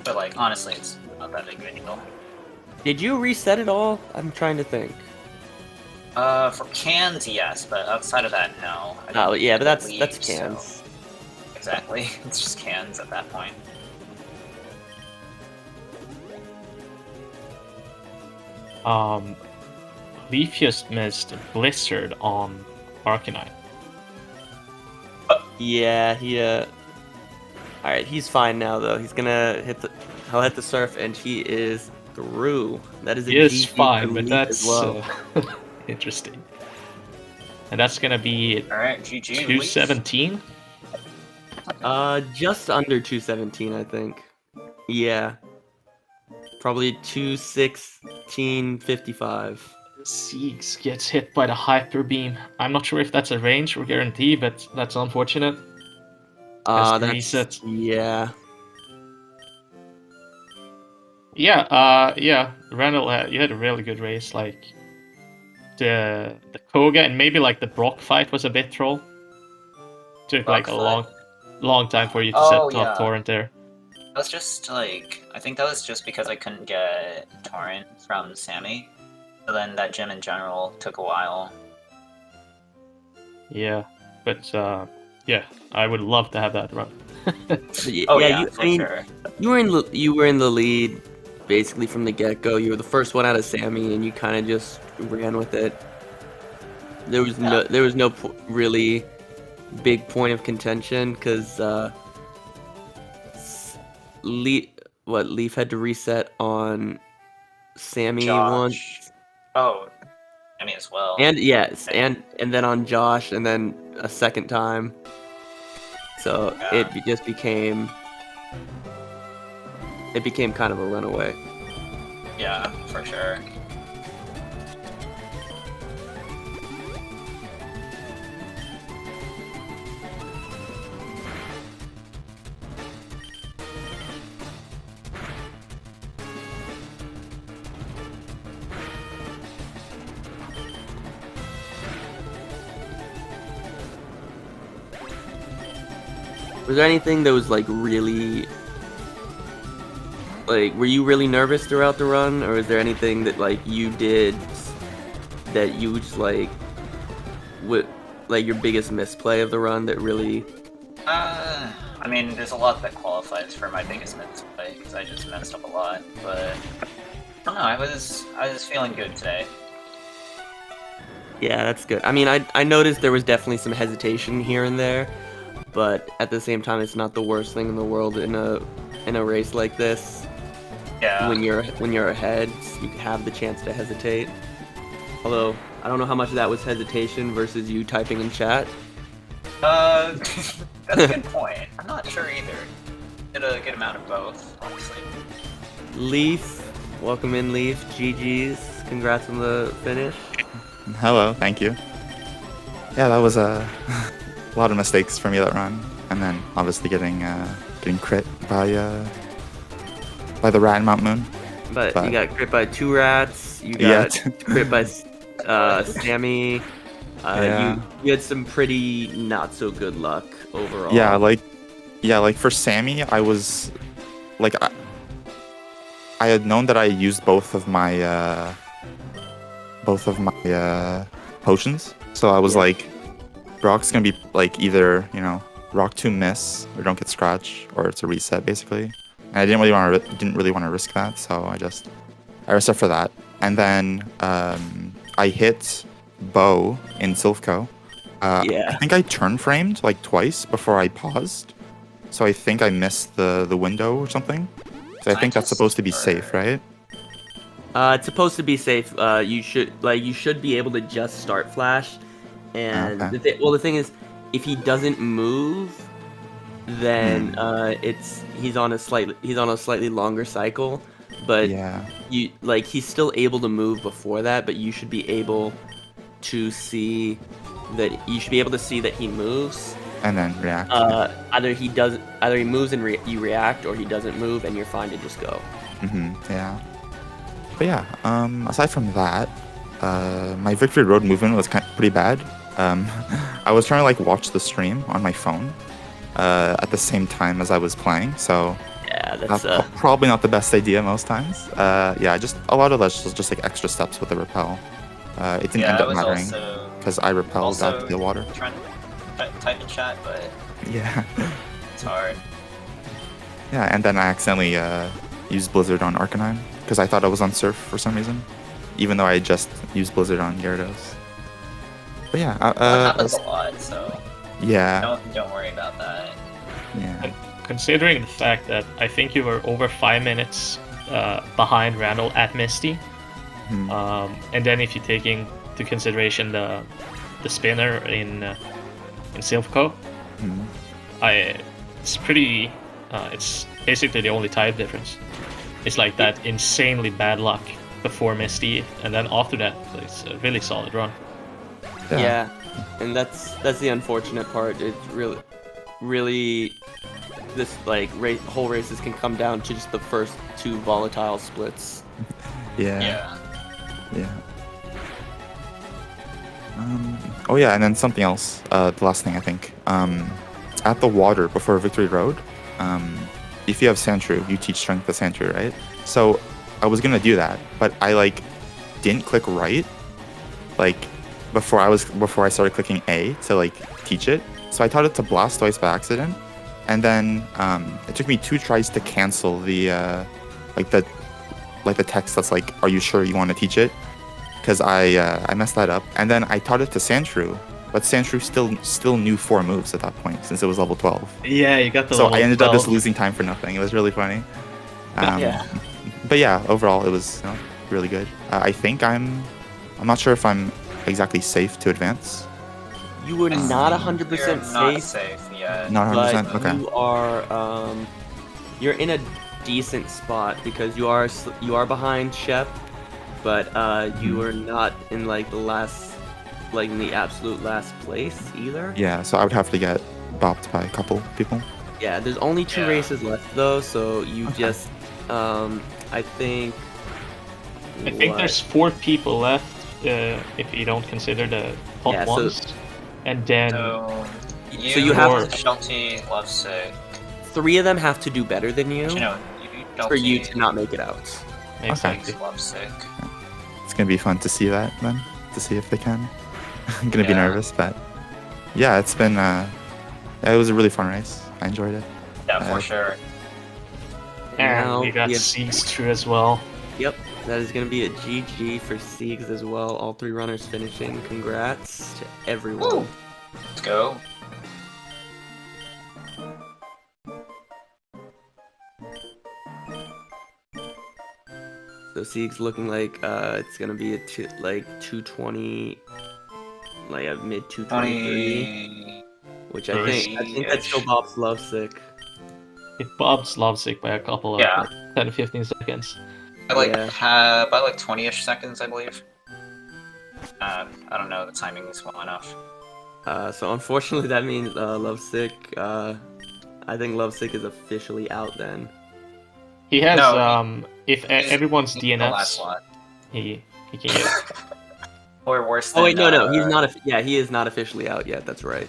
But, like, honestly, it's not that big of a deal. Did you reset it all? I'm trying to think. For cans, yes, but outside of that, no. Oh, yeah, but that's leave, cans. So. Exactly. It's just cans at that point. Leaf just missed Blizzard on Arcanine. Yeah, he Alright, he's fine now though. He's gonna he'll hit the surf and he is through. That is a He is GG fine, for but Leaf that's as well. interesting. And that's gonna be Alright, GG. 217? Just under 217, I think. Yeah. Probably 216.55. Ceegs gets hit by the Hyper Beam. I'm not sure if that's a range or guarantee, but that's unfortunate. Has to reset. Yeah. Yeah, Randall, you had a really good race. Like the Koga and maybe like the Brock fight was a bit troll. Took Brock like a long time for you to Oh, set top yeah. torrent there. That was just like, I think that was just because I couldn't get torrent from Sammy. So then that gym in general took a while. Yeah, but yeah, I would love to have that run. Oh yeah, yeah, for sure. you were in the lead basically from the get-go. You were the first one out of Sammy, and you kind of just ran with it. There was no really big point of contention because Leaf had to reset on Sammy once. Oh, Sammy as well. And yes, and then on Josh, and then a second time. So Yeah. it just became kind of a runaway. Yeah, for sure. Was there anything that was like really, like, were you really nervous throughout the run, or is there anything that like you did that you just like, like your biggest misplay of the run that really? I mean, there's a lot that qualifies for my biggest misplay because I just messed up a lot. But I don't know. I was feeling good today. Yeah, that's good. I mean, I noticed there was definitely some hesitation here and there, but at the same time, it's not the worst thing in the world in a race like this. Yeah. When you're ahead, you have the chance to hesitate. Although I don't know how much of that was hesitation versus you typing in chat. That's a good point. I'm not sure either. Did a good amount of both, honestly. Leaf, welcome in, Leaf. GG's. Congrats on the finish. Hello, thank you. Yeah, that was a lot of mistakes for me that run, and then obviously getting crit by the rat Mount Moon. But you got crit by 2 rats. You got crit by Sammy. You had some pretty not so good luck overall. Yeah, like for Sammy, I was like I had known that I used both of my potions, so I was like, Brock's gonna be like either Rock 2 miss or don't get scratch, or it's a reset basically. And I didn't really want to risk that, so I reset for that. And then I hit Bo in Silphco. I think I turn framed like twice before I paused, so I think I missed the window or something. So I think that's supposed to be safe, right? It's supposed to be safe. You should be able to just start flash, and the thing is, if he doesn't move, then he's on a slightly longer cycle. But he's still able to move before that. But you should be able to see that he moves. And then react. Either he moves and you react, or he doesn't move and you're fine to just go. Yeah. But yeah, aside from that, my Victory Road movement was pretty bad. I was trying to like watch the stream on my phone at the same time as I was playing, so yeah, that's probably not the best idea most times. Just a lot of that was just like extra steps with the repel. It didn't end up mattering because I repelled out the water. Trying to type in chat, but yeah, it's hard. Yeah, and then I accidentally used Blizzard on Arcanine because I thought I was on Surf for some reason, even though I just used Blizzard on Gyarados. But yeah, that happens a lot, so yeah, don't worry about that. Yeah. And considering the fact that I think you were over 5 minutes behind Randall at Misty, and then if you take into consideration the spinner in Silphco, it's pretty. It's basically the only type difference. It's like that insanely bad luck before Misty, and then after that, it's a really solid run. Yeah, and that's the unfortunate part. It's really this like whole races can come down to just the first 2 volatile splits. Yeah. Oh yeah, and then something else. The last thing I think. At the water before Victory Road, if you have Sandshrew, you teach Strength to Sandshrew, right? So I was gonna do that, but I like didn't click right, like before I started clicking A to like teach it. So I taught it to Blastoise by accident, and then it took me 2 tries to cancel the the text that's like, "Are you sure you want to teach it?" Because I messed that up, and then I taught it to Sandshrew, but Sandshrew still knew 4 moves at that point since it was level 12. Yeah, you got the. So level I ended 12. up just losing time for nothing. It was really funny. But yeah, overall it was really good. I think I'm not sure if I'm exactly safe to advance. You were not 100% safe. Not safe yet. Not 100%. But Okay. you are you're in a decent spot because you are behind Shep, but you are not in like in the absolute last place either. Yeah, so I would have to get bopped by a couple people. Yeah, there's only 2 races left though, so you just I think there's 4 people left if you don't consider the top ones, and then So you have Shelty, Lovesick. 3 of them have to do better than you for you to not make it out. exactly. Lovesick. It's gonna be fun to see that then, to see if they can. I'm gonna be nervous, but yeah, it's been it was a really fun race. I enjoyed it. Yeah, for sure. And Now we got we have- Ceegs through as well. Yep, That is going to be a GG for Ceegs as well. All 3 runners finishing. Congrats to everyone. Woo. Let's go. So Ceegs looking like it's going to be a 220, like a mid 223, which I think that's still Bob's lovesick. It Bob's lovesick by a couple of Yeah. 10 to 15 seconds. By like, Yeah. by like 20-ish seconds, I believe. I don't know, the timing is well enough. So unfortunately that means Lovesick, I think Lovesick is officially out then. He has, No, if everyone's He's the last DNFs, lot. he can get it. Or worse than... Oh wait, no, he's not. Yeah, he is not officially out yet. That's right.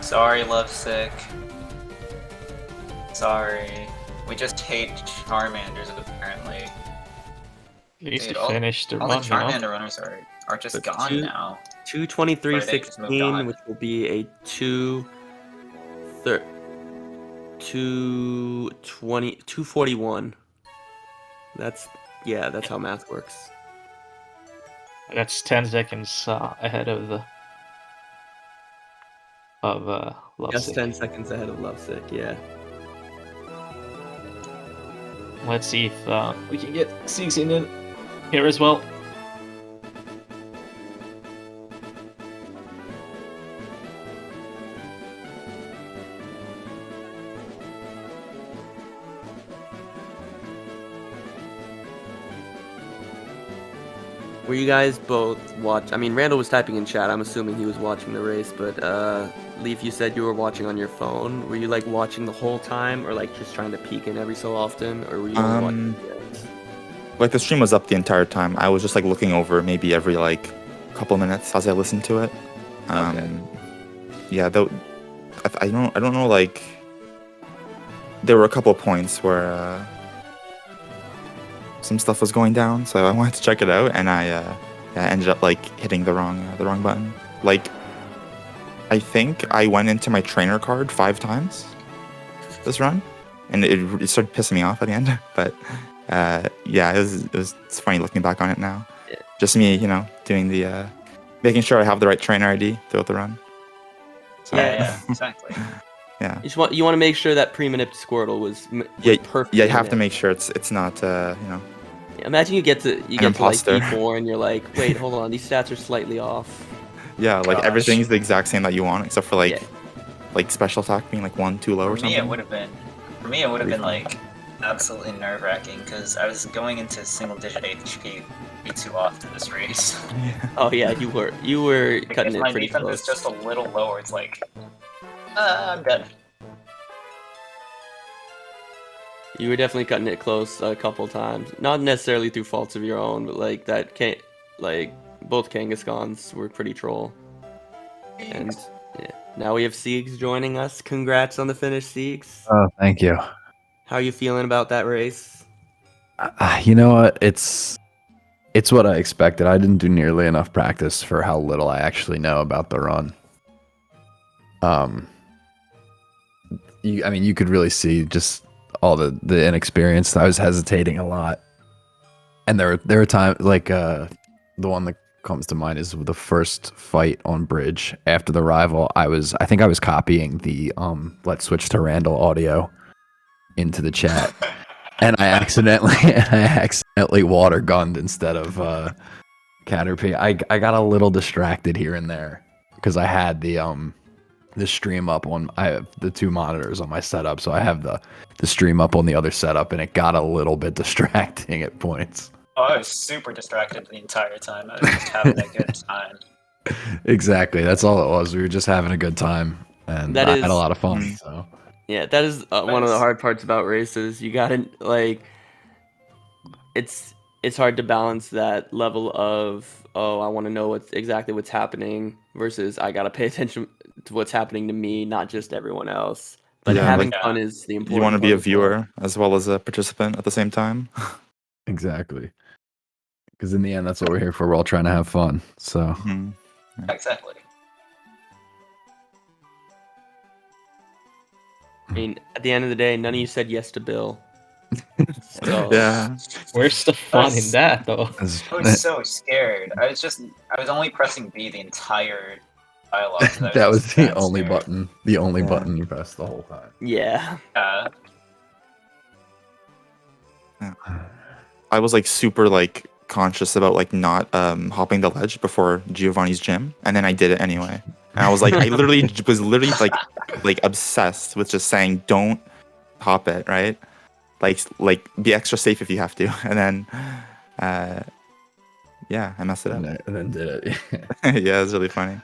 Sorry, Lovesick. Sorry. We just hate Charmanders, apparently. At least Dude, he finished the All the run, you know? Charmander runners are just But gone now. 2:23:16, on. which will be a 2:41. That's how math works. That's 10 seconds ahead of the Just Lovesick. 10 seconds ahead of Lovesick. Yeah. Let's see if we can get Ceegs in here as well. Were you guys both watch? I mean, Randall was typing in chat. I'm assuming he was watching the race, but Leaf, you said you were watching on your phone. Were you like watching the whole time, or like just trying to peek in every so often, or were you only watching the ends? Like the stream was up the entire time. I was just like looking over maybe every like couple minutes as I listened to it. Okay. Yeah, though I don't know, like there were a couple of points where some stuff was going down, so I wanted to check it out, and I ended up like hitting the wrong button. Like I think I went into my trainer card 5 times this run, and it started pissing me off at the end. But yeah, it's funny looking back on it now. Yeah. Just me, doing the making sure I have the right trainer ID throughout the run. So, Yeah, exactly. yeah. You want to make sure that pre-manip Squirtle was perfect. Yeah, you have to make sure it's not Imagine you get to like imposter. E4 and you're like, wait, hold on, these stats are slightly off. Yeah, like Gosh. everything's the exact same that you want, except for like special attack being like 1 too low or For me, something. it would have been like absolutely nerve-wracking because I was going into single-digit HP too often this race. Oh yeah, you were cutting If it my pretty defense close. is just a little lower, it's like, I'm dead. You were definitely cutting it close a couple times. Not necessarily through faults of your own, but like both Kangaskhan's were pretty troll. And yeah, now we have Ceegs joining us. Congrats on the finish, Ceegs. Oh, thank you. How are you feeling about that race? You know what? It's what I expected. I didn't do nearly enough practice for how little I actually know about the run. You could really see just all the inexperience. I was hesitating a lot, and there were times like the one that comes to mind is the first fight on bridge after the rival. I think I was copying the let's switch to Randall audio into the chat, and I accidentally water gunned instead of Caterpie. I got a little distracted here and there because I had the stream up on. I have the 2 monitors on my setup, so I have the stream up on the other setup, and it got a little bit distracting at points. Oh, I was super distracted the entire time. I was just having a good time. Exactly, that's all it was. We were just having a good time, and I had a lot of fun. So Yeah, that is one of the hard parts about races. You gotta like, it's hard to balance that level of I want to know exactly what's happening versus I gotta pay attention to what's happening to me, not just everyone else. But Yeah, having like, fun is the important. You want to be a part as well. viewer as well as a participant at the same time. exactly, because in the end, that's what we're here for. We're all trying to have fun. So Mhm. Exactly. I mean, at the end of the day, none of you said yes to Bill. So Yeah. Where's the fun in that, though? I was so scared. I was only pressing B the entire dialogue. That was just the that only scared. button. The only Yeah. button you pressed the whole time. yeah. I was like super like conscious about like not hopping the ledge before Giovanni's gym, and then I did it anyway. And I was like, I literally was literally like obsessed with just saying, don't hop it, right? Like be extra safe if you have to. And then, yeah, I messed it up. And then did it. Yeah, it's really funny.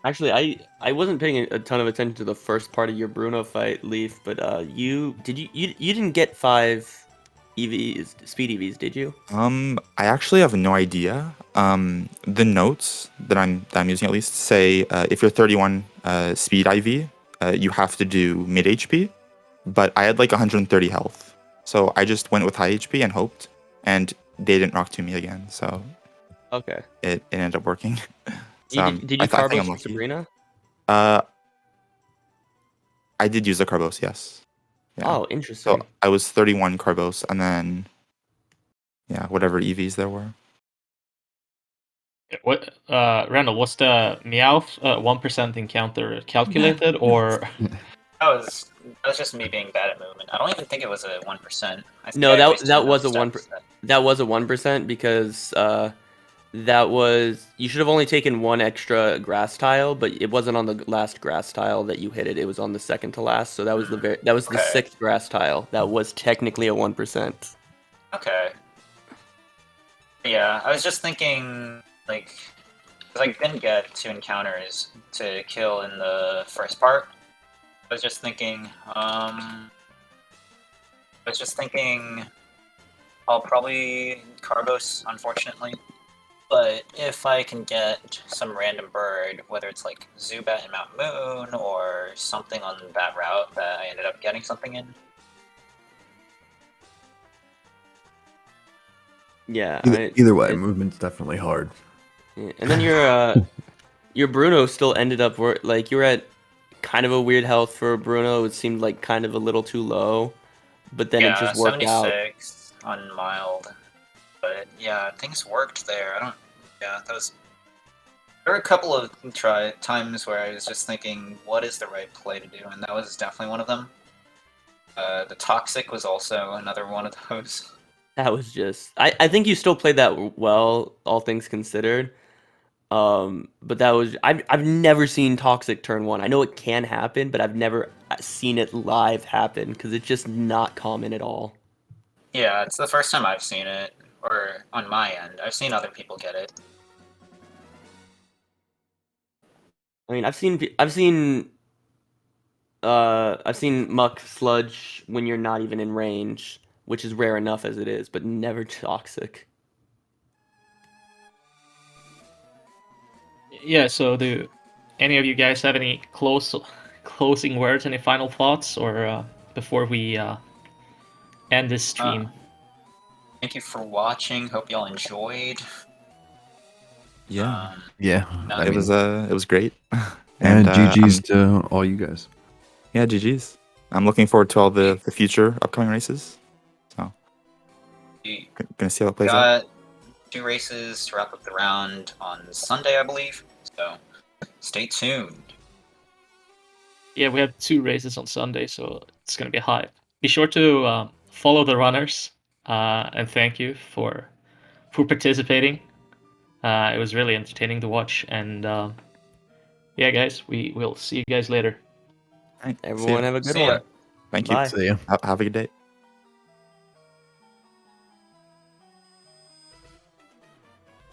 Actually, I wasn't paying a ton of attention to the first part of your Bruno fight, Leaf, but you didn't get 5 EVs, speed EVs, did you? I actually have no idea. The notes that I'm using at least say if you're 31 speed IV, you have to do mid HP, but I had like 130 health, so I just went with high HP and hoped, and they didn't rock to me again, so Okay. it ended up working. Did you I think Carbos I'm for lucky. Sabrina? I did use the Carbos, yes. Yeah. Oh, interesting. So I was 31 Carbos, and then yeah, whatever EVs there were. What, Randall? What's the Meowth 1% encounter calculated, or That was just me being bad at movement. I don't even think it was a 1%. No, that was a 1%. That was a 1% because that was you should have only taken 1 extra grass tile, but it wasn't on the last grass tile that you hit it. It was on the second to last. So that was the the Okay. 6th grass tile. That was technically a 1%. Okay. Yeah, I was just thinking, like, because I didn't get 2 encounters to kill in the first part. I was just thinking, I'll probably Carbos, unfortunately. But if I can get some random bird, whether it's like Zubat in Mount Moon or something on that route that I ended up getting something in. Yeah. Either way, movement's definitely hard. Yeah, and then your Bruno still ended up like you were at kind of a weird health for Bruno. It seemed like kind of a little too low, but then it just worked out. 76 on mild. But yeah, things worked there. There were a couple of times where I was just thinking, what is the right play to do? And that was definitely one of them. The Toxic was also another one of those. That was just I think you still played that well, all things considered. But that was I've never seen Toxic turn 1. I know it can happen, but I've never seen it live happen because it's just not common at all. Yeah, it's the first time I've seen it, or on my end. I've seen other people get it. I mean, I've seen Muck Sludge when you're not even in range, which is rare enough as it is, but never Toxic. yeah? So, do any of you guys have any closing words, any final thoughts, or before we end this stream? Thank you for watching. Hope y'all enjoyed. Yeah, Yeah, it was great. And I'm- GG's to all you guys. Yeah, GG's. I'm looking forward to all the future upcoming races. So, We gonna see how it plays out. got 2 races to wrap up the round on Sunday, I believe. So, stay tuned. Yeah, we have 2 races on Sunday, so it's gonna be hype. Be sure to follow the runners, and thank you for participating. It was really entertaining to watch, and yeah, guys, we will see you guys later. All right, see Everyone ya. have a good See ya. one. Thank you. Bye. See ya. Have a good day.